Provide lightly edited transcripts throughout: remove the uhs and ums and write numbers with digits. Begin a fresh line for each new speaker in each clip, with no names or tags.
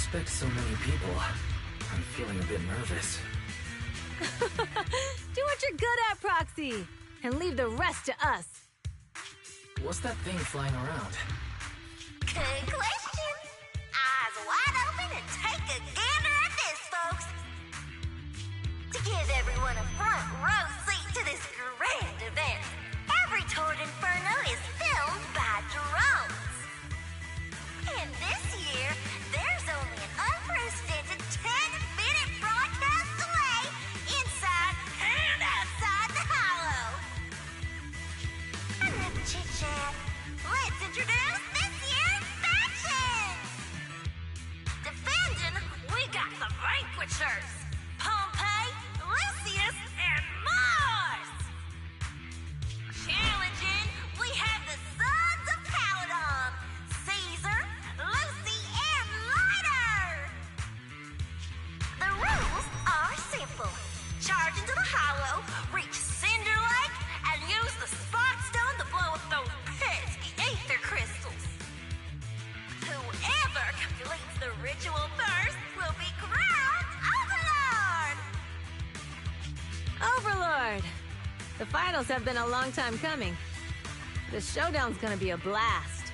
expect so many people. I'm feeling a bit nervous.
Do what you're good at, Proxy, and leave the rest to us.
What's that thing flying around?
Good question. Eyes wide open and take a gander at this, folks. To give everyone a front row seat to this grand event, every Toward Inferno is filmed by drones. And this year, there's only an unprecedented 10-minute broadcast delay inside and outside the Hollow. Enough chit-chat. Let's introduce this year's factions. Defending, we got the Vanquishers. Pompey, Lucius, and Mars. Challenging, we have the Sons of Paladon. Caesar, Lucy, and Lighter. The rules are simple. Charge into the Hollow, reach Cinder Lake, and use the Spot Stone to blow up those pesky ether crystals. Whoever completes the ritual first will be crowned Overlord!
Overlord! The finals have been a long time coming. The showdown's gonna be a blast.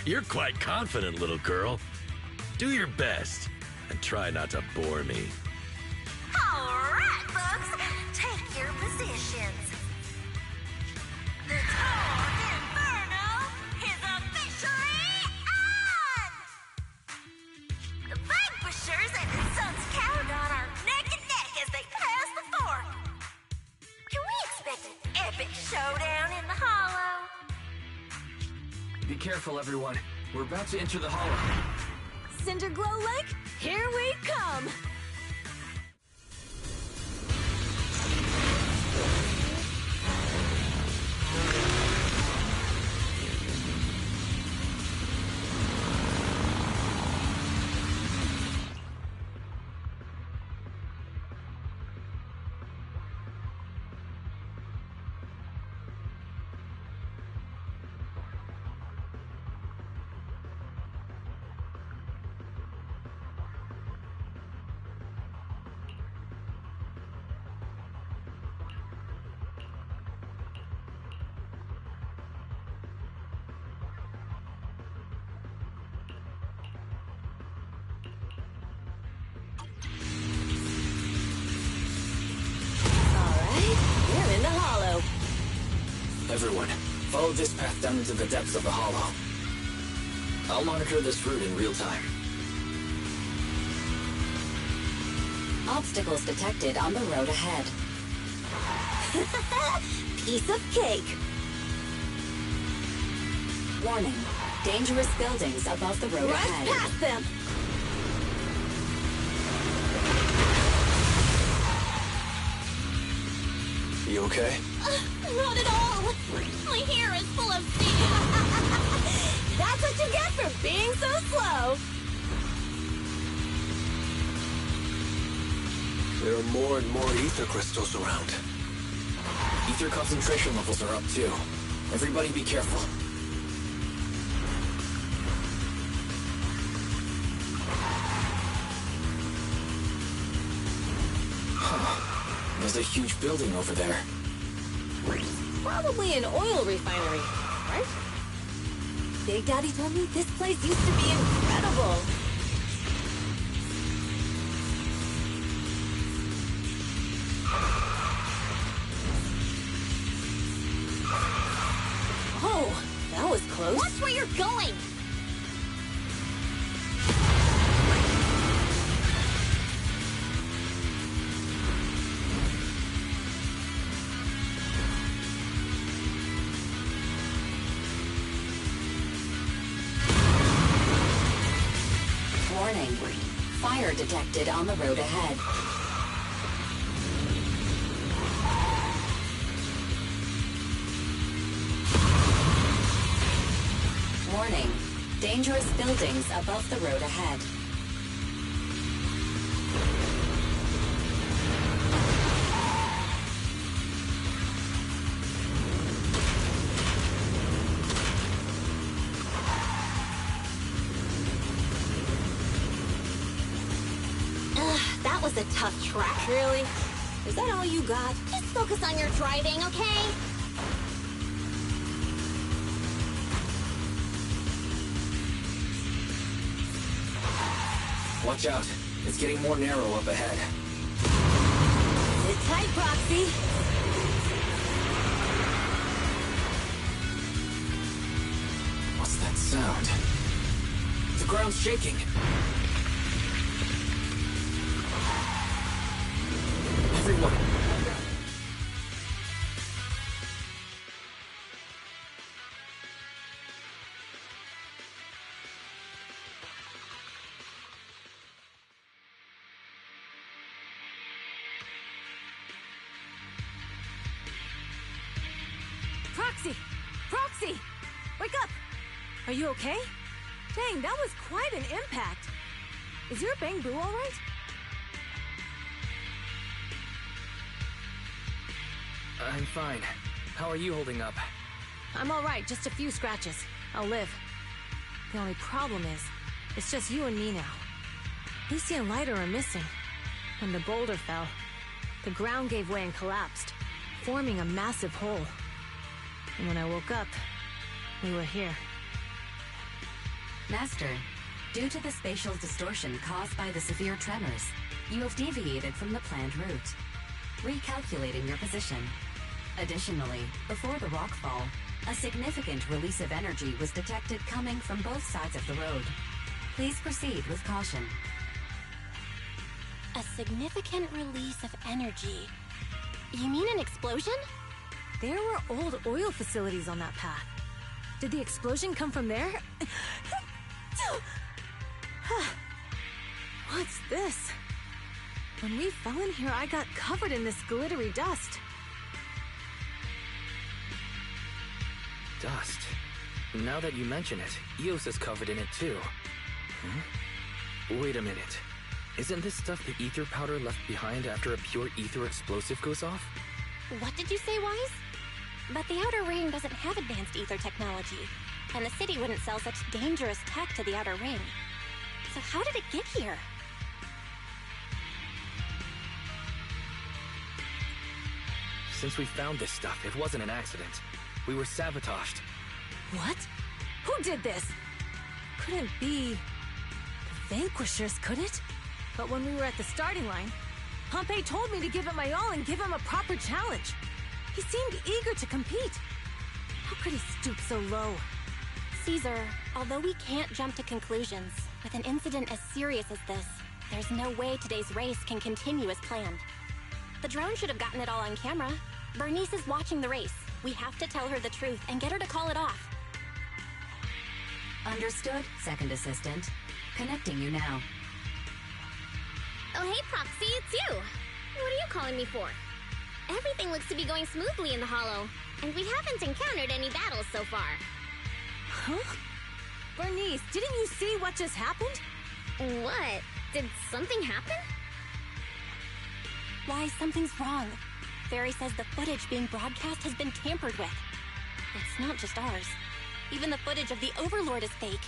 You're quite confident, little girl. Do your best, and try not to bore me.
Alright, folks, take your positions. The Toward Inferno is officially on! The Vanquishers and the Sons of Caladon are neck and neck as they pass the fort. Can we expect an epic showdown in the Hollow?
Be careful, everyone. We're about to enter the Hollow.
Cinderglow Lake, here we come! We're in the Hollow.
Everyone, follow this path down into the depths of the Hollow. I'll monitor this route in real time.
Obstacles detected on the road ahead.
Piece of cake.
Warning. Dangerous buildings above the road
Rush
ahead.
past them.
You okay?
Not at all. My hair is full of steam. That's what you get for being so slow.
There are more and more ether crystals around. Ether concentration levels are up too. Everybody be careful. There's a huge building over there.
Probably an oil refinery, right? Big Daddy told me this place used to be incredible. Oh, that was close.
Watch where you're going!
Warning. Fire detected on the road ahead. Warning. Dangerous buildings above the road ahead.
was a tough track.
Really? Is that all you got?
Just focus on your driving, okay?
Watch out. It's getting more narrow up ahead.
Sit tight, Proxy.
What's that sound? The ground's shaking. Everyone.
Proxy! Proxy! Wake up! Are you okay? Dang, that was quite an impact. Is your bang boo all right?
I'm fine. How are you holding up?
I'm all right, just a few scratches. I'll live. The only problem is, it's just you and me now. Lucy and Lighter are missing. When the boulder fell, the ground gave way and collapsed, forming a massive hole. And when I woke up, we were here.
Master, due to the spatial distortion caused by the severe tremors, you have deviated from the planned route. Recalculating your position. Additionally, before the rockfall, a significant release of energy was detected coming from both sides of the road. Please proceed with caution.
A significant release of energy. You mean an explosion?
There were old oil facilities on that path. Did the explosion come from there? What's this? When we fell in here, I got covered in this glittery dust.
Dust. Now that you mention it, Eos is covered in it too. Wait a minute. Isn't this stuff the ether powder left behind after a pure ether explosive goes off?
What did you say, Wise? But the Outer Ring doesn't have advanced ether technology, and the city wouldn't sell such dangerous tech to the Outer Ring. So how did it get here?
Since we found this stuff, it wasn't an accident. We were sabotaged.
What? Who did this? Couldn't be the Vanquishers, could it? But when we were at the starting line, Pompey told me to give it my all and give him a proper challenge. He seemed eager to compete. How could he stoop so low?
Caesar, although we can't jump to conclusions, with an incident as serious as this, there's no way today's race can continue as planned. The drone should have gotten it all on camera. Bernice is watching the race. We have to tell her the truth and get her to call it off.
Understood, Second Assistant. Connecting you now.
Oh, hey, Proxy, it's you. What are you calling me for? Everything looks to be going smoothly in the Hollow, and we haven't encountered any battles so far.
Huh? Bernice, didn't you see what just happened?
What? Did something happen? Why, something's wrong. Fairy says the footage being broadcast has been tampered with. It's not just ours. Even the footage of the Overlord is fake.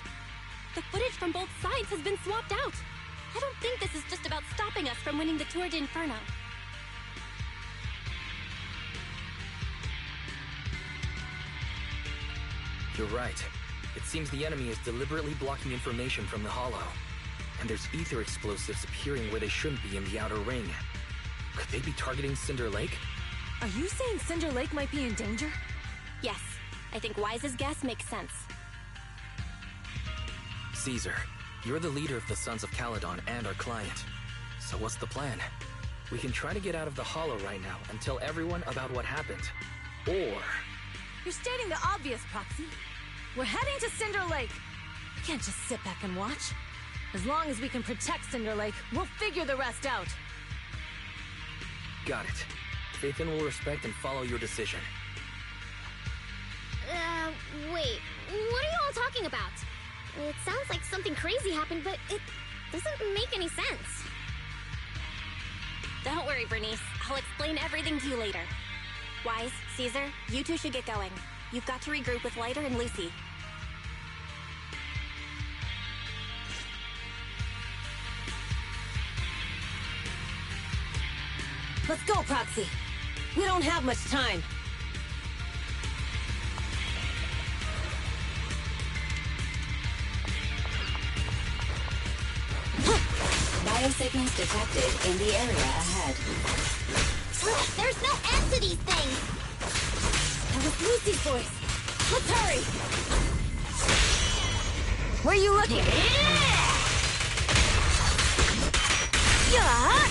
The footage from both sides has been swapped out. I don't think this is just about stopping us from winning the Tour d'Inferno.
You're right. It seems the enemy is deliberately blocking information from the Hollow. And there's ether explosives appearing where they shouldn't be in the Outer Ring. Could they be targeting Cinder Lake?
Are you saying Cinder Lake might be in danger?
Yes, I think Wise's guess makes sense.
Caesar, you're the leader of the Sons of Caledon and our client. So what's the plan? We can try to get out of the Hollow right now and tell everyone about what happened. Or...
You're stating the obvious, Proxy. We're heading to Cinder Lake. We can't just sit back and watch. As long as we can protect Cinder Lake, we'll figure the rest out.
Got it. Phaethon will respect and follow your decision.
Wait. What are you all talking about? It sounds like something crazy happened, but it doesn't make any sense. Don't worry, Bernice. I'll explain everything to you later. Wise, Caesar, you two should get going. You've got to regroup with Lighter and Lucy.
Let's go, Proxy. We don't have much time.
Biosignals detected in the area ahead.
Ugh, there's no end to these things!
That was Lucy's voice. Let's hurry! Where are you looking? Yeah!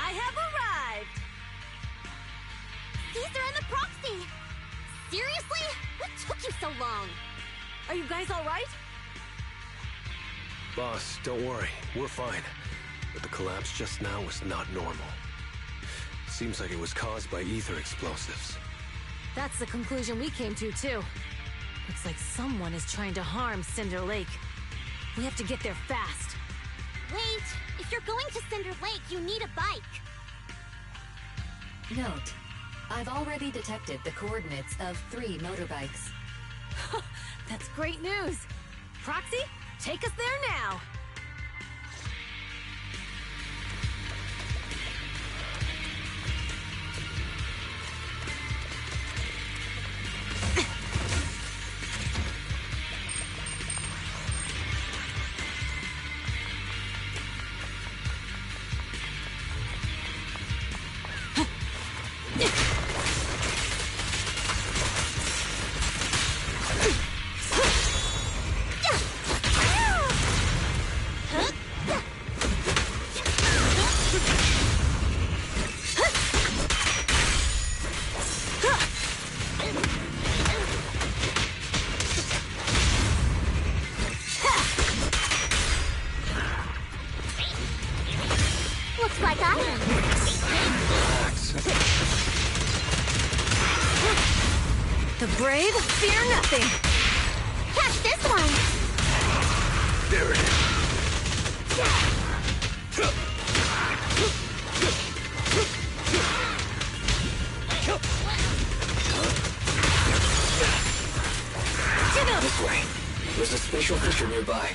I have arrived!
Caesar and the Proxy! Seriously? What took you so long?
Are you guys alright?
Boss, don't worry. We're fine. But the collapse just now was not normal. Seems like it was caused by ether explosives.
That's the conclusion we came to, too. Looks like someone is trying to harm Cinder Lake. We have to get there fast.
Wait, if you're going to Cinder Lake, you need a bike.
Note, I've already detected the coordinates of 3 motorbikes.
That's great news. Proxy, take us there now.
Looks like I am.
The brave fear nothing.
Catch this one!
There it is.
This way. There's a spatial feature nearby.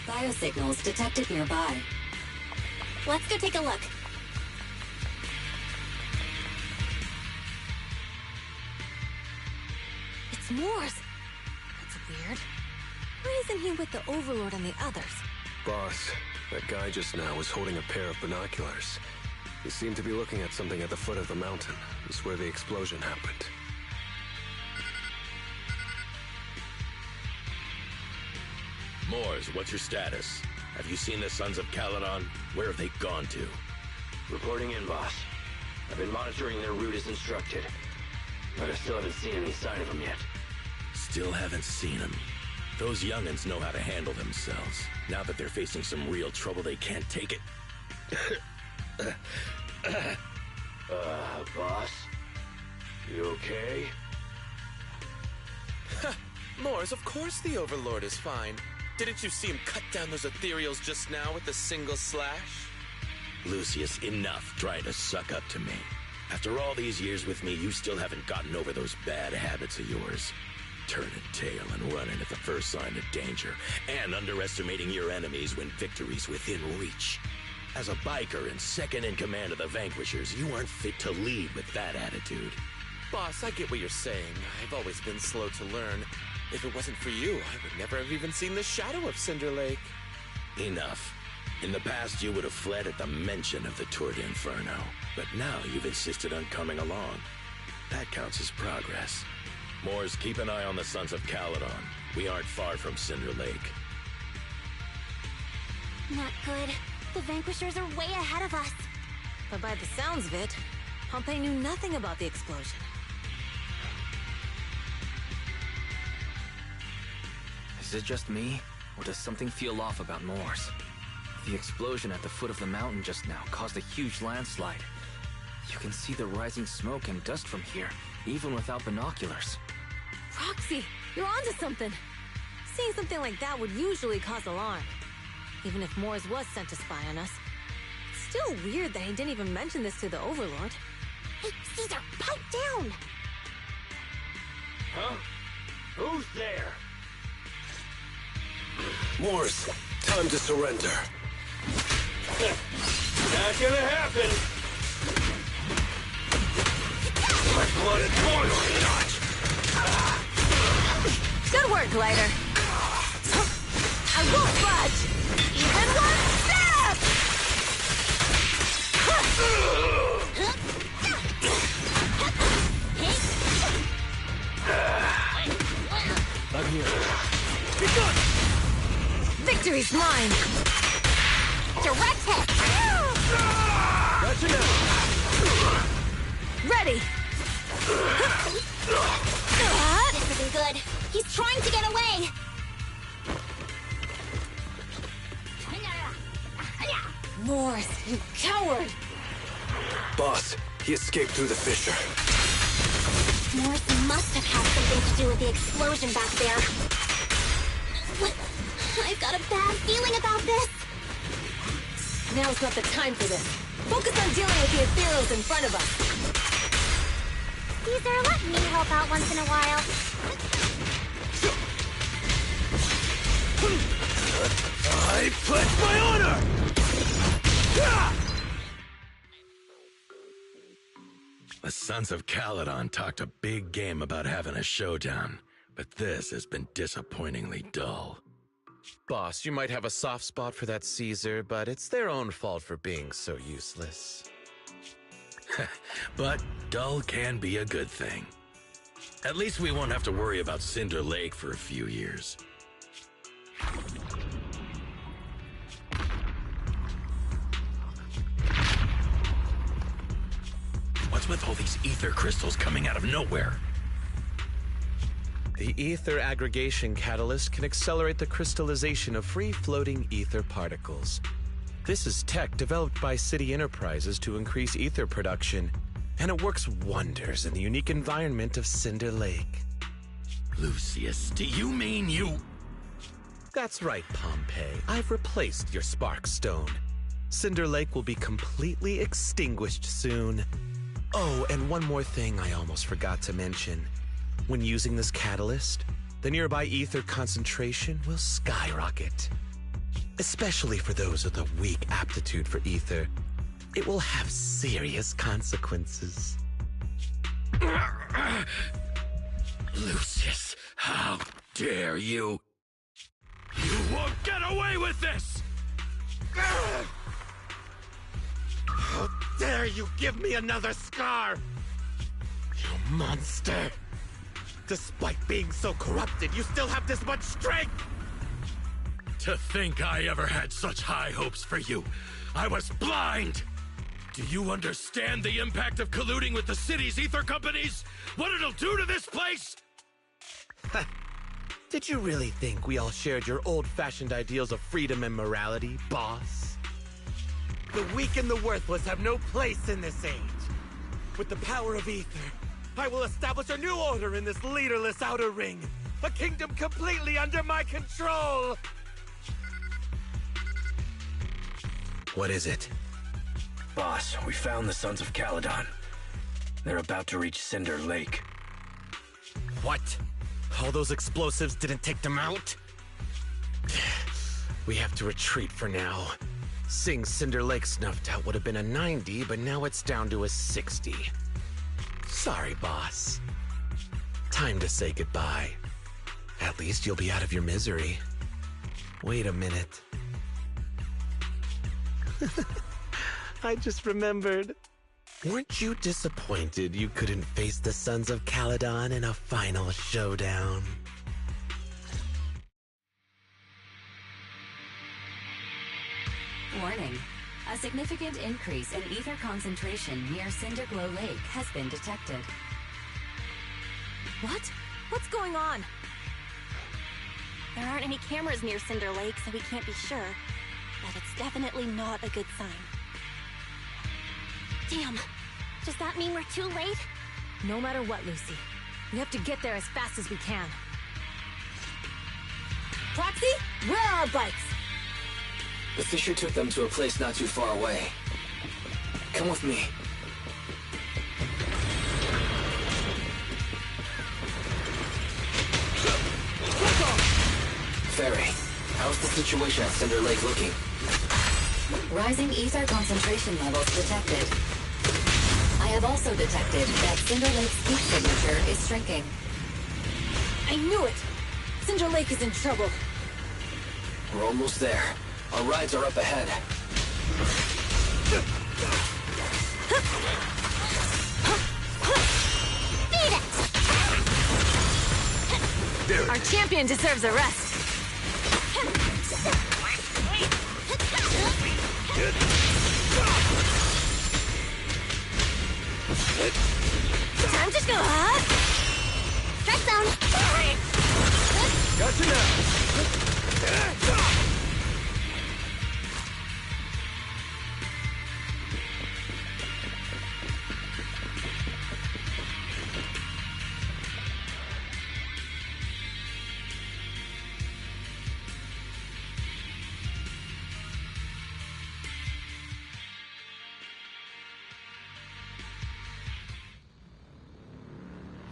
Biosignals detected nearby.
Let's go take a look.
It's Moore's. That's weird. Why isn't he with the Overlord and the others?
Boss, that guy just now was holding a pair of binoculars. He seemed to be looking at something at the foot of the mountain. It's where the explosion happened.
Moors, what's your status? Have you seen the Sons of Caledon? Where have they gone to?
Reporting in, boss. I've been monitoring their route as instructed, but I still haven't seen any sign of them yet.
Still haven't seen them. Those young'uns know how to handle themselves. Now that they're facing some real trouble, they can't take it.
Boss? You okay?
Moors, of course the Overlord is fine. Didn't you see him cut down those ethereals just now with a single slash?
Lucius, enough trying to suck up to me. After all these years with me, you still haven't gotten over those bad habits of yours. Turning tail and running at the first sign of danger, and underestimating your enemies when victory's within reach. As a biker and second in command of the Vanquishers, you aren't fit to lead with that attitude.
Boss, I get what you're saying. I've always been slow to learn. If it wasn't for you, I would never have even seen the shadow of Cinder Lake.
Enough. In the past, you would have fled at the mention of the Tour d'Inferno, but now you've insisted on coming along. That counts as progress. Moors, keep an eye on the Sons of Caledon. We aren't far from Cinder Lake.
Not good. The Vanquishers are way ahead of us.
But by the sounds of it, Pompey knew nothing about the explosion.
Is it just me, or does something feel off about Mors? The explosion at the foot of the mountain just now caused a huge landslide. You can see the rising smoke and dust from here, even without binoculars.
Roxy, you're onto something. Seeing something like that would usually cause alarm. Even if Mors was sent to spy on us. It's still weird that he didn't even mention this to the Overlord.
Hey, Caesar, pipe down!
Huh? Who's there?
Mors, time to surrender.
Not gonna happen! My blood is boiling! Dodge!
Good work, Glider. I won't budge! Even one step!
I'm here.
Victory's mine!
Direct hit!
Gotcha now!
Ready!
This isn't good. He's trying to get away!
Mors, you coward!
Boss, he escaped through the fissure.
Mors must have had something to do with the explosion back there. I've got a bad feeling about this.
Now's not the time for this. Focus on dealing with the ethereals in front of us.
Caesar, let me help out once in a while.
I pledge my honor! The Sons of Caledon talked a big game about having a showdown, but this has been disappointingly dull.
Boss, you might have a soft spot for that Caesar, but it's their own fault for being so useless.
But dull can be a good thing. At least we won't have to worry about Cinder Lake for a few years. What's with all these ether crystals coming out of nowhere?
The ether aggregation catalyst can accelerate the crystallization of free-floating ether particles. This is tech developed by City Enterprises to increase ether production, and it works wonders in the unique environment of Cinder Lake.
Lucius, do you mean you...
That's right, Pompeii. I've replaced your spark stone. Cinder Lake will be completely extinguished soon. Oh, and one more thing I almost forgot to mention. When using this catalyst, the nearby ether concentration will skyrocket. Especially for those with a weak aptitude for ether, it will have serious consequences.
Lucius, how dare you? You won't get away with this!
How dare you give me another scar! You monster! Despite being so corrupted, you still have this much strength!
To think I ever had such high hopes for you. I was blind! Do you understand the impact of colluding with the city's ether companies? What it'll do to this place?
Did you really think we all shared your old-fashioned ideals of freedom and morality, boss? The weak and the worthless have no place in this age. With the power of ether, I will establish a new order in this leaderless outer ring. A kingdom completely under my control! What is it?
Boss, we found the Sons of Caledon. They're about to reach Cinder Lake.
What? All those explosives didn't take them out? We have to retreat for now. Seeing Cinder Lake snuffed out would have been a 90, but now it's down to a 60. Sorry, boss. Time to say goodbye. At least you'll be out of your misery. Wait a minute. I just remembered. Weren't you disappointed you couldn't face the Sons of Caledon in a final showdown?
Warning. A significant increase in ether concentration near Cinderglow Lake has been detected.
What? What's going on?
There aren't any cameras near Cinder Lake, so we can't be sure. But it's definitely not a good sign. Damn! Does that mean we're too late?
No matter what, Lucy. We have to get there as fast as we can. Proxy, where are our bikes?
The Fisher took them to a place not too far away. Come with me. Ferry, how's the situation at Cinder Lake looking?
Rising ether concentration levels detected. I have also detected that Cinder Lake's heat signature is shrinking.
I knew it! Cinder Lake is in trouble.
We're almost there. Our rides are up ahead.
Beat it! Our champion deserves a rest.
Time to go, huh? Strike zone!
Gotcha now!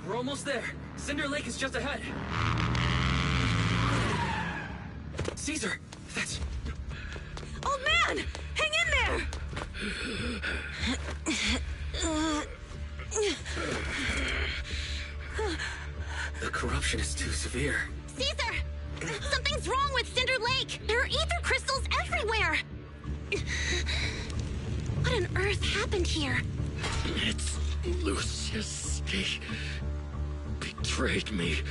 We're almost there. Cinder Lake is just ahead. Caesar, that's...
Old man! Hang in there!
The corruption is too severe.
Caesar! Something's wrong with Cinder Lake! There are ether crystals everywhere! What on earth happened here?
It's Lucius. He betrayed me.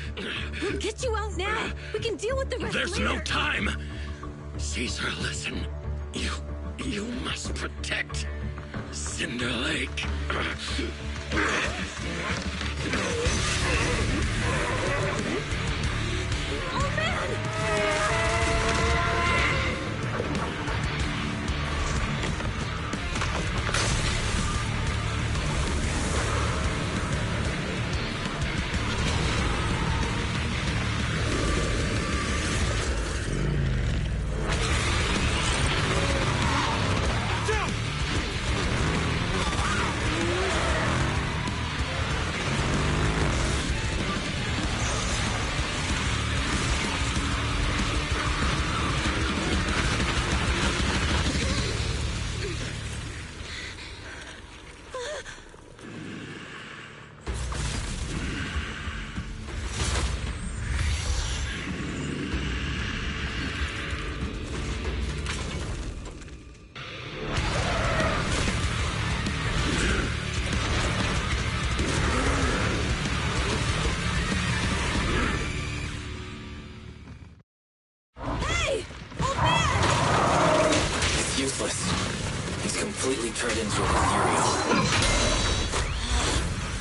We'll get you out now. We can deal with the rest
There's
later.
no time. Caesar, listen. You must protect Cinder Lake.
Oh, man!
Completely turned into an ethereal.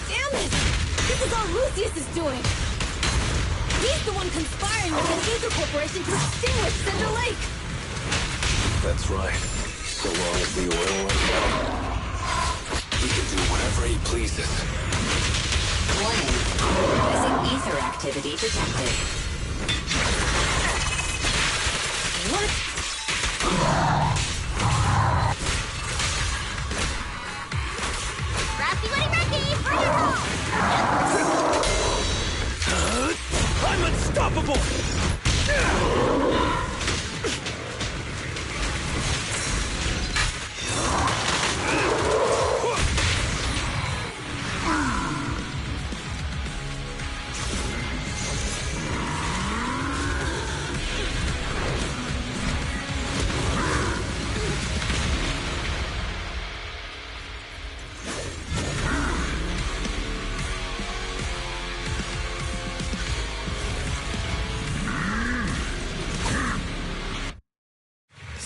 Damn it! This is all Lucius is doing! He's the one conspiring with the Ether Corporation to extinguish Cinder Lake!
That's right. So long as the oil runs out, he can do whatever he pleases.
Warning. Rising ether activity detected.
What?
I'm unstoppable!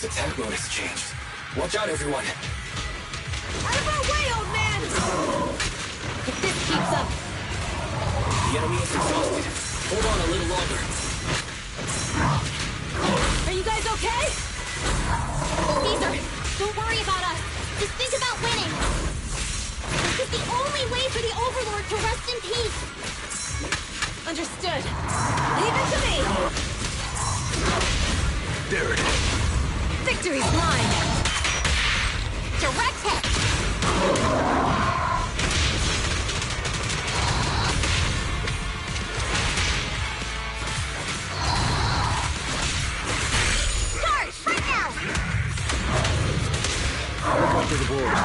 Attack mode has changed. Watch out, everyone!
Out of our way, old man! If this keeps up...
The enemy is exhausted. Hold on a little longer.
guys okay?
Caesar, don't worry about us. Just think about winning. This is the only way for the Overlord to rest in peace.
Understood. Leave it to me.
There it is.
Victory's mine.
Direct hit.
Charge, right now!
Look after the board.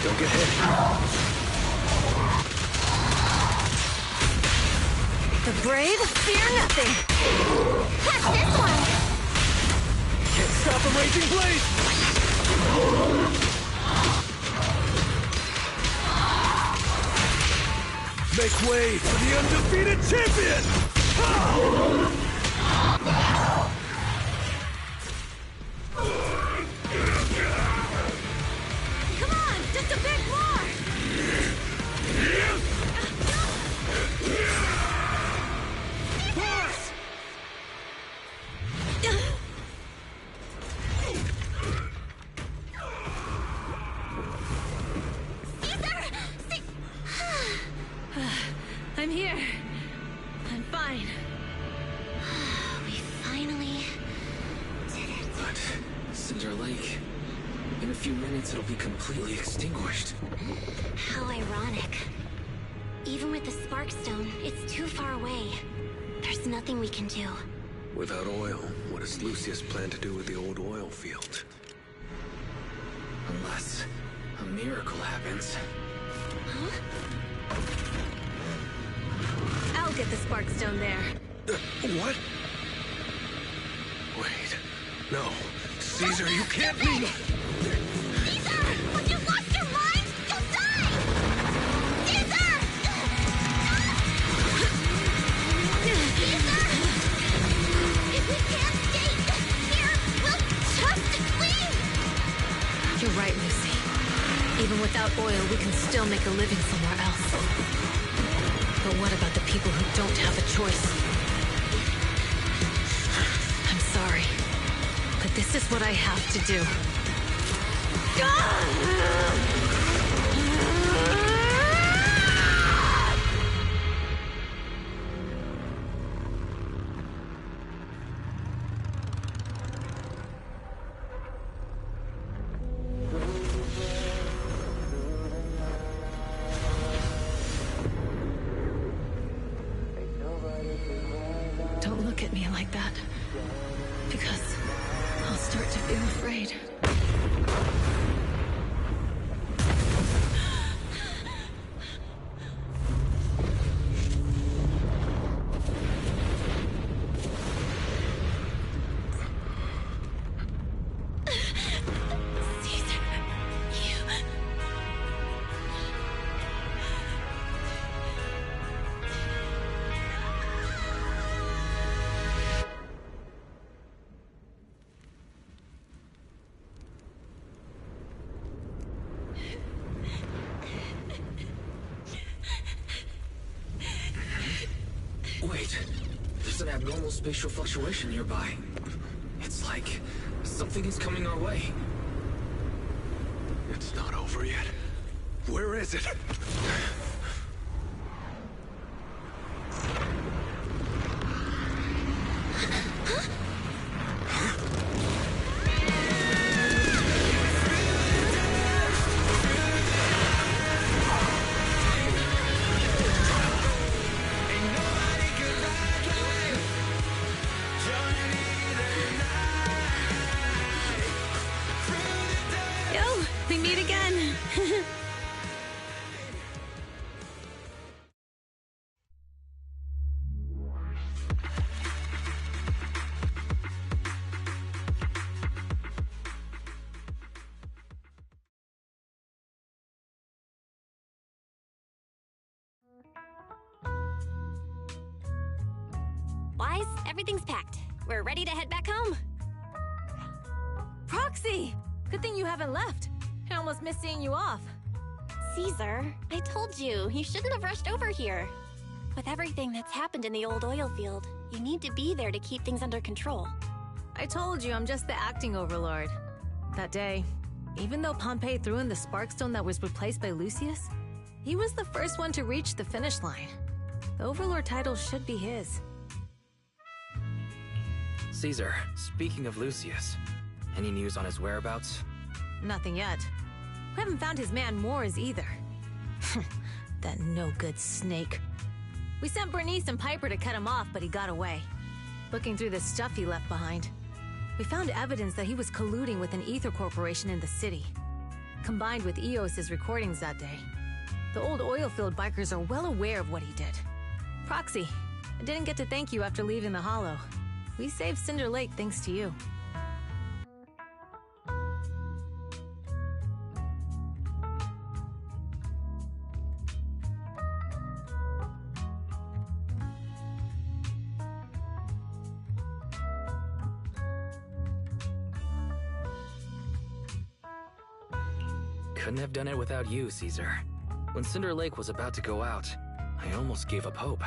Don't get hit.
The brave fear nothing.
Catch this one.
Can't stop a raging blade! Make way for the undefeated champion!
Come on, just a bit more. I'm here. I'm fine.
We finally did it.
But Cinder Lake, in a few minutes it'll be completely extinguished.
How ironic. Even with the Sparkstone, it's too far away. There's nothing we can do.
Without oil, what does Lucius plan to do with the old oil field?
Unless a miracle happens.
I'll get the Sparkstone there.
What? Wait. No. Caesar, you can't leave!
Caesar! Have you lost your mind? You'll die! Caesar! Caesar! If we can't stay here, we'll just leave!
You're right, Lucy. Even without oil, we can still make a living somewhere else. But what about the people who don't have a choice? I'm sorry, but this is what I have to do. Don't look at me like that, because I'll start to feel afraid. Caesar,
Wait, there's an abnormal spatial fluctuation nearby. It's like something is coming our way.
It's not over yet. Where is it?
Yo, we meet again.
everything's packed. We're ready to head back home.
Proxy! Good thing you haven't left. I almost missed seeing you off.
Caesar, I told you, you shouldn't have rushed over here. With everything that's happened in the old oil field, you need to be there to keep things under control.
I told you I'm just the acting overlord. That day, even though Pompey threw in the Sparkstone that was replaced by Lucius, he was the first one to reach the finish line. The overlord title should be his.
Caesar, speaking of Lucius, any news on his whereabouts?
Nothing yet. We haven't found his man Moores either. That no-good snake. We sent Bernice and Piper to cut him off, but he got away. Looking through the stuff he left behind, we found evidence that he was colluding with an ether corporation in the city. Combined with Eos's recordings that day, the old oilfield bikers are well aware of what he did. Proxy, I didn't get to thank you after leaving the Hollow. We saved Cinder Lake thanks to you.
Couldn't have done it without you, Caesar. When Cinder Lake was about to go out, I almost gave up hope.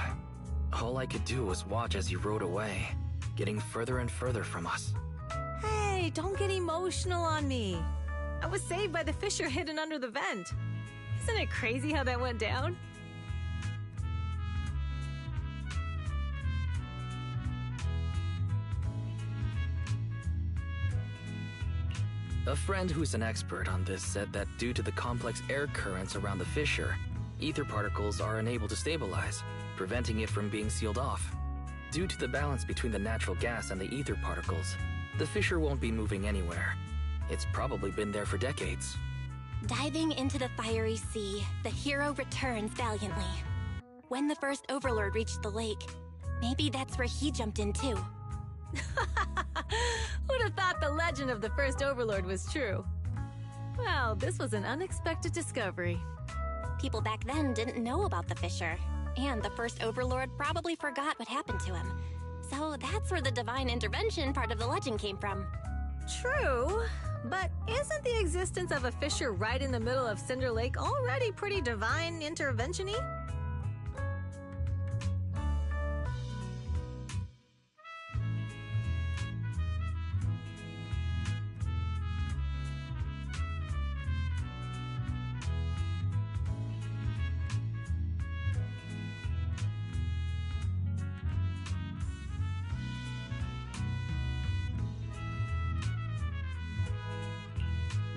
All I could do was watch as he rode away, getting further and further from us.
Hey, don't get emotional on me. I was saved by the fissure hidden under the vent. Isn't it crazy how that went down?
A friend who's an expert on this said that due to the complex air currents around the fissure, ether particles are unable to stabilize, preventing it from being sealed off. Due to the balance between the natural gas and the ether particles, the fissure won't be moving anywhere. It's probably been there for decades.
Diving into the fiery sea, the hero returns valiantly. When the first overlord reached the lake, maybe that's where he jumped in too.
Who'd have thought the legend of the first overlord was true? Well, this was an unexpected discovery.
People back then didn't know about the fissure, and the first overlord probably forgot what happened to him. So that's where the divine intervention part of the legend came from.
True, but isn't the existence of a fissure right in the middle of Cinder Lake already pretty divine intervention-y?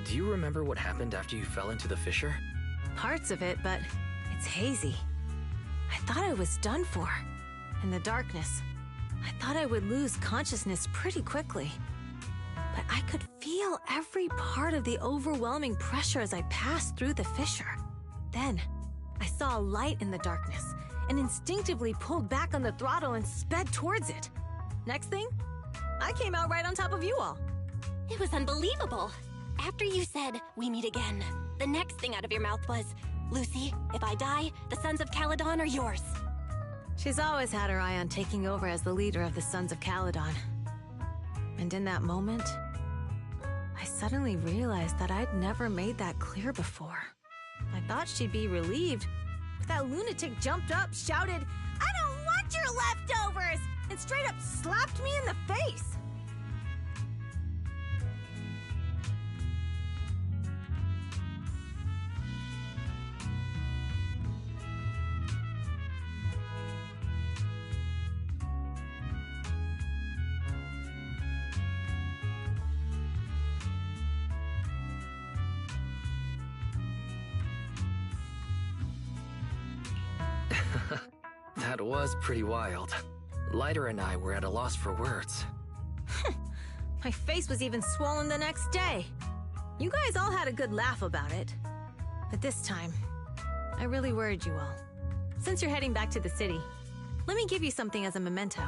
Do you remember what happened after you fell into the fissure?
Parts of it, but it's hazy. I thought I was done for. In the darkness, I thought I would lose consciousness pretty quickly. But I could feel every part of the overwhelming pressure as I passed through the fissure. Then, I saw a light in the darkness and instinctively pulled back on the throttle and sped towards it. Next thing, I came out right on top of you all.
It was unbelievable. After you said, "We meet again," the next thing out of your mouth was, "Lucy, if I die, the Sons of Caledon are yours."
She's always had her eye on taking over as the leader of the Sons of Caledon. And in that moment, I suddenly realized that I'd never made that clear before. I thought she'd be relieved, but that lunatic jumped up, shouted, "I don't want your leftovers!" and straight up slapped me in the face.
That was pretty wild. Lighter and I were at a loss for words.
My face was even swollen the next day. You guys all had a good laugh about it. But this time, I really worried you all. Since you're heading back to the city, let me give you something as a memento.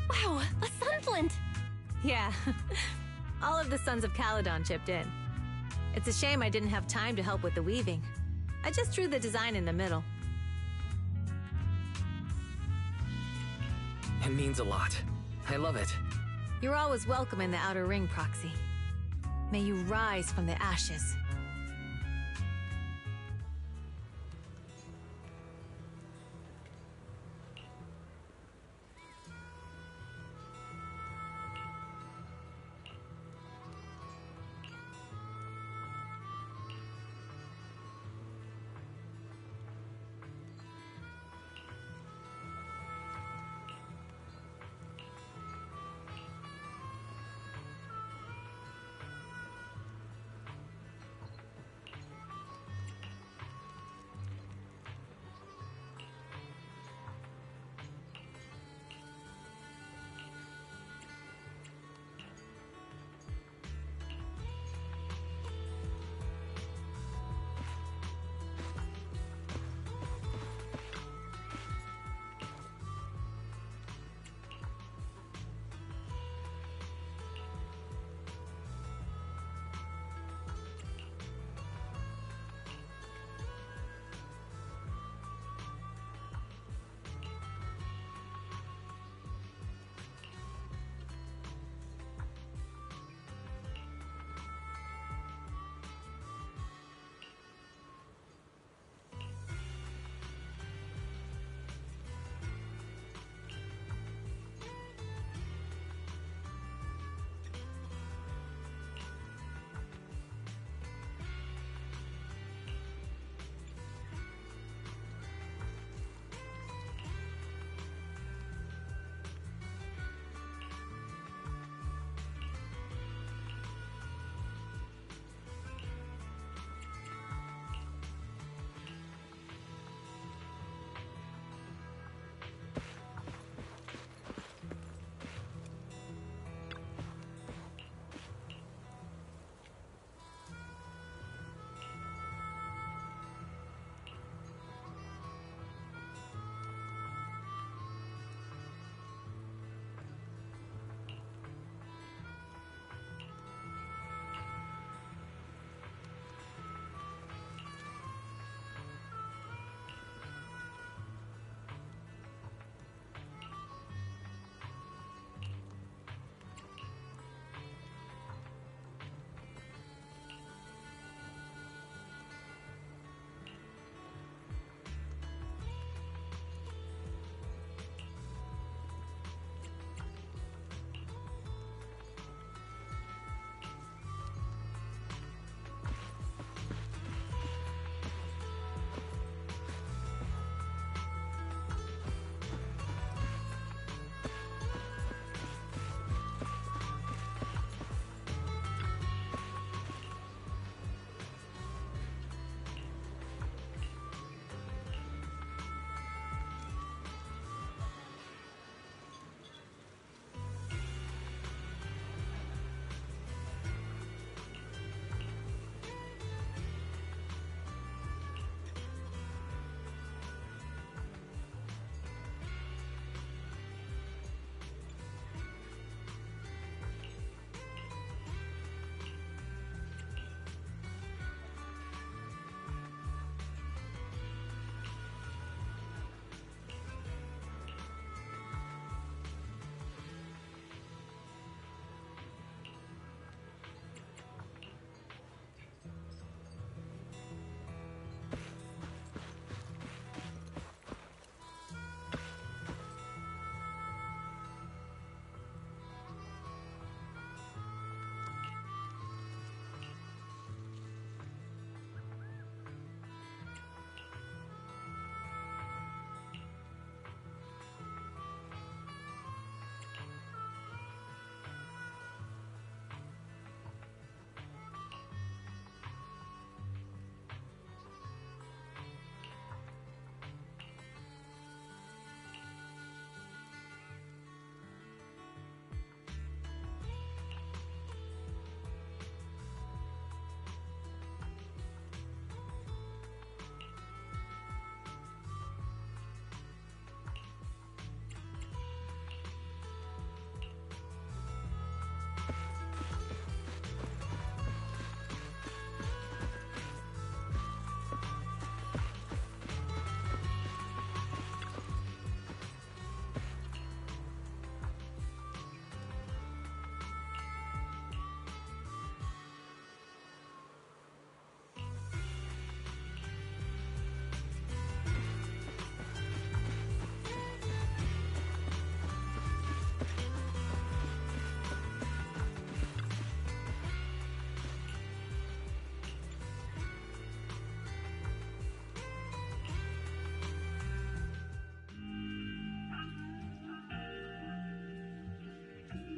Wow, a sunflint!
Yeah, all of the Sons of Caledon chipped in. It's a shame I didn't have time to help with the weaving. I just drew the design in the middle.
It means a lot. I love it.
You're always welcome in the Outer Ring, Proxy. May you rise from the ashes.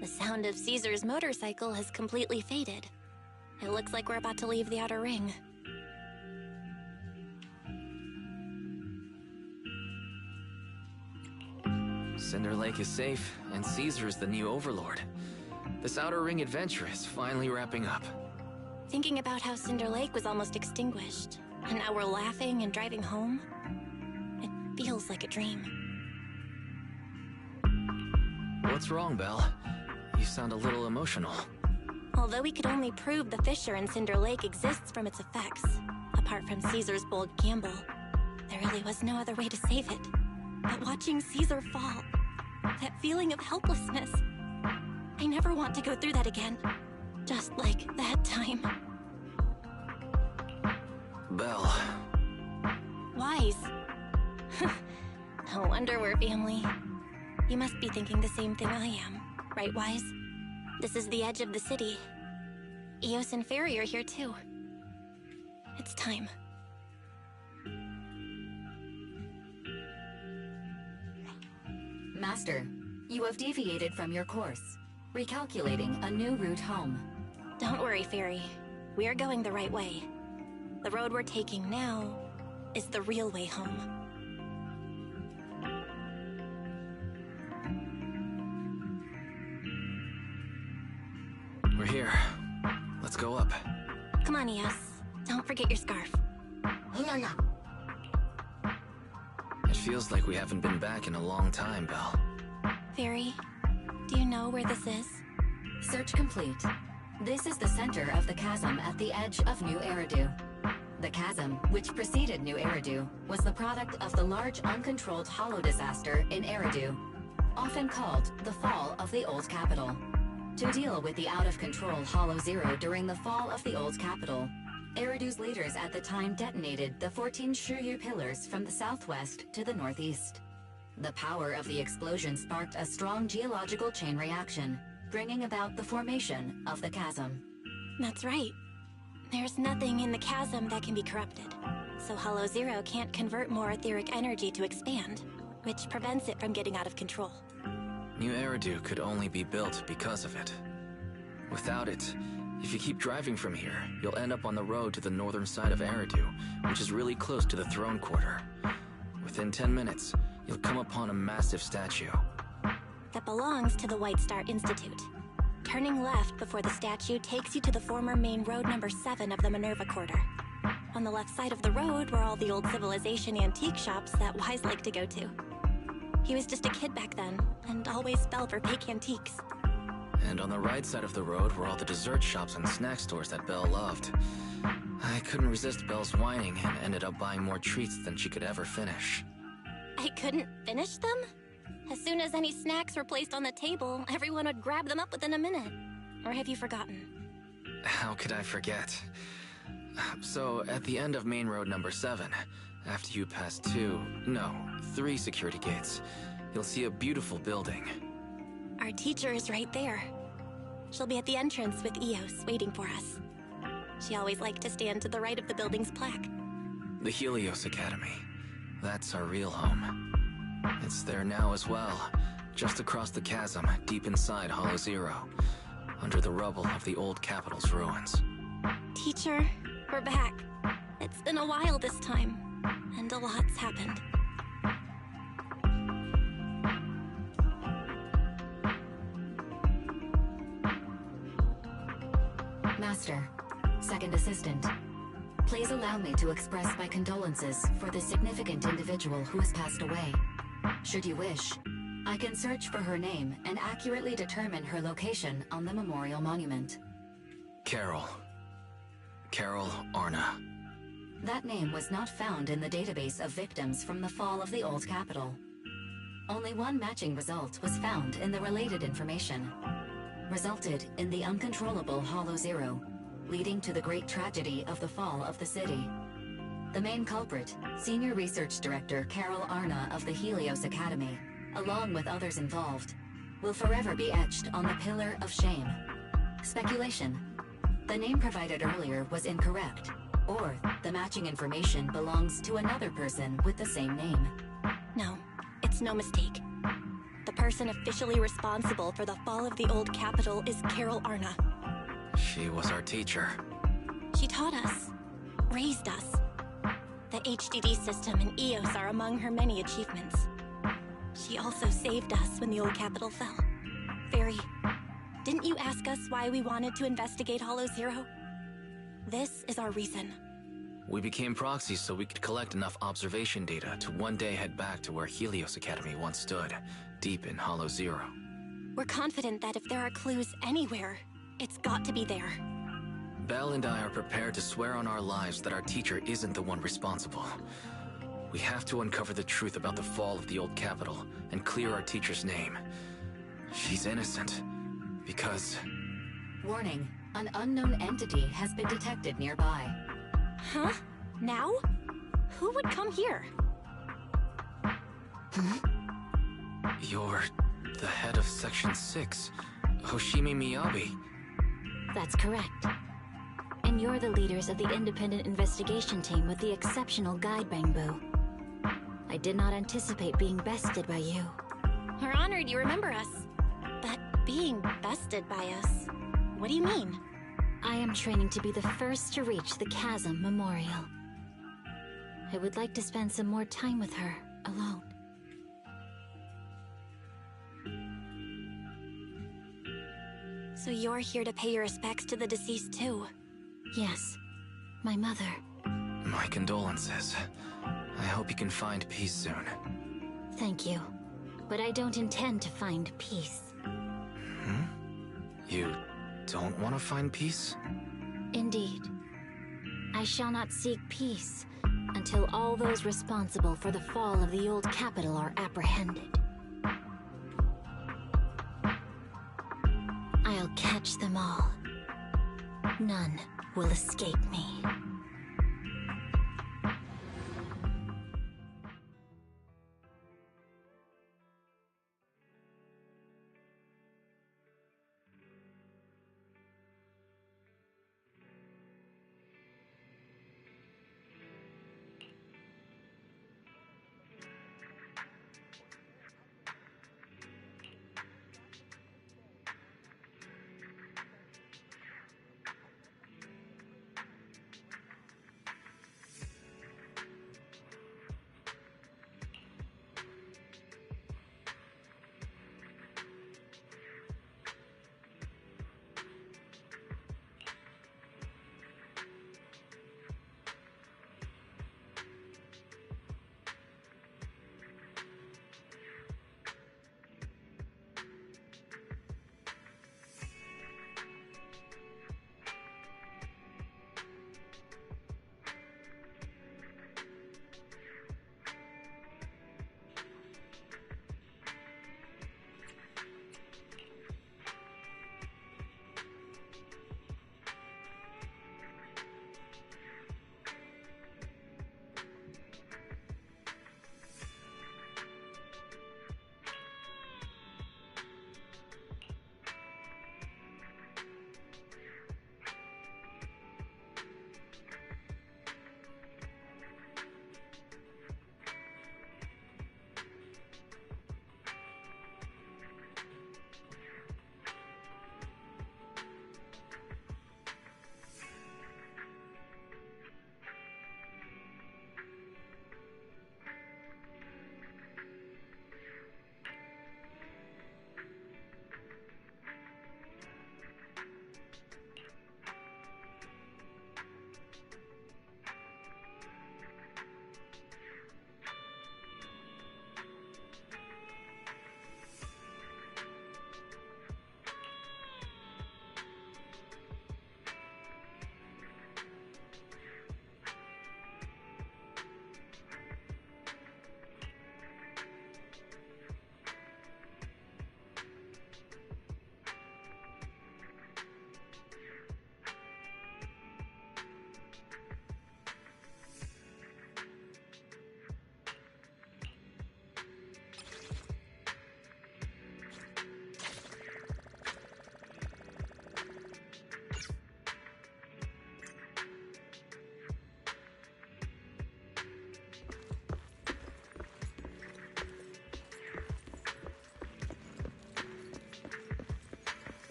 The sound of Caesar's motorcycle has completely faded. It looks like we're about to leave the outer ring.
Cinder Lake is safe, and Caesar is the new overlord. This outer ring adventure is finally wrapping up.
Thinking about how Cinder Lake was almost extinguished, and now we're laughing and driving home, it feels like a dream.
What's wrong, Belle? You sound a little emotional.
Although we could only prove the fissure in Cinder Lake exists from its effects, apart from Caesar's bold gamble, there really was no other way to save it. But watching Caesar fall, that feeling of helplessness, I never want to go through that again. Just like that time.
Belle.
Wise. No wonder we're family. You must be thinking the same thing I am, right, Wise? This is the edge of the city. Eos and Fairy are here too. It's time.
Master, you have deviated from your course, recalculating a new route home.
Don't worry, Fairy. We're going the right way. The road we're taking now is the real way home.
We're here. Let's go up.
Come on, Eos. Don't forget your scarf.
No.
It feels like we haven't been back in a long time, Belle.
Fairy, do you know where this is?
Search complete. This is the center of the chasm at the edge of New Eridu. The chasm, which preceded New Eridu, was the product of the large uncontrolled hollow disaster in Eridu, often called the fall of the Old Capital. To deal with the out-of-control Hollow Zero during the fall of the Old Capital, Eridu's leaders at the time detonated the 14 Shiryu pillars from the southwest to the northeast. The power of the explosion sparked a strong geological chain reaction, bringing about the formation of the chasm.
That's right. There's nothing in the chasm that can be corrupted, so Hollow Zero can't convert more etheric energy to expand, which prevents it from getting out of control.
New Eridu could only be built because of it. Without it, if you keep driving from here, you'll end up on the road to the northern side of Eridu, which is really close to the throne quarter. Within 10 minutes, you'll come upon a massive statue.
That belongs to the White Star Institute. Turning left before the statue takes you to the former main road number 7 of the Minerva Quarter. On the left side of the road were all the old civilization antique shops that Wise liked to go to. He was just a kid back then, and always fell for fake antiques.
And on the right side of the road were all the dessert shops and snack stores that Belle loved. I couldn't resist Belle's whining and ended up buying more treats than she could ever finish.
I couldn't finish them? As soon as any snacks were placed on the table, everyone would grab them up within a minute. Or have you forgotten?
How could I forget? So, at the end of main road number 7, after you pass 3 security gates, you'll see a beautiful building.
Our teacher is right there. She'll be at the entrance with Eos, waiting for us. She always liked to stand to the right of the building's plaque.
The Helios Academy. That's our real home. It's there now as well, just across the chasm, deep inside Hollow Zero, under the rubble of the old capital's ruins.
Teacher, we're back. It's been a while this time, and a lot's happened.
Master, second assistant, please allow me to express my condolences for the significant individual who has passed away. Should you wish, I can search for her name and accurately determine her location on the memorial monument.
Carol Arna.
That name was not found in the database of victims from the fall of the Old Capital. Only one matching result was found in the related information. Resulted in the uncontrollable Hollow Zero, leading to the great tragedy of the fall of the city. The main culprit, Senior Research Director Carol Arna of the Helios Academy, along with others involved, will forever be etched on the Pillar of Shame. Speculation. The name provided earlier was incorrect, or the matching information belongs to another person with the same name.
No, it's no mistake. The person officially responsible for the fall of the old capital is Carol Arna.
She was our teacher.
She taught us, raised us. The HDD system and EOS are among her many achievements. She also saved us when the old capital fell. Fairy, didn't you ask us why we wanted to investigate Hollow Zero? This is our reason.
We became proxies so we could collect enough observation data to one day head back to where Helios Academy once stood, deep in Hollow Zero.
We're confident that if there are clues anywhere, it's got to be there.
Belle and I are prepared to swear on our lives that our teacher isn't the one responsible. We have to uncover the truth about the fall of the old capital and clear our teacher's name. She's innocent, because...
Warning, an unknown entity has been detected nearby.
Huh? Now? Who would come here?
You're the head of Section 6, Hoshimi Miyabi.
That's correct. And you're the leaders of the independent investigation team with the exceptional Guide Bangbu. I did not anticipate being bested by you.
We're honored you remember us. But being bested by us, what do you mean?
I am training to be the first to reach the Chasm Memorial. I would like to spend some more time with her, alone.
So you're here to pay your respects to the deceased too?
Yes, my mother.
My condolences. I hope you can find peace soon.
Thank you. But I don't intend to find peace.
You don't want to find peace?
Indeed. I shall not seek peace until all those responsible for the fall of the old capital are apprehended. I'll catch them all. None will escape me.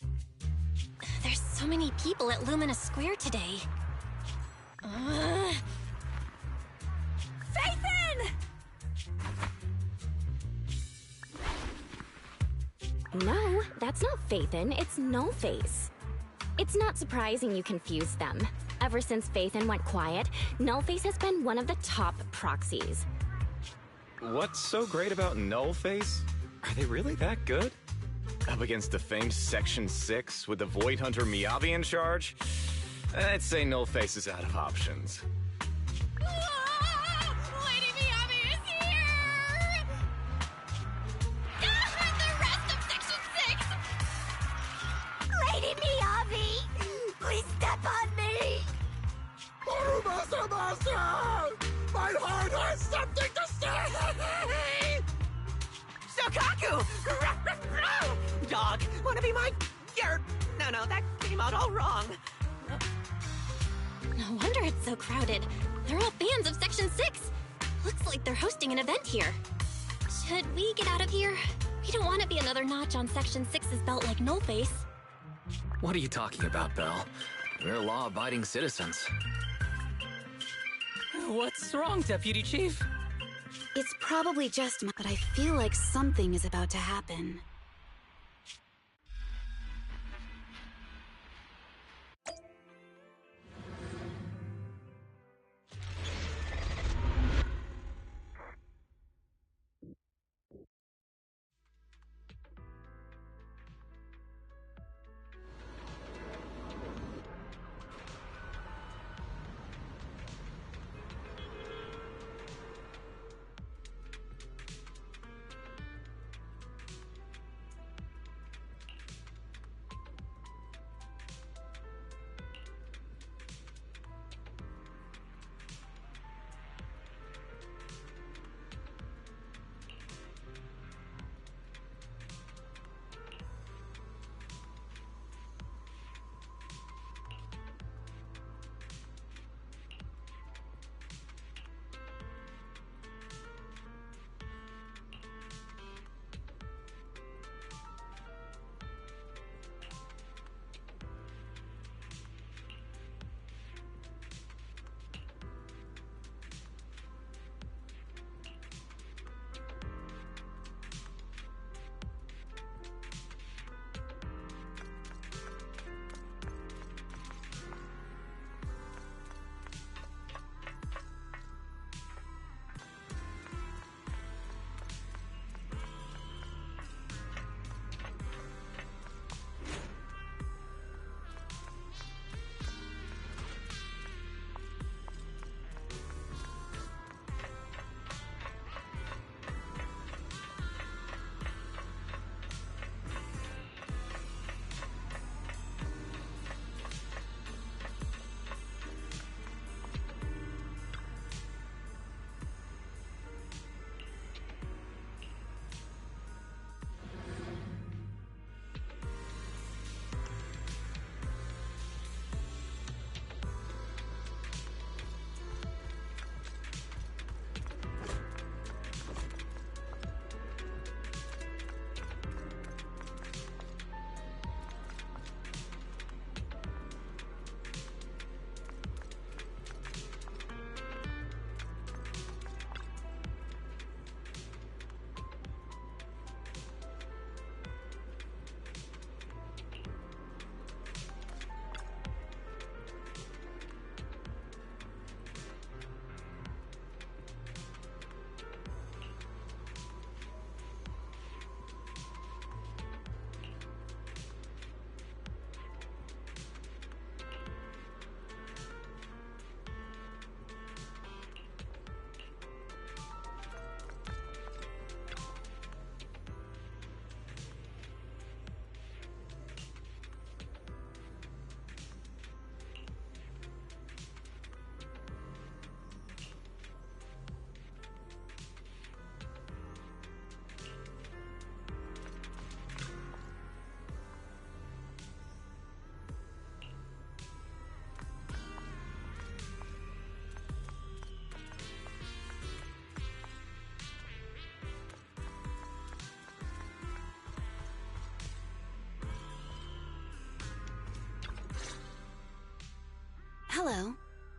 There's so many people at Lumina Square today.
Phaethon!
No, that's not Phaethon, it's Nullface. It's not surprising you confused them. Ever since Phaethon went quiet, Nullface has been one of the top proxies.
What's so great about Nullface? Are they really that good? Up against the famed Section 6 with the Void Hunter Miyabi in charge? I'd say Nullface is out of options.
Lady Miyabi is here! The rest of Section 6!
Lady Miyabi! Please step on me!
My heart has something to say!
Shokaku! Dog, wanna be my... No, that came out all wrong.
No wonder it's so crowded. They're all fans of Section 6. Looks like they're hosting an event here. Should we get out of here? We don't want to be another notch on Section 6's belt like Nullface.
What are you talking about, Belle? We're law-abiding citizens.
What's wrong, Deputy Chief?
It's probably just but I feel like something is about to happen.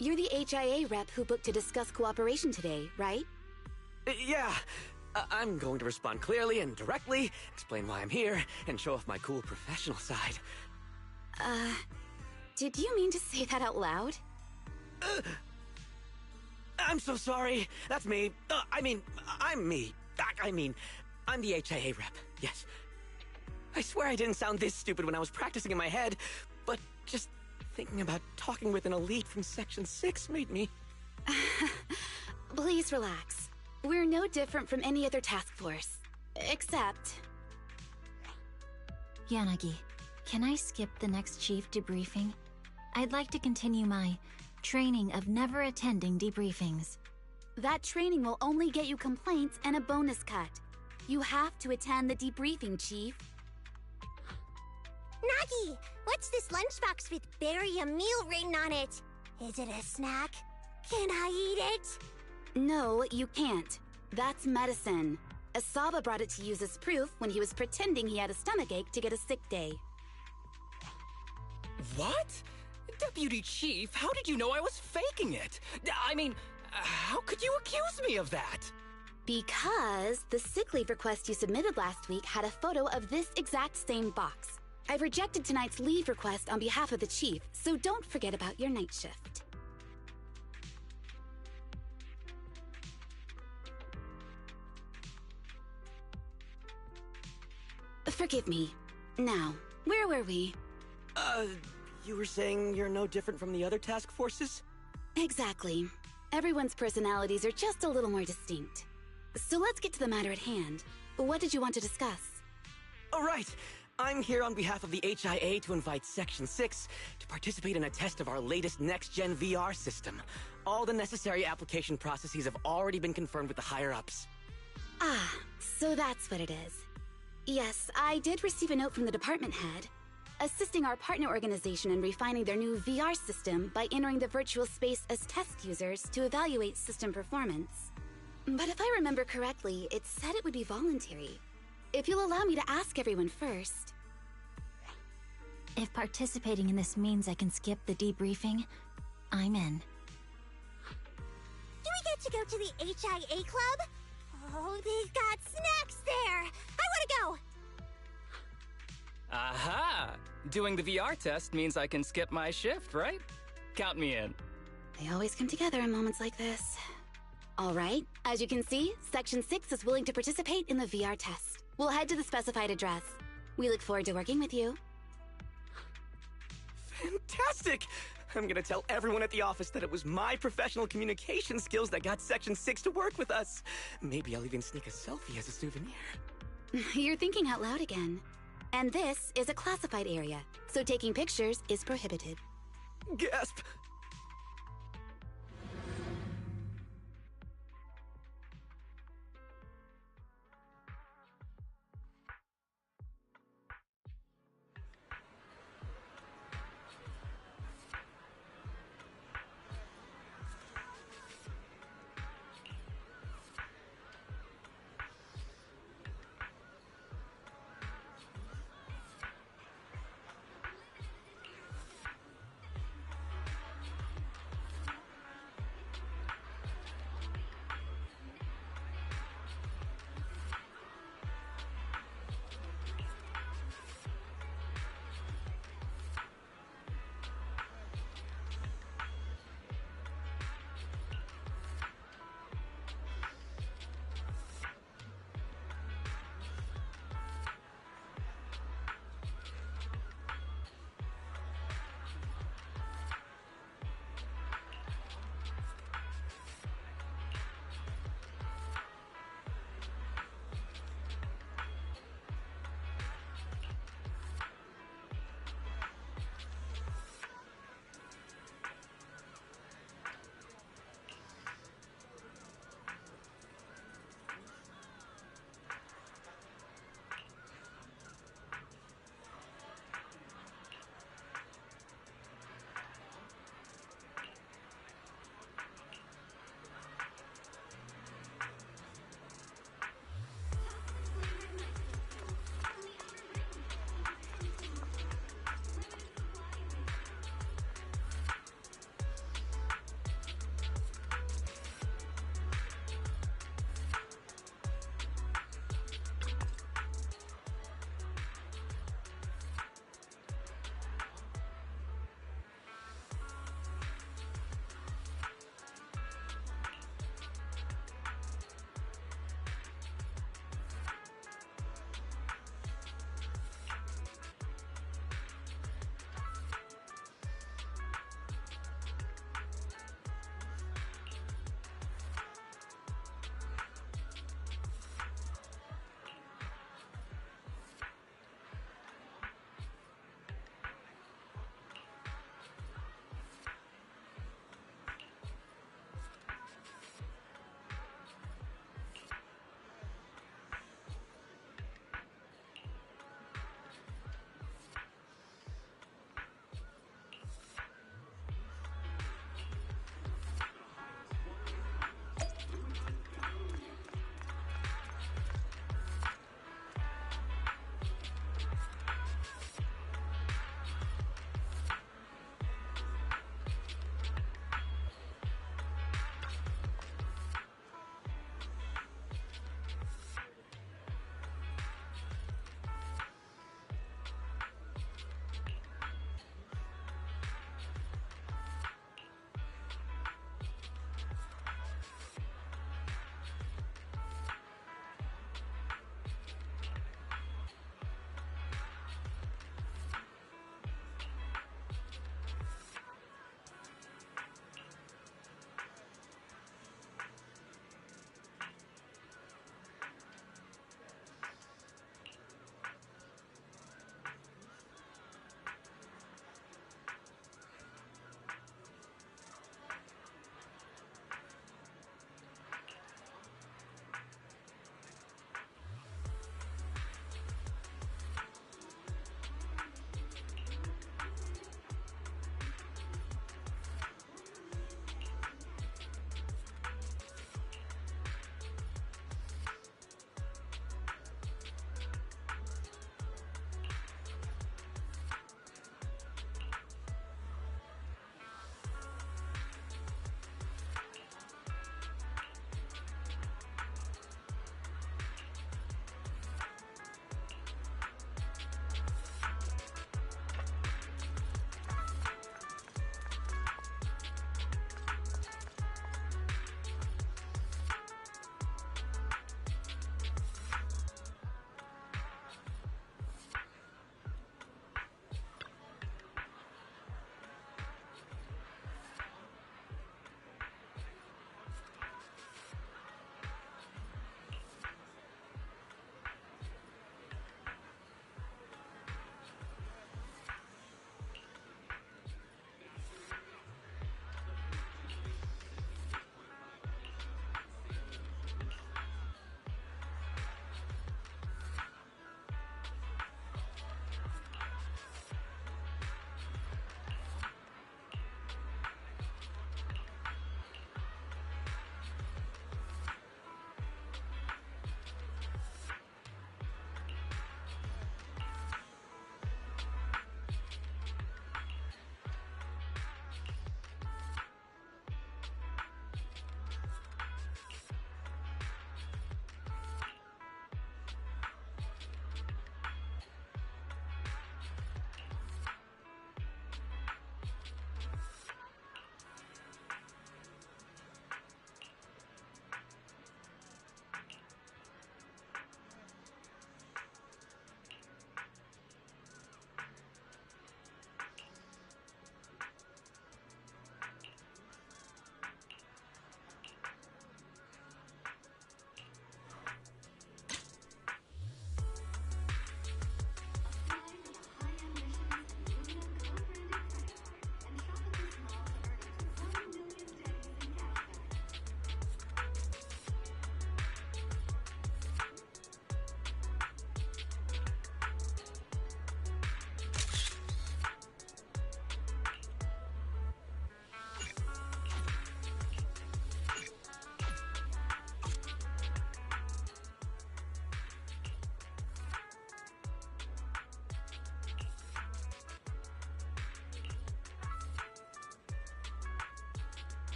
You're the HIA rep who booked to discuss cooperation today, right?
Yeah. I'm going to respond clearly and directly, explain why I'm here, and show off my cool professional side.
Did you mean to say that out loud?
I'm so sorry. That's me. I'm me. I'm the HIA rep. Yes. I swear I didn't sound this stupid when I was practicing in my head, but just thinking about talking with an elite from Section 6 made me...
Please relax. We're no different from any other task force. Except...
Yanagi, can I skip the next chief debriefing? I'd like to continue my training of never attending debriefings.
That training will only get you complaints and a bonus cut. You have to attend the debriefing, Chief.
Nagi, what's this lunchbox with "bury a meal" written on it? Is it a snack? Can I eat it?
No, you can't. That's medicine. Asaba brought it to use as proof when he was pretending he had a stomachache to get a sick day.
What? Deputy Chief, how did you know I was faking it? I mean, how could you accuse me of that?
Because the sick leave request you submitted last week had a photo of this exact same box. I've rejected tonight's leave request on behalf of the Chief, so don't forget about your night shift. Forgive me. Now, where were we?
You were saying you're no different from the other task forces?
Exactly. Everyone's personalities are just a little more distinct. So let's get to the matter at hand. What did you want to discuss?
All right. I'm here on behalf of the HIA to invite Section 6 to participate in a test of our latest next-gen VR system. All the necessary application processes have already been confirmed with the higher-ups.
Ah, so that's what it is. Yes, I did receive a note from the department head, assisting our partner organization in refining their new VR system by entering the virtual space as test users to evaluate system performance. But if I remember correctly, it said it would be voluntary. If you'll allow me to ask everyone first.
If participating in this means I can skip the debriefing, I'm in.
Do we get to go to the HIA club? Oh, they've got snacks there! I want to go!
Aha! Doing the VR test means I can skip my shift, right? Count me in.
They always come together in moments like this. All right, as you can see, Section 6 is willing to participate in the VR test. We'll head to the specified address. We look forward to working with you.
Fantastic! I'm gonna tell everyone at the office that it was my professional communication skills that got Section 6 to work with us. Maybe I'll even sneak a selfie as a souvenir.
You're thinking out loud again. And this is a classified area, so taking pictures is prohibited.
Gasp!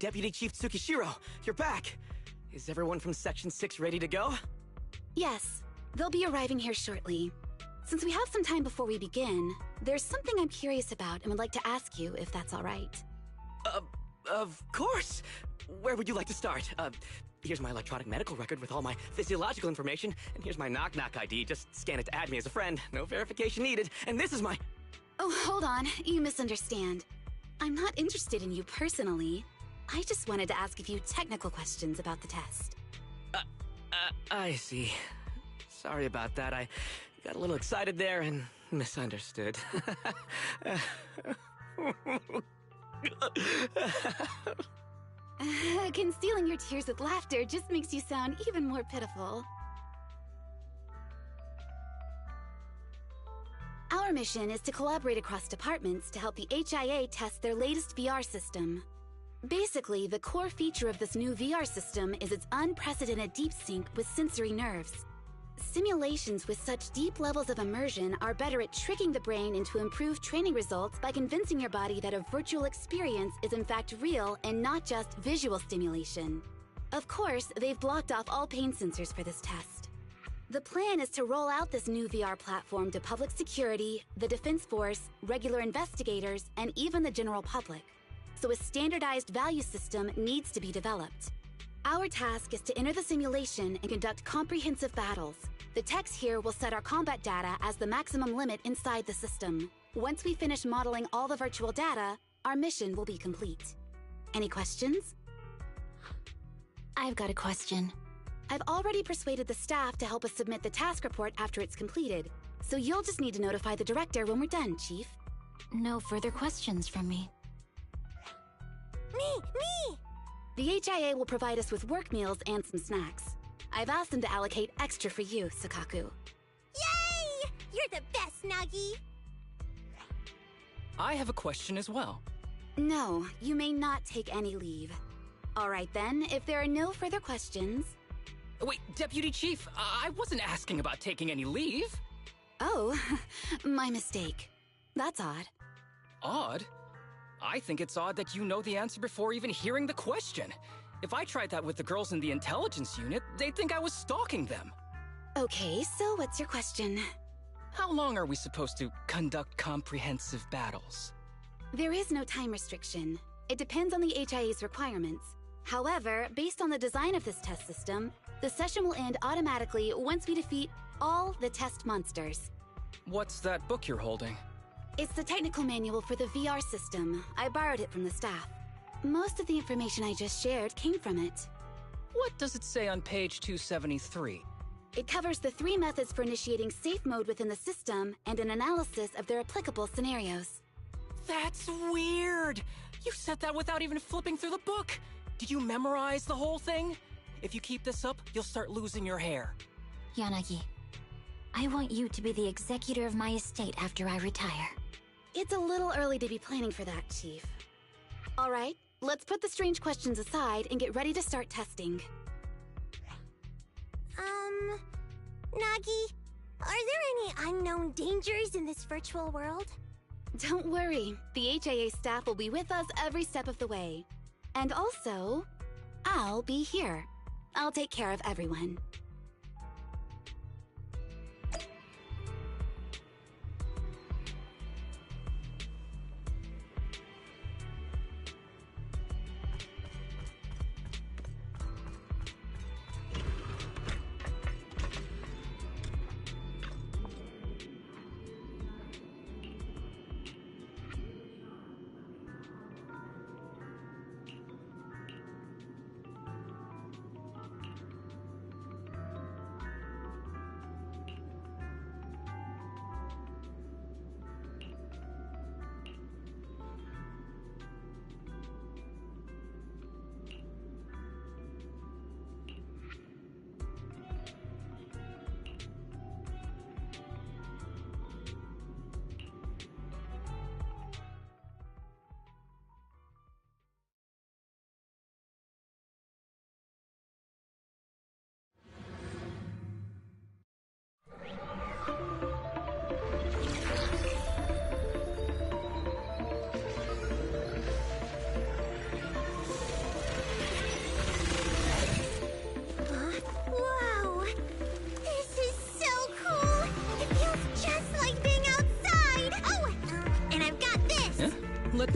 Deputy Chief Tsukishiro, you're back! Is everyone from Section 6 ready to go?
Yes, they'll be arriving here shortly. Since we have some time before we begin, there's something I'm curious about and would like to ask you if that's all right.
Of course! Where would you like to start? Here's my electronic medical record with all my physiological information, and here's my knock-knock ID. Just scan it to add me as a friend. No verification needed. And this is my...
Oh, hold on. You misunderstand. I'm not interested in you personally. I just wanted to ask a few technical questions about the test.
I see. Sorry about that. I got a little excited there and misunderstood.
Concealing your tears with laughter just makes you sound even more pitiful. Our mission is to collaborate across departments to help the HIA test their latest VR system. Basically, the core feature of this new VR system is its unprecedented deep sync with sensory nerves. Simulations with such deep levels of immersion are better at tricking the brain into improved training results by convincing your body that a virtual experience is in fact real and not just visual stimulation. Of course, they've blocked off all pain sensors for this test. The plan is to roll out this new VR platform to public security, the Defense Force, regular investigators, and even the general public. So a standardized value system needs to be developed. Our task is to enter the simulation and conduct comprehensive battles. The techs here will set our combat data as the maximum limit inside the system. Once we finish modeling all the virtual data, our mission will be complete. Any questions?
I've got a question.
I've already persuaded the staff to help us submit the task report after it's completed, so you'll just need to notify the director when we're done, Chief.
No further questions from me.
Me!
The HIA will provide us with work meals and some snacks. I've asked them to allocate extra for you, Sakaku.
Yay! You're the best, Nagi!
I have a question as well.
No, you may not take any leave. All right then, if there are no further questions...
Wait, Deputy Chief, I wasn't asking about taking any leave.
Oh, my mistake. That's odd.
Odd? I think it's odd that you know the answer before even hearing the question. If I tried that with the girls in the intelligence unit, they'd think I was stalking them.
Okay, so what's your question?
How long are we supposed to conduct comprehensive battles?
There is no time restriction. It depends on the HIA's requirements. However, based on the design of this test system, the session will end automatically once we defeat all the test monsters.
What's that book you're holding?
It's the technical manual for the VR system. I borrowed it from the staff. Most of the information I just shared came from it.
What does it say on page 273?
It covers the 3 methods for initiating safe mode within the system and an analysis of their applicable scenarios.
That's weird! You said that without even flipping through the book! Did you memorize the whole thing? If you keep this up, you'll start losing your hair.
Yanagi, I want you to be the executor of my estate after I retire.
It's a little early to be planning for that, Chief. All right, let's put the strange questions aside and get ready to start testing.
Nagi, are there any unknown dangers in this virtual world?
Don't worry, the HIA staff will be with us every step of the way. And also, I'll be here. I'll take care of everyone.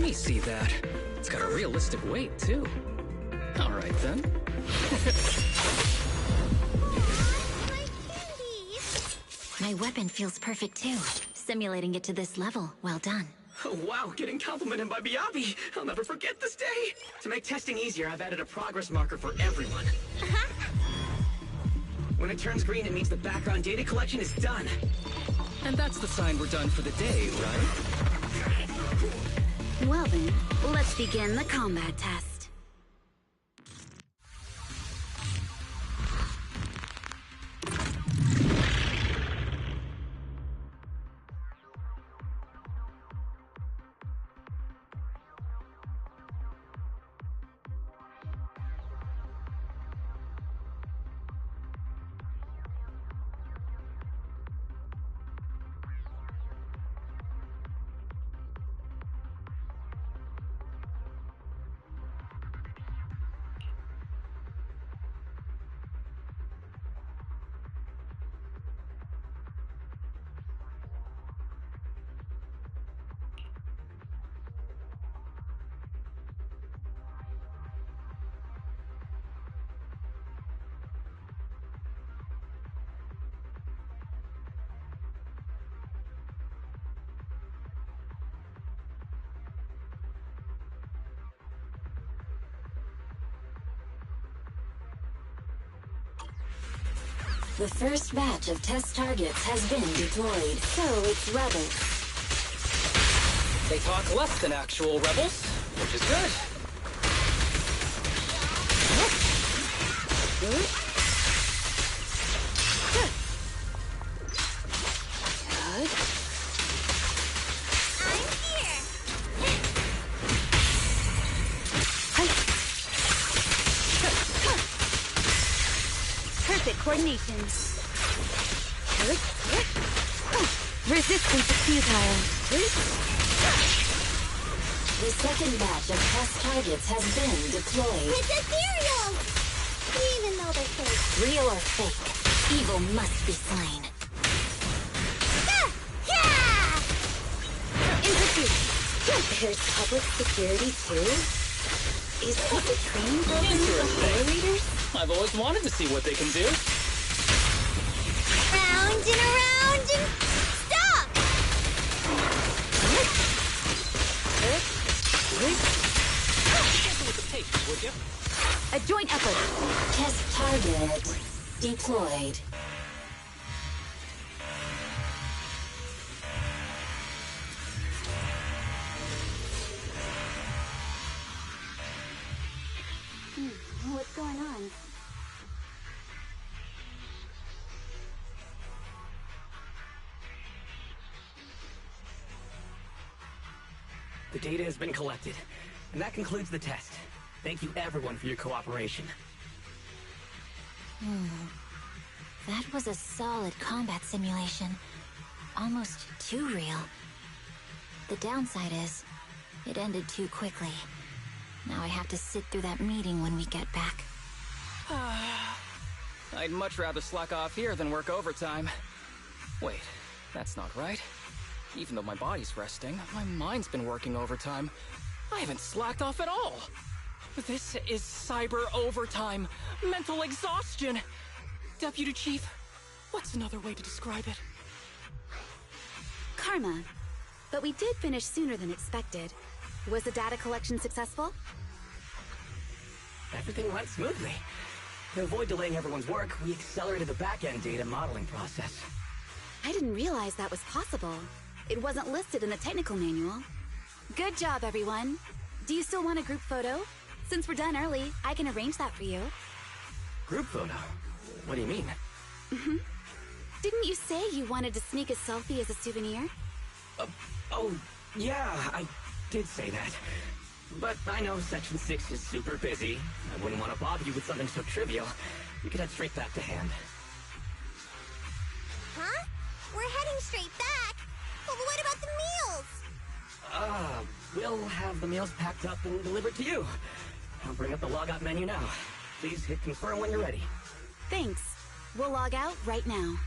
me see that. It's got a realistic weight, too. Alright then.
My weapon feels perfect too. Simulating it to this level, well done.
Oh, wow, getting complimented by Miyabi. I'll never forget this day. To make testing easier, I've added a progress marker for everyone. When it turns green, it means the background data collection is done.
And that's the sign we're done for the day, right?
Well then, let's begin the combat test.
The first batch of test targets has been deployed. So it's rebels.
They talk less than actual rebels, which is good.
Coordination. Resistance is futile.
The second batch of test targets has been deployed.
It's ethereal! Even though they're fake.
Real or fake, evil must be slain. There's public security too? Is this a training program for player leaders?
I've always wanted to see what they can do.
Round and around and stop!
With the tape, would you?
A joint effort.
Test target deployed.
What's going on?
The data has been collected, and that concludes the test. Thank you everyone for your cooperation.
That was a solid combat simulation. Almost too real. The downside is, it ended too quickly. Now I have to sit through that meeting when we get back.
I'd much rather slack off here than work overtime. Wait, that's not right. Even though my body's resting, my mind's been working overtime. I haven't slacked off at all. This is cyber overtime. Mental exhaustion. Deputy Chief, what's another way to describe it?
Karma. But we did finish sooner than expected. Was the data collection successful?
Everything went smoothly. To avoid delaying everyone's work, we accelerated the back-end data modeling process.
I didn't realize that was possible. It wasn't listed in the technical manual. Good job, everyone. Do you still want a group photo? Since we're done early, I can arrange that for you.
Group photo? What do you mean?
Didn't you say you wanted to sneak a selfie as a souvenir?
Oh, yeah, I did say that. But I know Section 6 is super busy. I wouldn't want to bother you with something so trivial. You could head straight back to hand.
Huh? We're heading straight back. But what about the meals?
We'll have the meals packed up and delivered to you. I'll bring up the logout menu now. Please hit confirm when you're ready.
Thanks. We'll log out right now.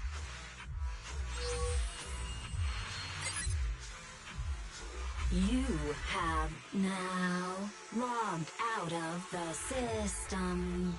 You have now logged out of the system.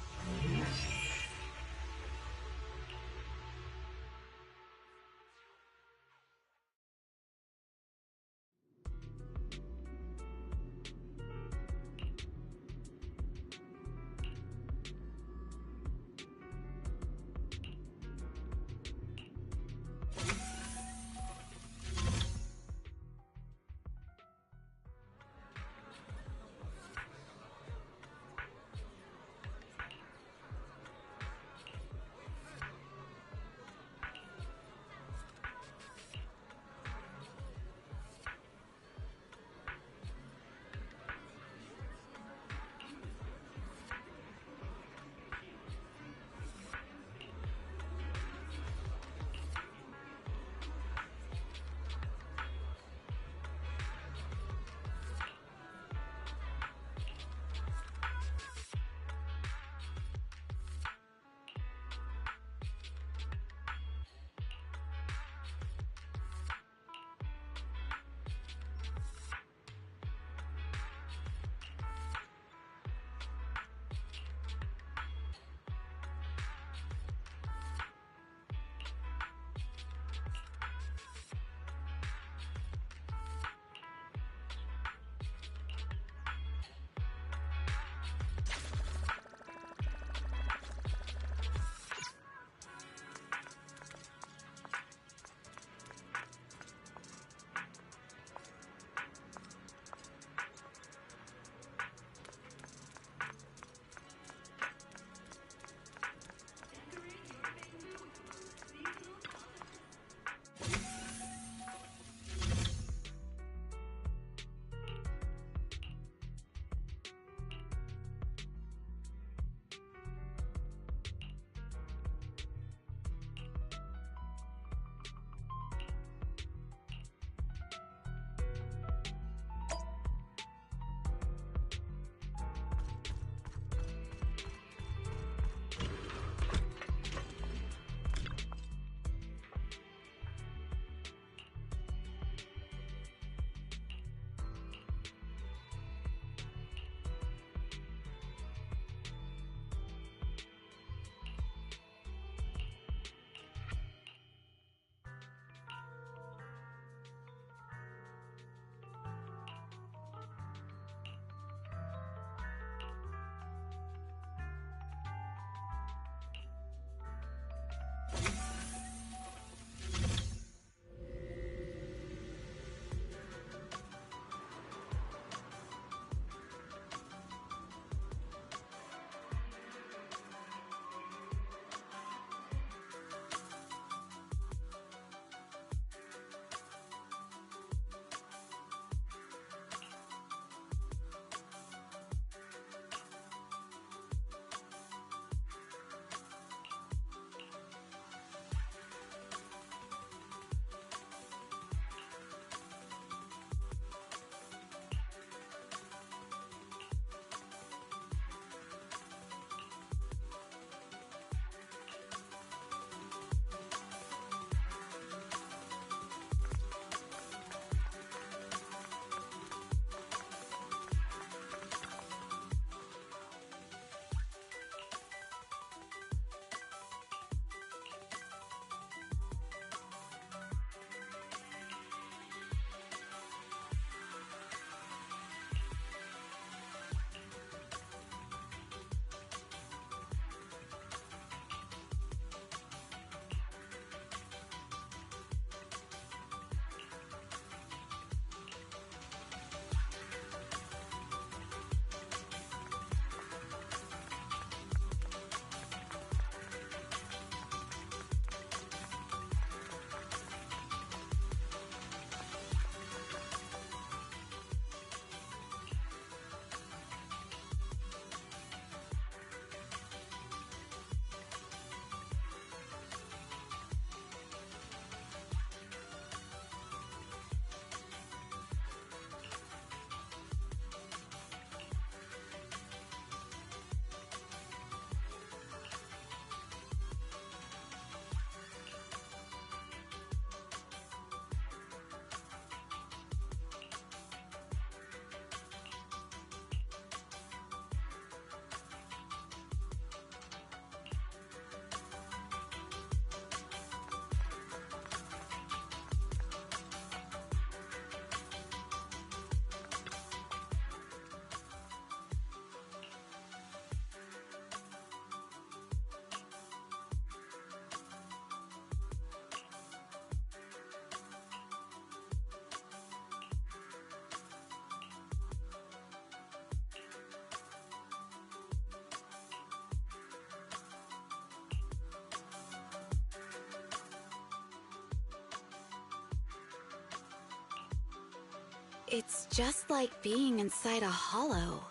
It's just like being inside a hollow.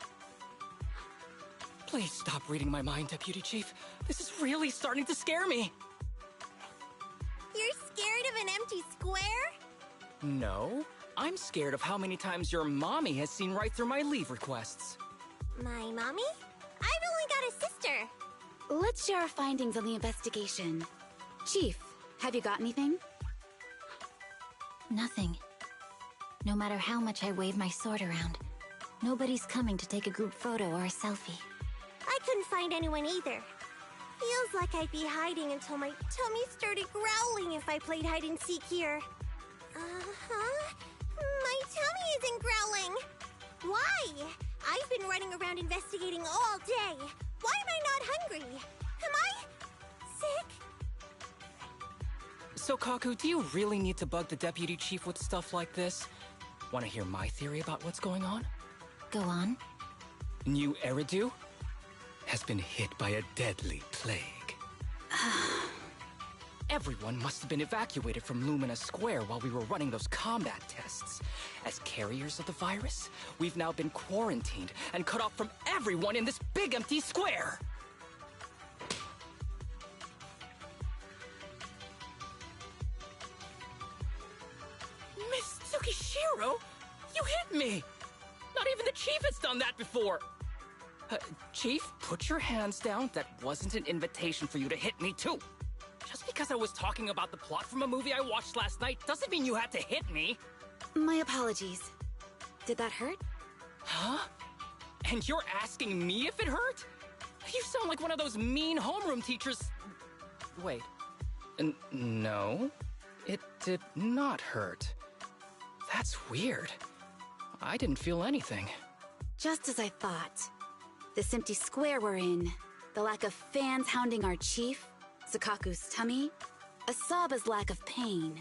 Please stop reading my mind, Deputy Chief. This is really starting to scare me.
You're scared of an empty square?
No, I'm scared of how many times your mommy has seen right through my leave requests.
My mommy? I've only got a sister.
Let's share our findings on the investigation. Chief, have you got anything?
Nothing. No matter how much I wave my sword around, nobody's coming to take a group photo or a selfie.
I couldn't find anyone either. Feels like I'd be hiding until my tummy started growling if I played hide-and-seek here. Uh-huh. My tummy isn't growling. Why? I've been running around investigating all day. Why am I not hungry? Am I sick?
So, Kaku, do you really need to bug the Deputy Chief with stuff like this? Want to hear my theory about what's going on?
Go on.
New Eridu has been hit by a deadly plague. Everyone must have been evacuated from Lumina Square while we were running those combat tests. As carriers of the virus, we've now been quarantined and cut off from everyone in this big empty square. Miss Tsukishiro, you hit me! Not even the Chief has done that before! Chief, put your hands down. That wasn't an invitation for you to hit me, too. Just because I was talking about the plot from a movie I watched last night doesn't mean you had to hit me.
My apologies. Did that hurt?
Huh? And you're asking me if it hurt? You sound like one of those mean homeroom teachers. Wait. No. It did not hurt. That's weird. I didn't feel anything.
Just as I thought. This empty square we're in, the lack of fans hounding our chief, Sakaku's tummy, Asaba's lack of pain.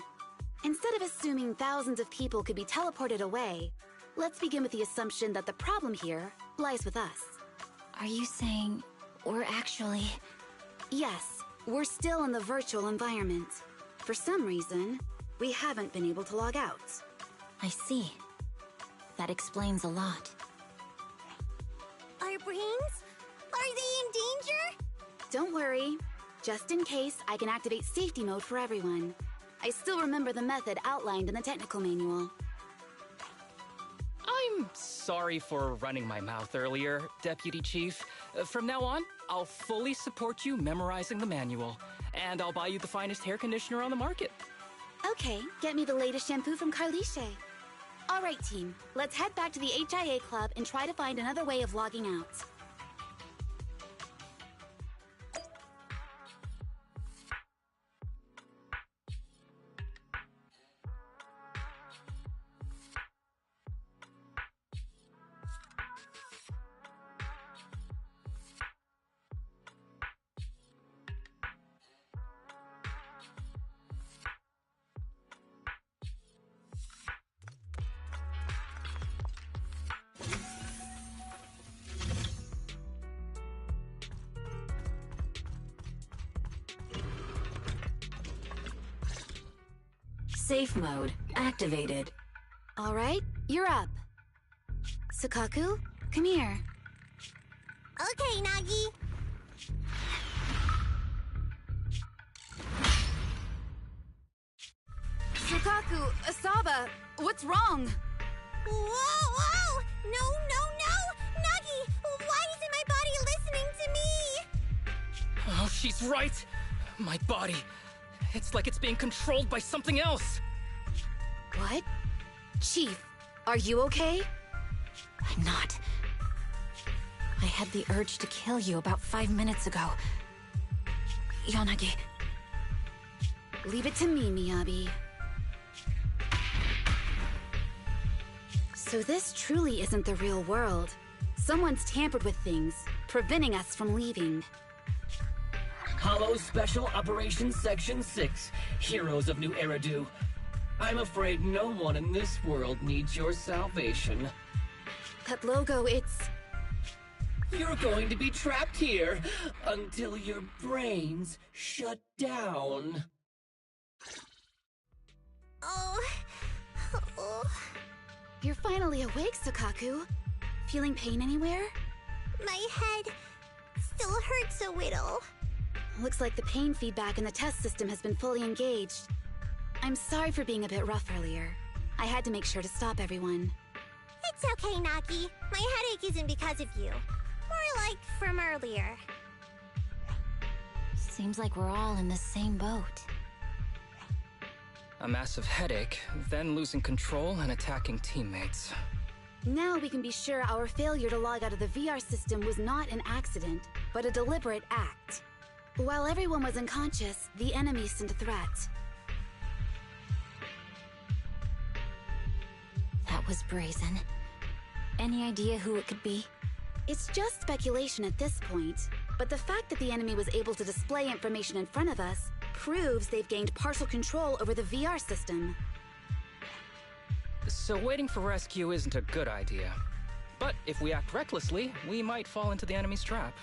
Instead of assuming thousands of people could be teleported away, let's begin with the assumption that the problem here lies with us.
Are you saying we're actually...
Yes, we're still in the virtual environment. For some reason, we haven't been able to log out.
I see. That explains a lot.
Our brains? Are they in danger?
Don't worry. Just in case, I can activate safety mode for everyone. I still remember the method outlined in the technical manual.
I'm sorry for running my mouth earlier, Deputy Chief. From now on, I'll fully support you memorizing the manual, and I'll buy you the finest hair conditioner on the market.
Okay, get me the latest shampoo from Carliche. All right, team, let's head back to the HIA Club and try to find another way of logging out.
Safe mode activated.
All right, you're up. Sakaku, come here.
Okay, Nagi.
Sakaku, Asaba, what's wrong?
Whoa! No, no, no! Nagi, why isn't my body listening to me?
Oh, she's right! My body. It's like it's being controlled by something else.
What? Chief, are you okay?
I'm not. I had the urge to kill you about 5 minutes ago. Yanagi.
Leave it to me, Miyabi. So this truly isn't the real world. Someone's tampered with things, preventing us from leaving.
Hollow Special Operations Section 6, Heroes of New Eridu. I'm afraid no one in this world needs your salvation.
That logo, it's...
You're going to be trapped here until your brains shut down.
Oh.
You're finally awake, Sukaku. Feeling pain anywhere?
My head still hurts a little.
Looks like the pain feedback in the test system has been fully engaged. I'm sorry for being a bit rough earlier. I had to make sure to stop everyone.
It's okay, Nagi. My headache isn't because of you. More like from earlier.
Seems like we're all in the same boat.
A massive headache, then losing control and attacking teammates.
Now we can be sure our failure to log out of the VR system was not an accident, but a deliberate act. While everyone was unconscious, the enemy sent a threat.
That was brazen. Any idea who it could be?
It's just speculation at this point, but the fact that the enemy was able to display information in front of us proves they've gained partial control over the VR system.
So waiting for rescue isn't a good idea. But if we act recklessly, we might fall into the enemy's trap.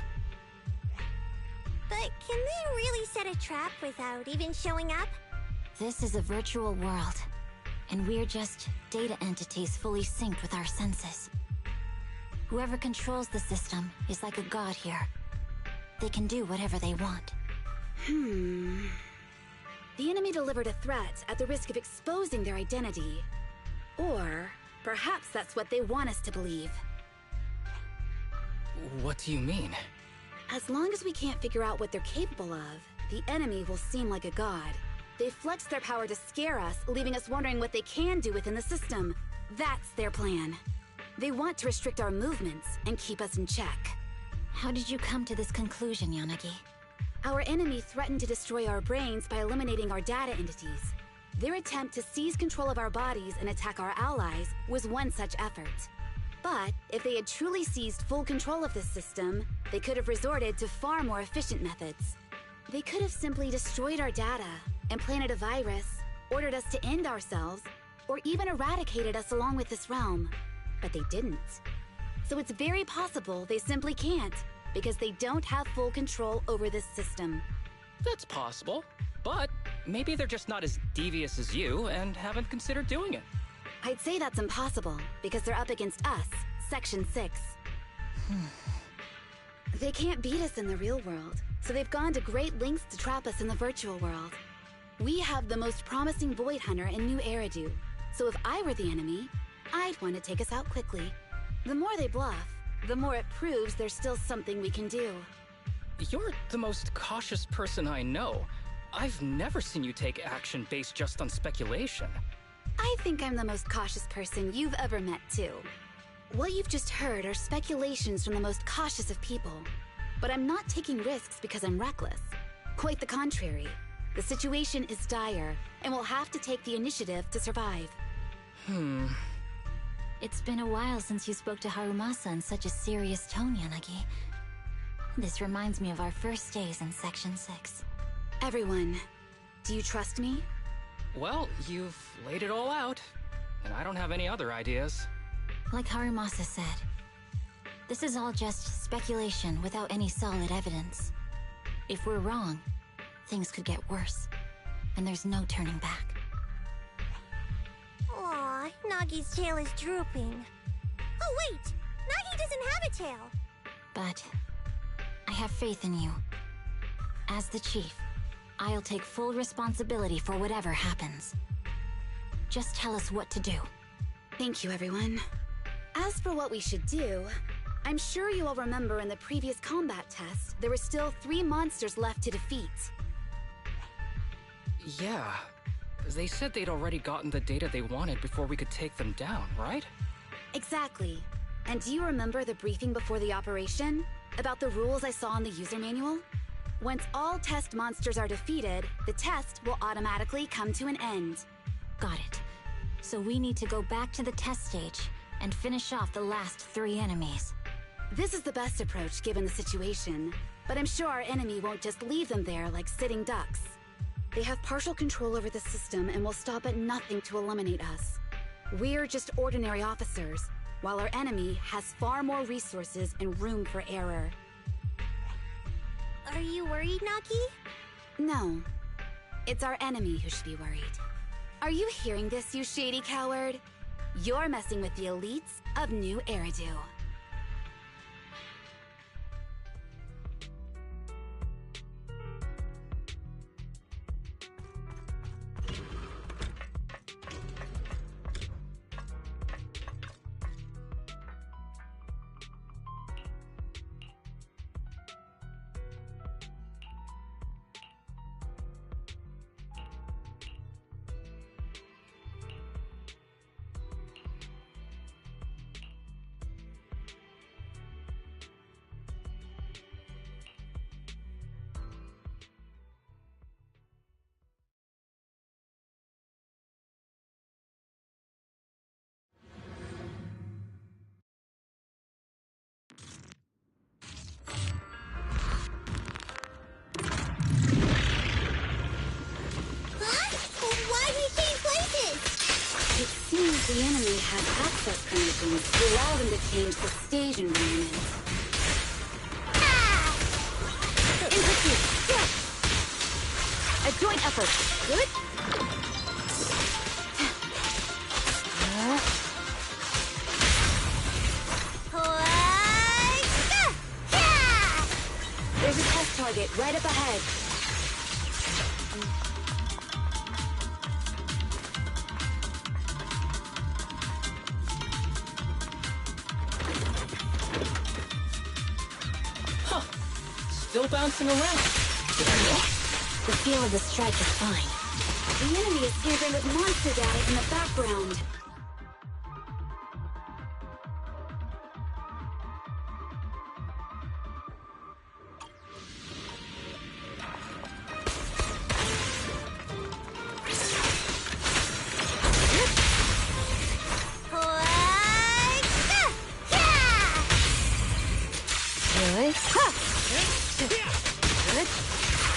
But can they really set a trap without even showing up?
This is a virtual world, and we're just data entities fully synced with our senses. Whoever controls the system is like a god here. They can do whatever they want.
The enemy delivered a threat at the risk of exposing their identity. Or perhaps that's what they want us to believe.
What do you mean?
As long as we can't figure out what they're capable of, the enemy will seem like a god. They flex their power to scare us, leaving us wondering what they can do within the system. That's their plan. They want to restrict our movements and keep us in check.
How did you come to this conclusion, Yanagi?
Our enemy threatened to destroy our brains by eliminating our data entities. Their attempt to seize control of our bodies and attack our allies was one such effort. But if they had truly seized full control of this system, they could have resorted to far more efficient methods. They could have simply destroyed our data, implanted a virus, ordered us to end ourselves, or even eradicated us along with this realm. But they didn't. So it's very possible they simply can't, because they don't have full control over this system.
That's possible, but maybe they're just not as devious as you and haven't considered doing it.
I'd say that's impossible, because they're up against us, Section 6. They can't beat us in the real world, so they've gone to great lengths to trap us in the virtual world. We have the most promising Void Hunter in New Eridu, so if I were the enemy, I'd want to take us out quickly. The more they bluff, the more it proves there's still something we can do.
You're the most cautious person I know. I've never seen you take action based just on speculation.
I think I'm the most cautious person you've ever met, too. What you've just heard are speculations from the most cautious of people. But I'm not taking risks because I'm reckless. Quite the contrary. The situation is dire, and we'll have to take the initiative to survive.
It's been a while since you spoke to Harumasa in such a serious tone, Yanagi. This reminds me of our first days in Section 6.
Everyone, do you trust me?
Well, you've laid it all out, and I don't have any other ideas.
Like Harumasa said, this is all just speculation without any solid evidence. If we're wrong, things could get worse, and there's no turning back.
Aw, Nagi's tail is drooping. Oh wait! Nagi doesn't have a tail!
But I have faith in you. As the chief, I'll take full responsibility for whatever happens. Just tell us what to do.
Thank you, everyone. As for what we should do, I'm sure you all remember in the previous combat test, there were still 3 monsters left to defeat.
Yeah. They said they'd already gotten the data they wanted before we could take them down, right?
Exactly. And do you remember the briefing before the operation? About the rules I saw in the user manual? Once all test monsters are defeated, the test will automatically come to an end.
Got it. So we need to go back to the test stage and finish off the last 3 enemies.
This is the best approach given the situation, but I'm sure our enemy won't just leave them there like sitting ducks. They have partial control over the system and will stop at nothing to eliminate us. We're just ordinary officers, while our enemy has far more resources and room for error.
Are you worried, Nagi?
No. It's our enemy who should be worried. Are you hearing this, you shady coward? You're messing with the elites of New Eridu. The enemy had access permissions to allow them to change the stage environment. In pursuit! A joint effort. Good? There's a test target right up ahead.
Still bouncing around.
The feel of the strike is fine. The enemy is tampering with monster data in the background.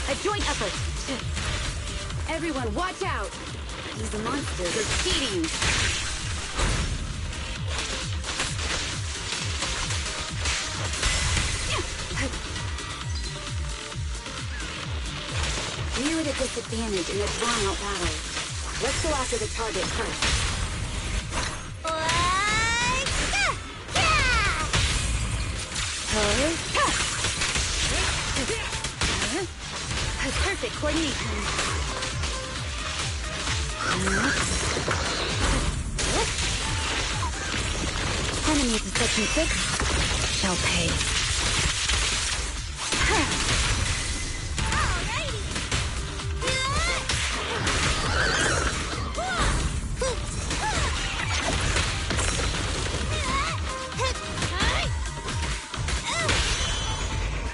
A joint effort. Everyone, watch out! These monsters are cheating. We're at a disadvantage in a drawn-out battle. Let's go after the target first. Perfect coordination. Enemies in Section 6 shall pay.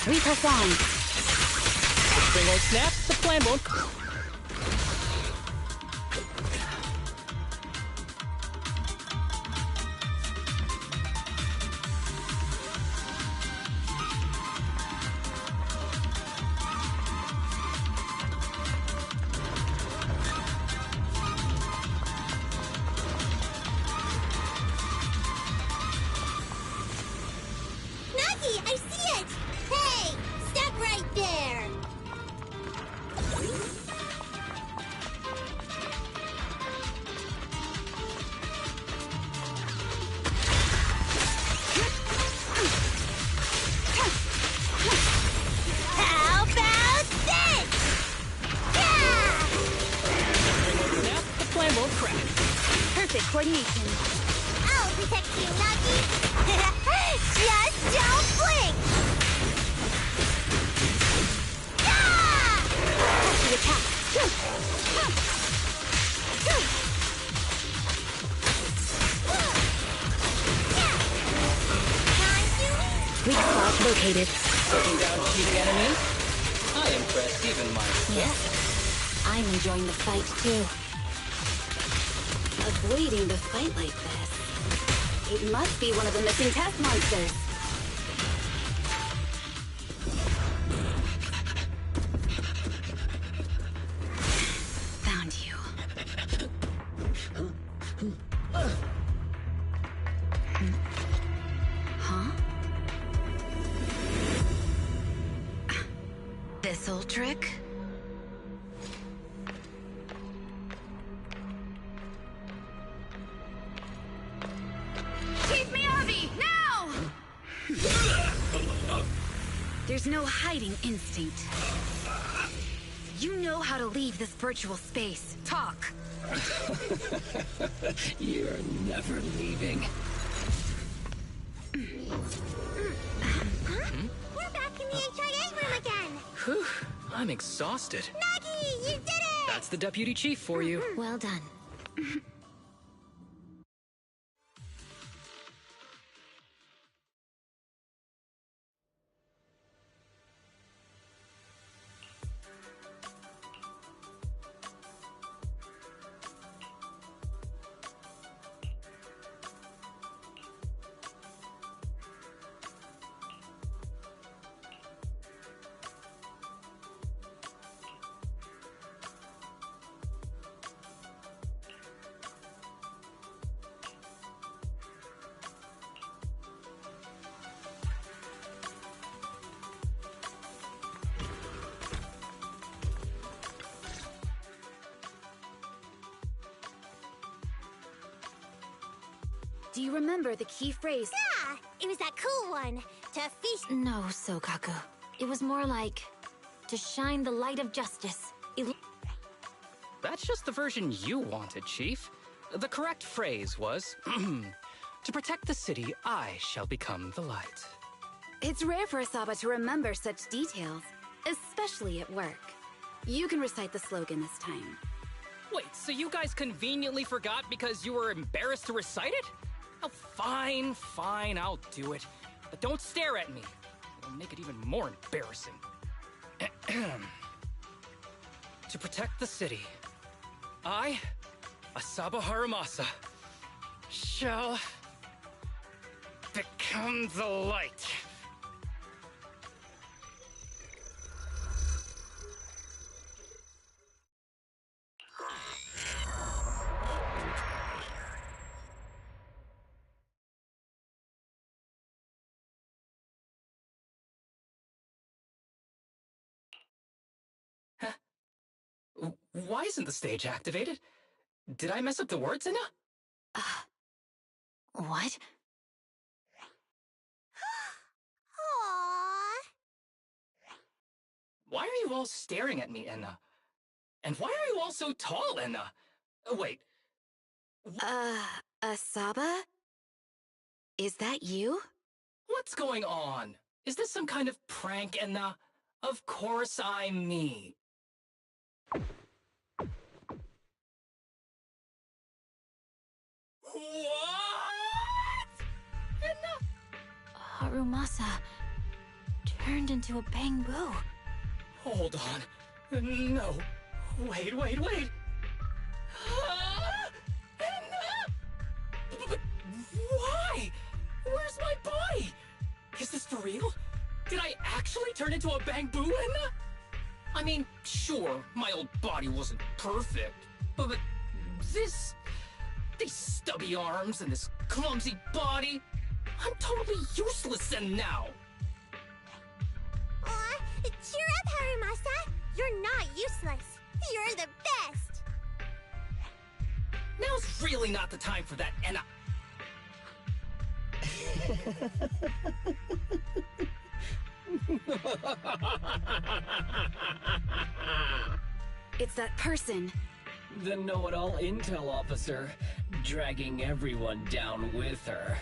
We press on.
Spring won't snap, the plan won't.
Nagi, I see it! Hey, stop right there! How about this?
Snap, the plan won't crack.
Perfect coordination.
I'll protect you, Nagi! Just don't blink!
The attack. Weak spot located.
Looking down to the enemies? I impressed even myself.
Yes, I'm enjoying the fight too. Avoiding the fight like this. It must be one of the missing test monsters. Found you. Huh? This old trick? There's no hiding instinct. You know how to leave this virtual space. Talk.
You're never leaving.
We're back in the HIA room again!
Whew, I'm exhausted.
Nagi, you did it!
That's the deputy chief for you.
Well done.
Do you remember the key phrase?
Yeah! It was that cool one. To feast.
No, Sokaku. It was more like to shine the light of justice.
That's just the version you wanted, Chief. The correct phrase was, to protect the city, I shall become the light.
It's rare for Asaba to remember such details, especially at work. You can recite the slogan this time.
Wait, so you guys conveniently forgot because you were embarrassed to recite it? Oh, fine, I'll do it. But don't stare at me. It'll make it even more embarrassing. To protect the city, I, Asaba Harumasa, shall become the light. Why isn't the stage activated? Did I mess up the words, Inna?
What?
Aww.
Why are you all staring at me, Enna? And why are you all so tall, Enna? Wait.
Asaba? Is that you?
What's going on? Is this some kind of prank, Enna? Of course I'm me. What? Enna?
Harumasa turned into a bamboo.
Hold on. No. Wait. Enna? But why? Where's my body? Is this for real? Did I actually turn into a bamboo, Enna? I mean, sure, my old body wasn't perfect, but these stubby arms and this clumsy body, I'm totally useless now.
Aw, cheer up, Harumasa. You're not useless. You're the best.
Now's really not the time for that, Enna.
It's that person.
The know-it-all intel officer, dragging everyone down with her.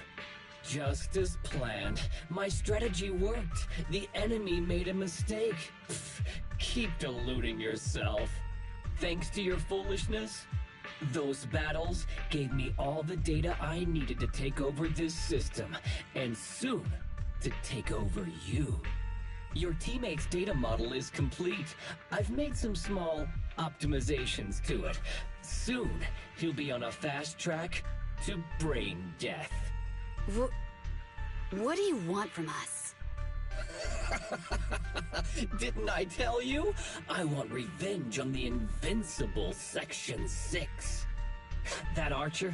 Just as planned. My strategy worked. The enemy made a mistake. Pfft, keep deluding yourself. Thanks to your foolishness, those battles gave me all the data I needed to take over this system, and soon to take over you. Your teammate's data model is complete. I've made some small optimizations to it. Soon, he'll be on a fast track to brain death.
What do you want from us?
Didn't I tell you? I want revenge on the invincible Section 6. That archer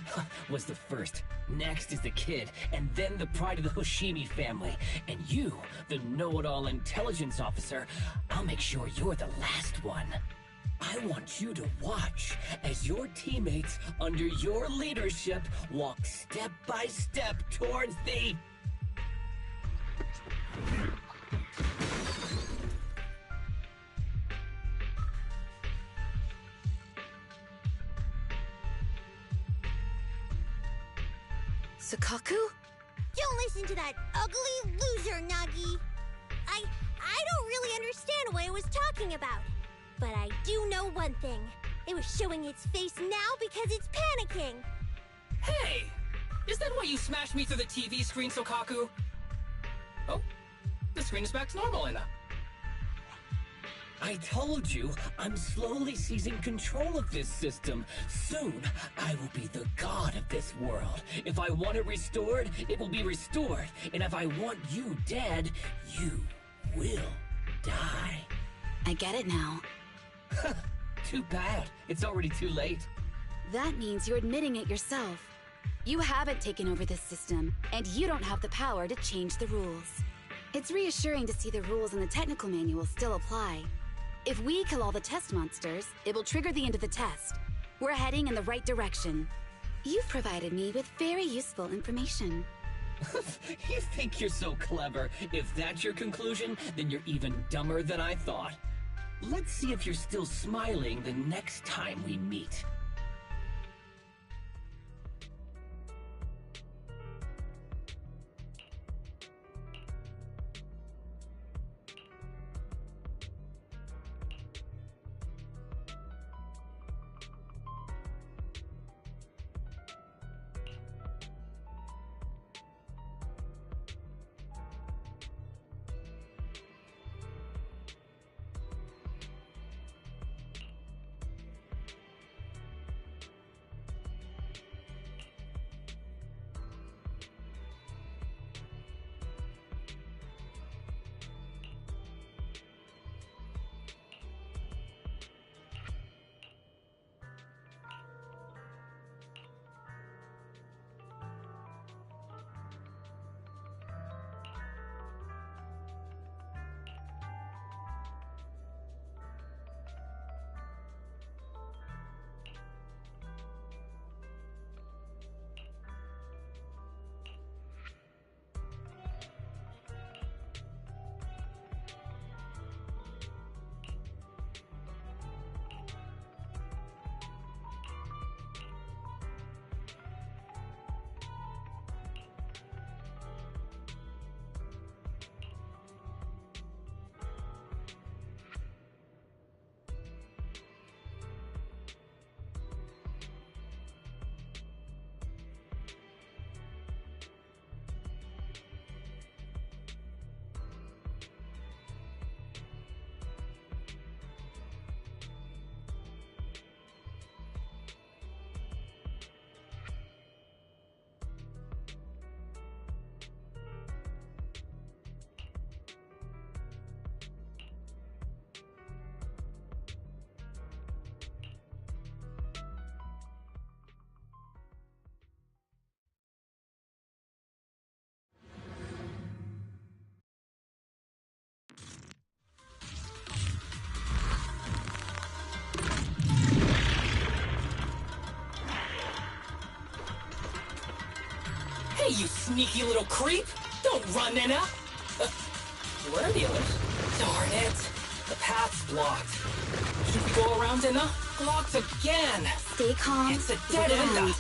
was the first. Next is the kid, and then the pride of the Hoshimi family. And you, the know-it-all intelligence officer, I'll make sure you're the last one. I want you to watch as your teammates under your leadership walk step by step towards the...
Sukaku?
Don't listen to that ugly loser, Nagi. I don't really understand what it was talking about. But I do know one thing. It was showing its face now because it's panicking.
Hey! Is that why you smashed me through the TV screen, Sokaku? Oh, the screen is back to normal, Enna.
I told you, I'm slowly seizing control of this system. Soon, I will be the god of this world. If I want it restored, it will be restored. And if I want you dead, you will die.
I get it now.
Too bad. It's already too late.
That means you're admitting it yourself. You haven't taken over this system, and you don't have the power to change the rules. It's reassuring to see the rules in the technical manual still apply. If we kill all the test monsters, it will trigger the end of the test. We're heading in the right direction. You've provided me with very useful information.
You think you're so clever. If that's your conclusion, then you're even dumber than I thought. Let's see if you're still smiling the next time we meet.
Hey, you sneaky little creep! Don't run, Enna! Where are the others? Darn it! The path's blocked. Should we go around, Enna? Blocked again!
Stay calm.
It's a dead end!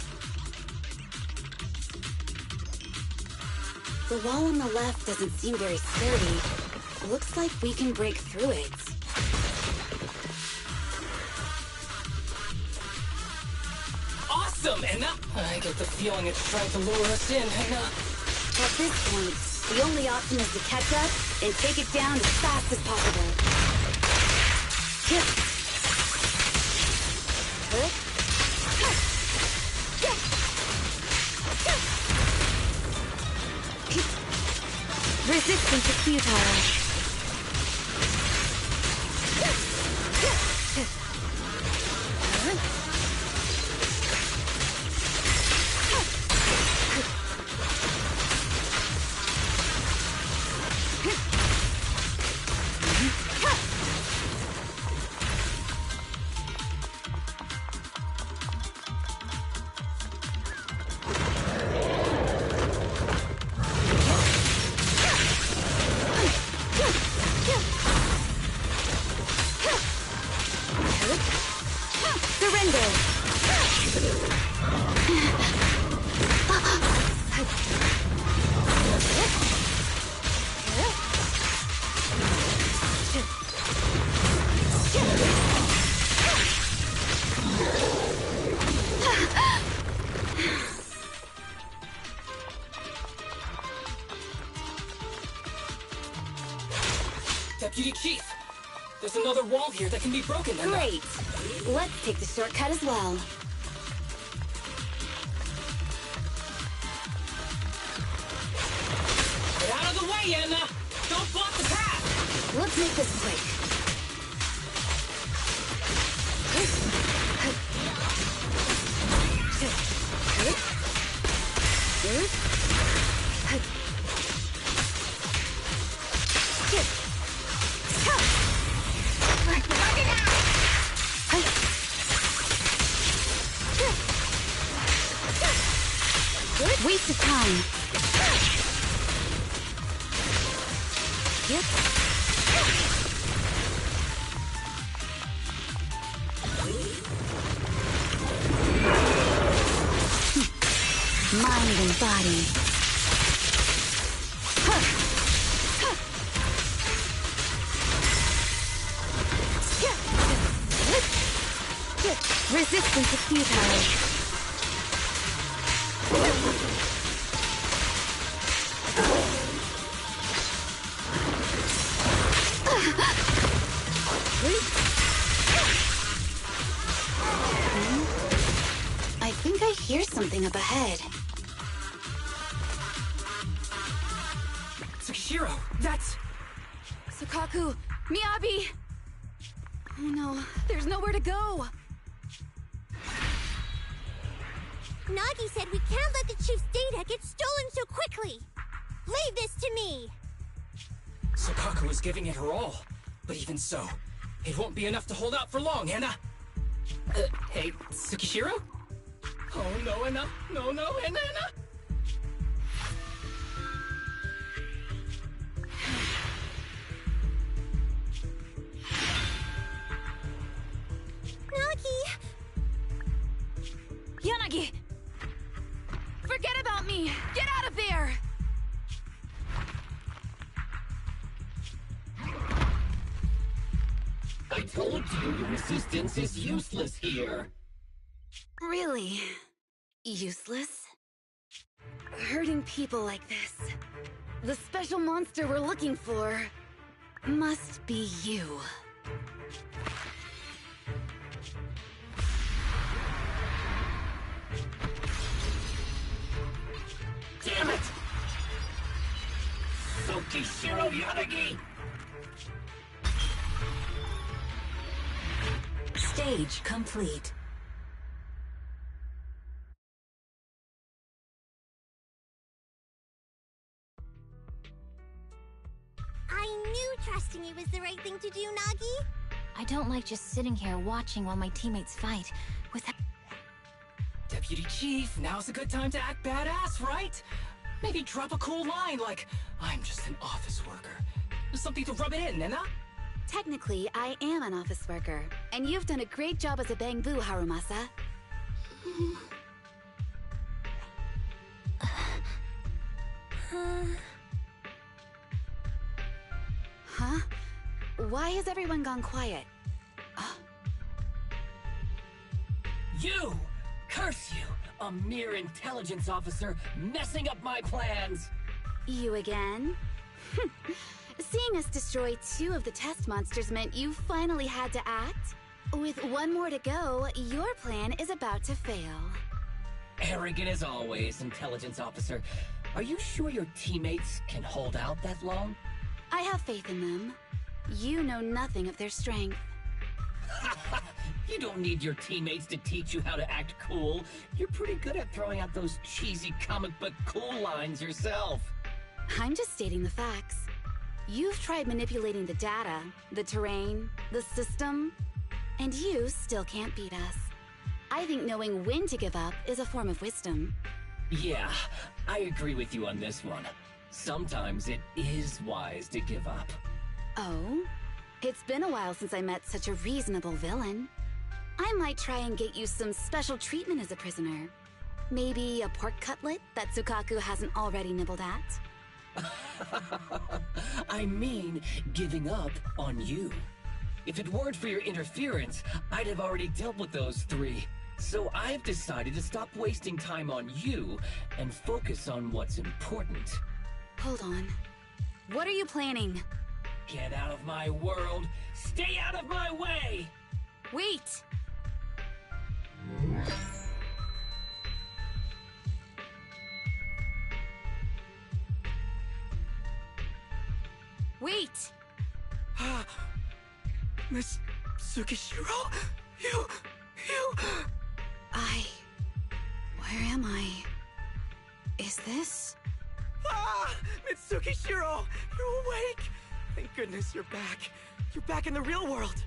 The wall on the left doesn't seem very sturdy. Looks like we can break through it.
Awesome, Enna! I get the feeling it's trying to lure us in, Enna.
At this point, the only option is to catch up and take it down as fast as possible. Resistance is futile.
Deputy Chief! There's another wall here that can be broken, Nenda.
Great! Let's take the shortcut as well.
Get out of the way, Yenna! Don't block the path!
Let's make this quick. Waste of time. Yep. Mind and body. Resistance is futile. I think I hear something up ahead.
Tsukishiro, that's...
Sukaku, Miyabi! Oh no, there's nowhere to go.
Nagi said we can't let the Chief's data get stolen so quickly. Leave this to me.
Sukaku is giving it her all. But even so, it won't be enough to hold out for long, Anna. Hey, Tsukishiro? Oh no, Anna. No, Anna.
Nagi!
Yanagi! Forget about me! Get out of there!
I told you your resistance is useless here.
Really? Useless? Hurting people like this. The special monster we're looking for must be you.
Damn it! Tsukishiro Yanagi!
Stage complete.
I knew trusting you was the right thing to do, Nagi.
I don't like just sitting here watching while my teammates fight. Without...
Deputy Chief, now's a good time to act badass, right? Maybe drop a cool line like, I'm just an office worker. Something to rub it in, Nena?
Technically, I am an office worker, and you've done a great job as a Bangbu, Harumasa. Huh? Why has everyone gone quiet?
You! Curse you! A mere intelligence officer messing up my plans!
You again? Seeing us destroy 2 of the test monsters meant you finally had to act? With 1 more to go, your plan is about to fail.
Arrogant as always, intelligence officer. Are you sure your teammates can hold out that long?
I have faith in them. You know nothing of their strength.
You don't need your teammates to teach you how to act cool. You're pretty good at throwing out those cheesy comic book cool lines yourself.
I'm just stating the facts. You've tried manipulating the data, the terrain, the system, and you still can't beat us. I think knowing when to give up is a form of wisdom.
Yeah, I agree with you on this one. Sometimes it is wise to give up.
Oh? It's been a while since I met such a reasonable villain. I might try and get you some special treatment as a prisoner. Maybe a pork cutlet that Sukaku hasn't already nibbled at?
I mean, giving up on you. If it weren't for your interference, I'd have already dealt with those 3. So I've decided to stop wasting time on you and focus on what's important.
Hold on. What are you planning?
Get out of my world! Stay out of my way!
Wait! Wait!
Miss Tsukishiro? You...
Where am I? Is this?
Ah! Mitsukishiro! You're awake! Thank goodness you're back. You're back in the real world.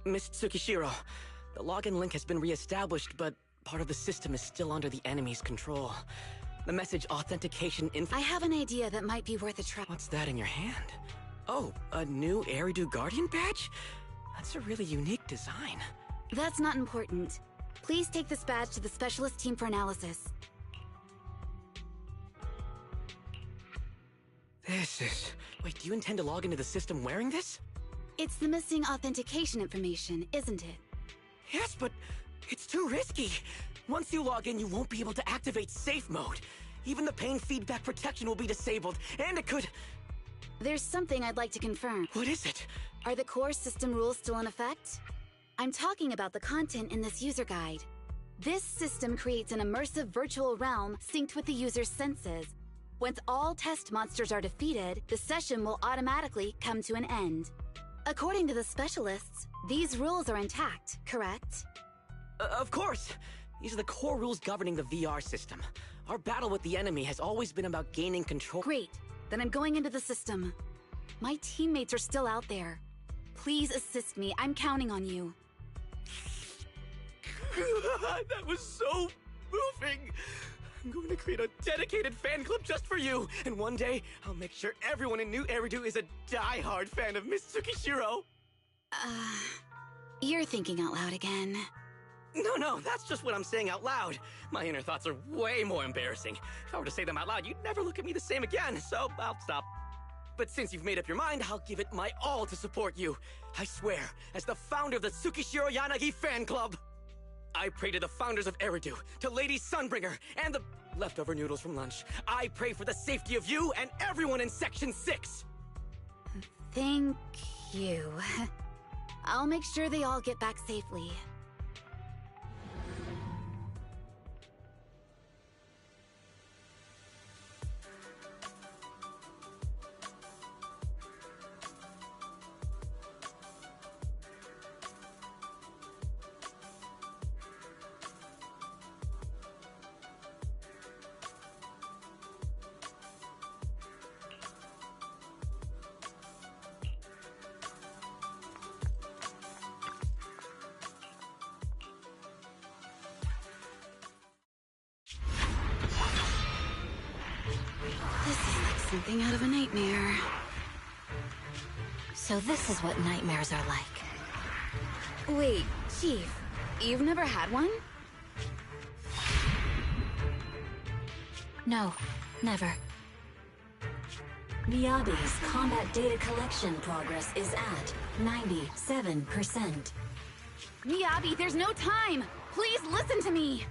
Miss Tsukishiro, the login link has been reestablished, but part of the system is still under the enemy's control. The message authentication
I have an idea that might be worth a try.
What's that in your hand? Oh, a new Eridu Guardian badge? That's a really unique design.
That's not important. Please take this badge to the specialist team for analysis.
This is... Wait, do you intend to log into the system wearing this?
It's the missing authentication information, isn't it?
Yes, but it's too risky. Once you log in, you won't be able to activate safe mode. Even the pain feedback protection will be disabled, and it could...
There's something I'd like to confirm.
What is it?
Are the core system rules still in effect? I'm talking about the content in this user guide. This system creates an immersive virtual realm synced with the user's senses. Once all test monsters are defeated, the session will automatically come to an end. According to the specialists, these rules are intact, correct?
Of course! These are the core rules governing the VR system. Our battle with the enemy has always been about gaining control.
Great. Then I'm going into the system. My teammates are still out there. Please assist me. I'm counting on you.
That was so moving! I'm going to create a dedicated fan club just for you, and one day, I'll make sure everyone in New Eridu is a die-hard fan of Miss Tsukishiro!
You're thinking out loud again.
No, that's just what I'm saying out loud. My inner thoughts are way more embarrassing. If I were to say them out loud, you'd never look at me the same again, so I'll stop. But since you've made up your mind, I'll give it my all to support you. I swear, as the founder of the Tsukishiro Yanagi fan club, I pray to the founders of Eridu, to Lady Sunbringer, and the leftover noodles from lunch. I pray for the safety of you and everyone in Section 6!
Thank you. I'll make sure they all get back safely. Something out of a nightmare.
So this is what nightmares are like.
Wait, Chief, you've never had one?
No, never. Miyabi's combat data collection progress is at 97%.
Miyabi, there's no time! Please listen to me!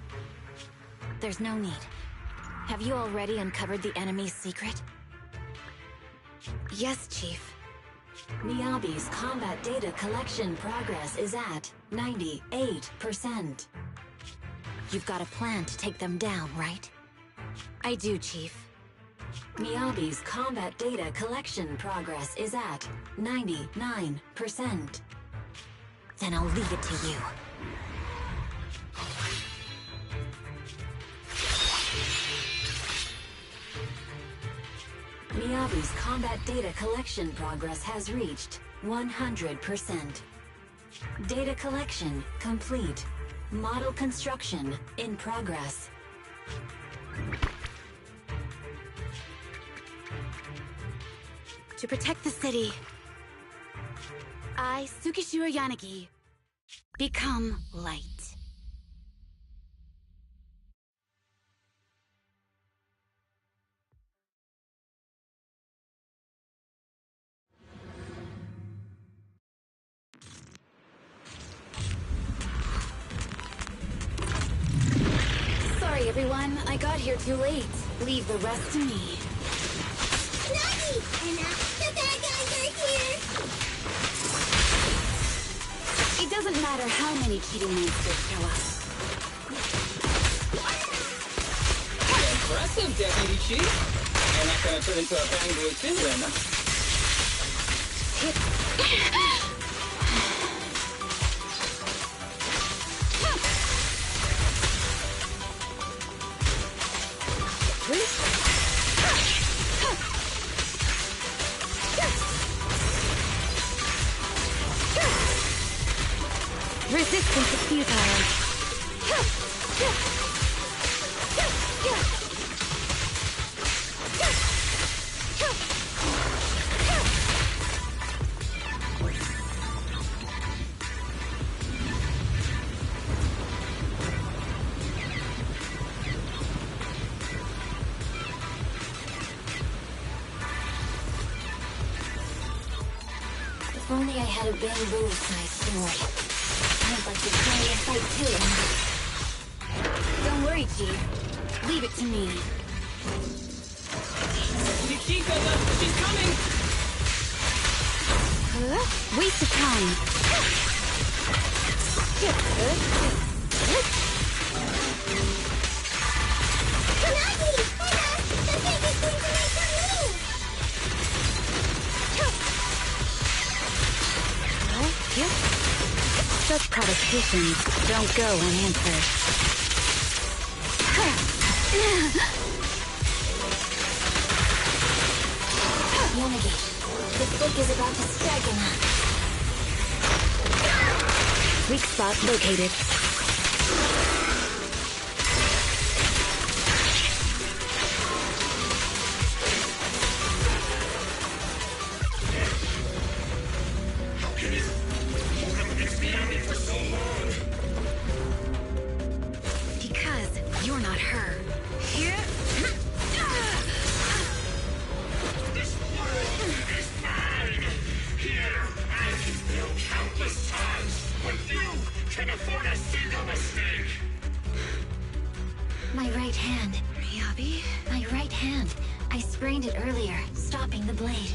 There's no need. Have you already uncovered the enemy's secret?
Yes, Chief.
Miyabi's combat data collection progress is at 98%.
You've got a plan to take them down, right?
I do, Chief.
Miyabi's combat data collection progress is at 99%.
Then I'll leave it to you.
Miyabi's combat data collection progress has reached 100%. Data collection complete. Model construction in progress.
To protect the city, I, Tsukishiro Yanagi, become light. Sorry, everyone. I got here too late. Leave the rest to me.
Nagi! And the bad guys are here!
It doesn't matter how many cheating monsters show up.
Impressive, Deputy Chief. You're not gonna turn into a fangirl too, then.
Resistance is futile.
If only I had a bamboo-sized sword. I'd like to try and fight too.
Don't worry, Chief. Leave it to me.
Nikita, she's coming!
Waste of time. Such provocations don't go unanswered.
Yanagi, the stick is about to strike him.
Weak spot located. Because you're not her.
This world is mine! Here, I've been built countless times when few can afford a single mistake!
My right hand.
Miyabi?
My right hand. I sprained it earlier, stopping the blade.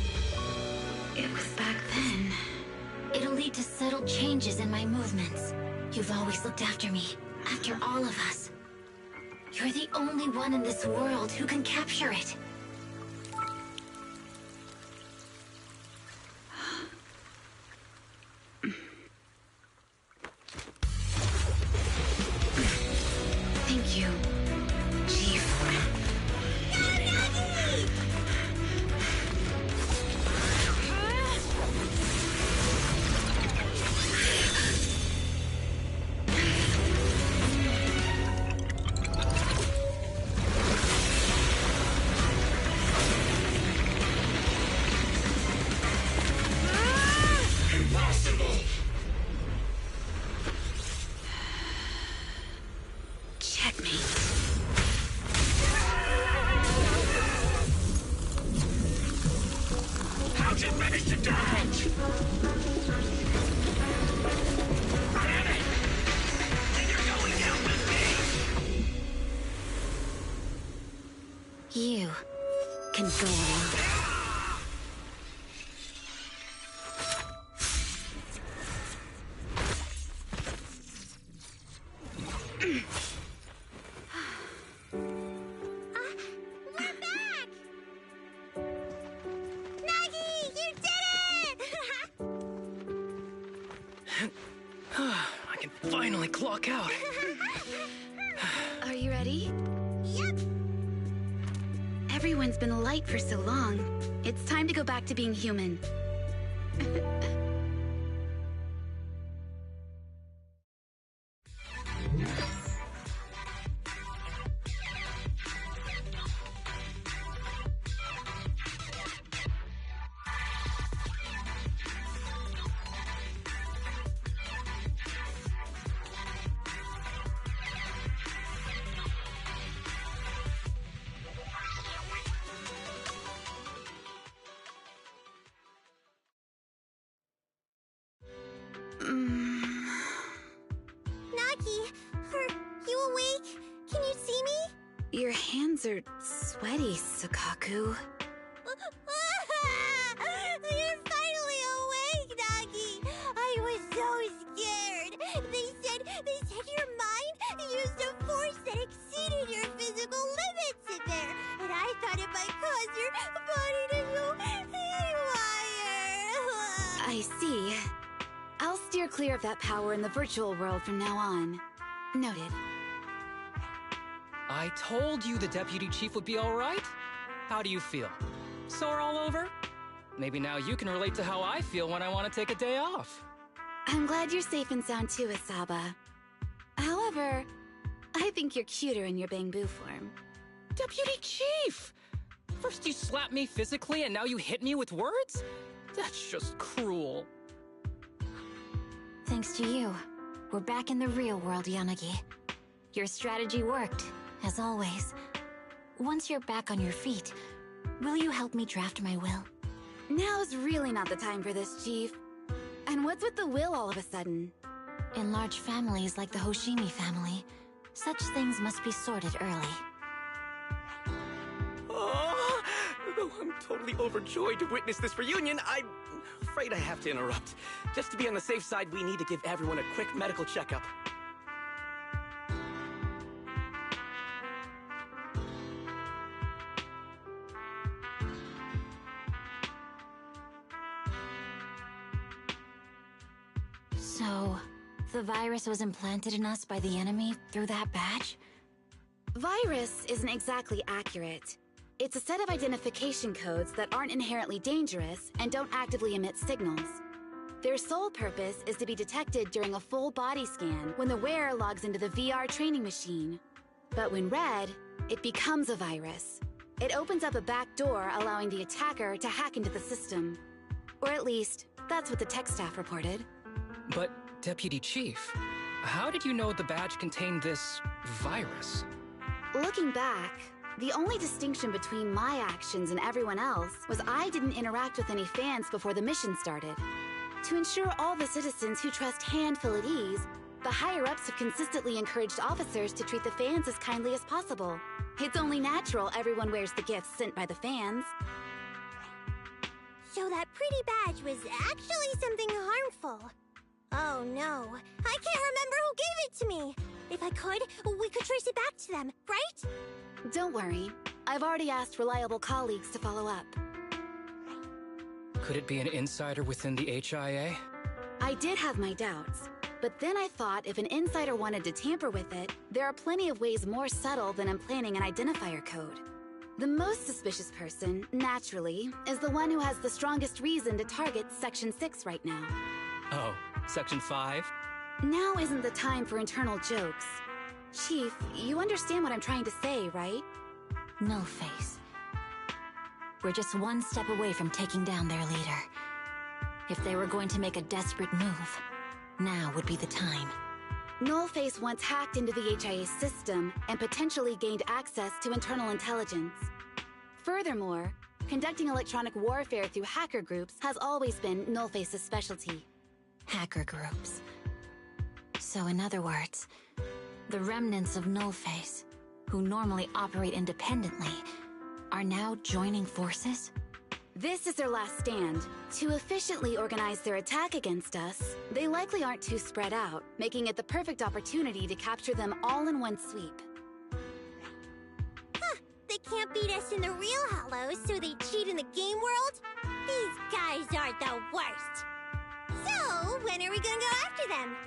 It was back then.
It'll lead to subtle changes in my movements. You've always looked after me, after all of us. You're the only one in this world who can capture it.
Thank you, Chief.
Impossible!
Checkmate.
How'd you manage to dodge? Damn it! And you're going down with me!
You can go alone.
We're back! Nagi, you did it!
I can finally clock out.
Are you ready?
Yep.
Everyone's been light for so long. It's time to go back to being human.
Nagi, are you awake? Can you see me?
Your hands are sweaty, Sakaku.
You're finally awake, Nagi! I was so scared. They said your mind used a force that exceeded your physical limits in there. And I thought it might cause your body to go haywire.
I see. I'll steer clear of that power in the virtual world from now on. Noted.
I told you the deputy chief would be all right. How do you feel? Sore all over? Maybe now you can relate to how I feel when I want to take a day off.
I'm glad you're safe and sound too, Isaba. However, I think you're cuter in your Bangbu form.
Deputy Chief! First you slap me physically and now you hit me with words? That's just cruel.
Thanks to you, we're back in the real world, Yanagi. Your strategy worked, as always. Once you're back on your feet, will you help me draft my will?
Now's really not the time for this, Chief. And what's with the will all of a sudden?
In large families like the Hoshimi family, such things must be sorted early.
Oh, though I'm totally overjoyed to witness this reunion, I'm afraid I have to interrupt. Just to be on the safe side, we need to give everyone a quick medical checkup.
So, the virus was implanted in us by the enemy through that badge?
Virus isn't exactly accurate. It's a set of identification codes that aren't inherently dangerous and don't actively emit signals. Their sole purpose is to be detected during a full body scan when the wearer logs into the VR training machine. But when read, it becomes a virus. It opens up a back door, allowing the attacker to hack into the system. Or at least, that's what the tech staff reported.
But, Deputy Chief, how did you know the badge contained this virus?
Looking back, the only distinction between my actions and everyone else was I didn't interact with any fans before the mission started. To ensure all the citizens who trust Han feel at ease, the higher-ups have consistently encouraged officers to treat the fans as kindly as possible. It's only natural everyone wears the gifts sent by the fans.
So that pretty badge was actually something harmful. Oh no, I can't remember who gave it to me. If I could, we could trace it back to them, right?
Don't worry. I've already asked reliable colleagues to follow up.
Could it be an insider within the HIA?
I did have my doubts, but then I thought if an insider wanted to tamper with it, there are plenty of ways more subtle than implanting an identifier code. The most suspicious person, naturally, is the one who has the strongest reason to target Section 6 right now.
Oh, Section 5?
Now isn't the time for internal jokes. Chief, you understand what I'm trying to say, right?
No face. We're just one step away from taking down their leader. If they were going to make a desperate move, now would be the time.
Nullface once hacked into the HIA system and potentially gained access to internal intelligence. Furthermore, conducting electronic warfare through hacker groups has always been Nullface's specialty.
Hacker groups. So in other words, the remnants of Nullface, who normally operate independently, are now joining forces?
This is their last stand. To efficiently organize their attack against us, they likely aren't too spread out, making it the perfect opportunity to capture them all in one sweep.
Huh, they can't beat us in the real Hollows, so they cheat in the game world? These guys are the worst! So, when are we gonna go after them?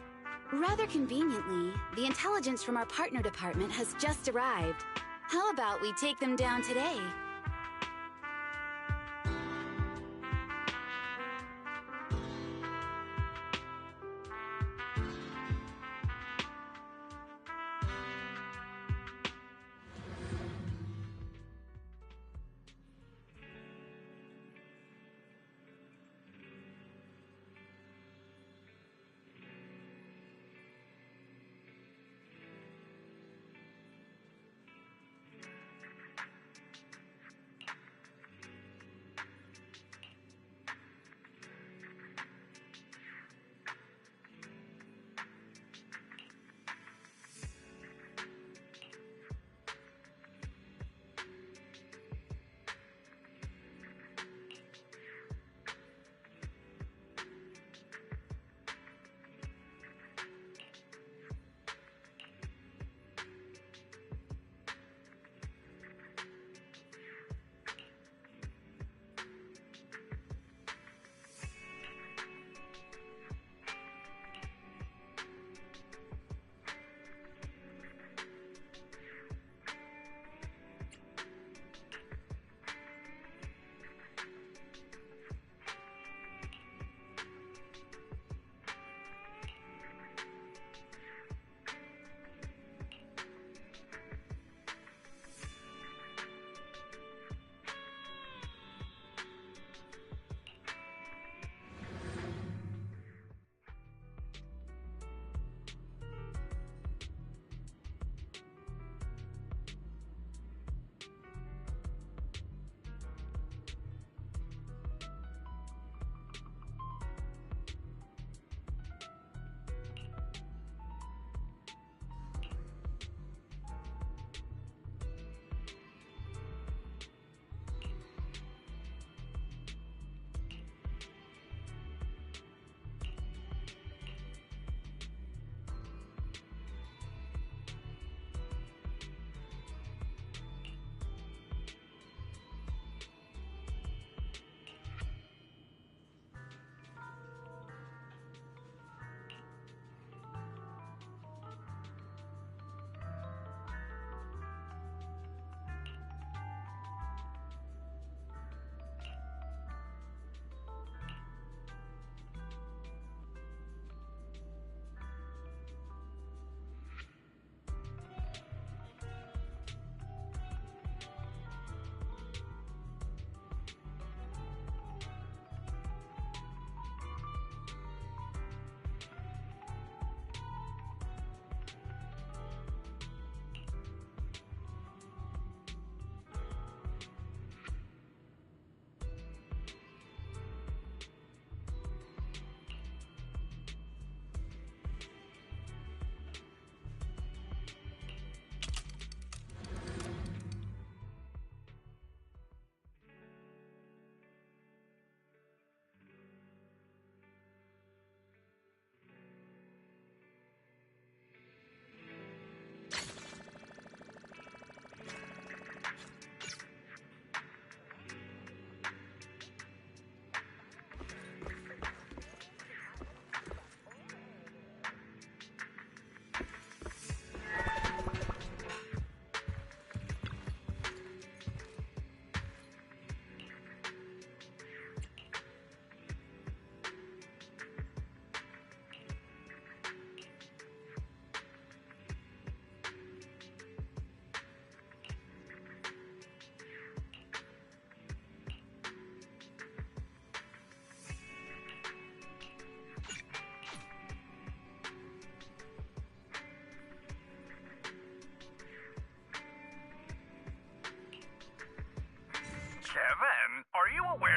Rather conveniently, the intelligence from our partner department has just arrived. How about we take them down today?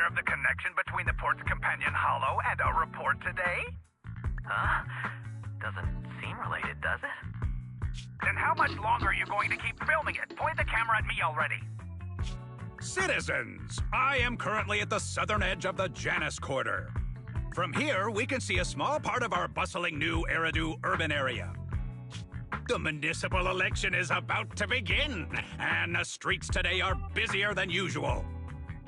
of the connection between the port's companion hollow and our report today?
Huh? Doesn't seem related, does it?
Then how much longer are you going to keep filming it? Point the camera at me already.
Citizens, I am currently at the southern edge of the Janus Quarter. From here, we can see a small part of our bustling new Eridu urban area. The municipal election is about to begin, and the streets today are busier than usual.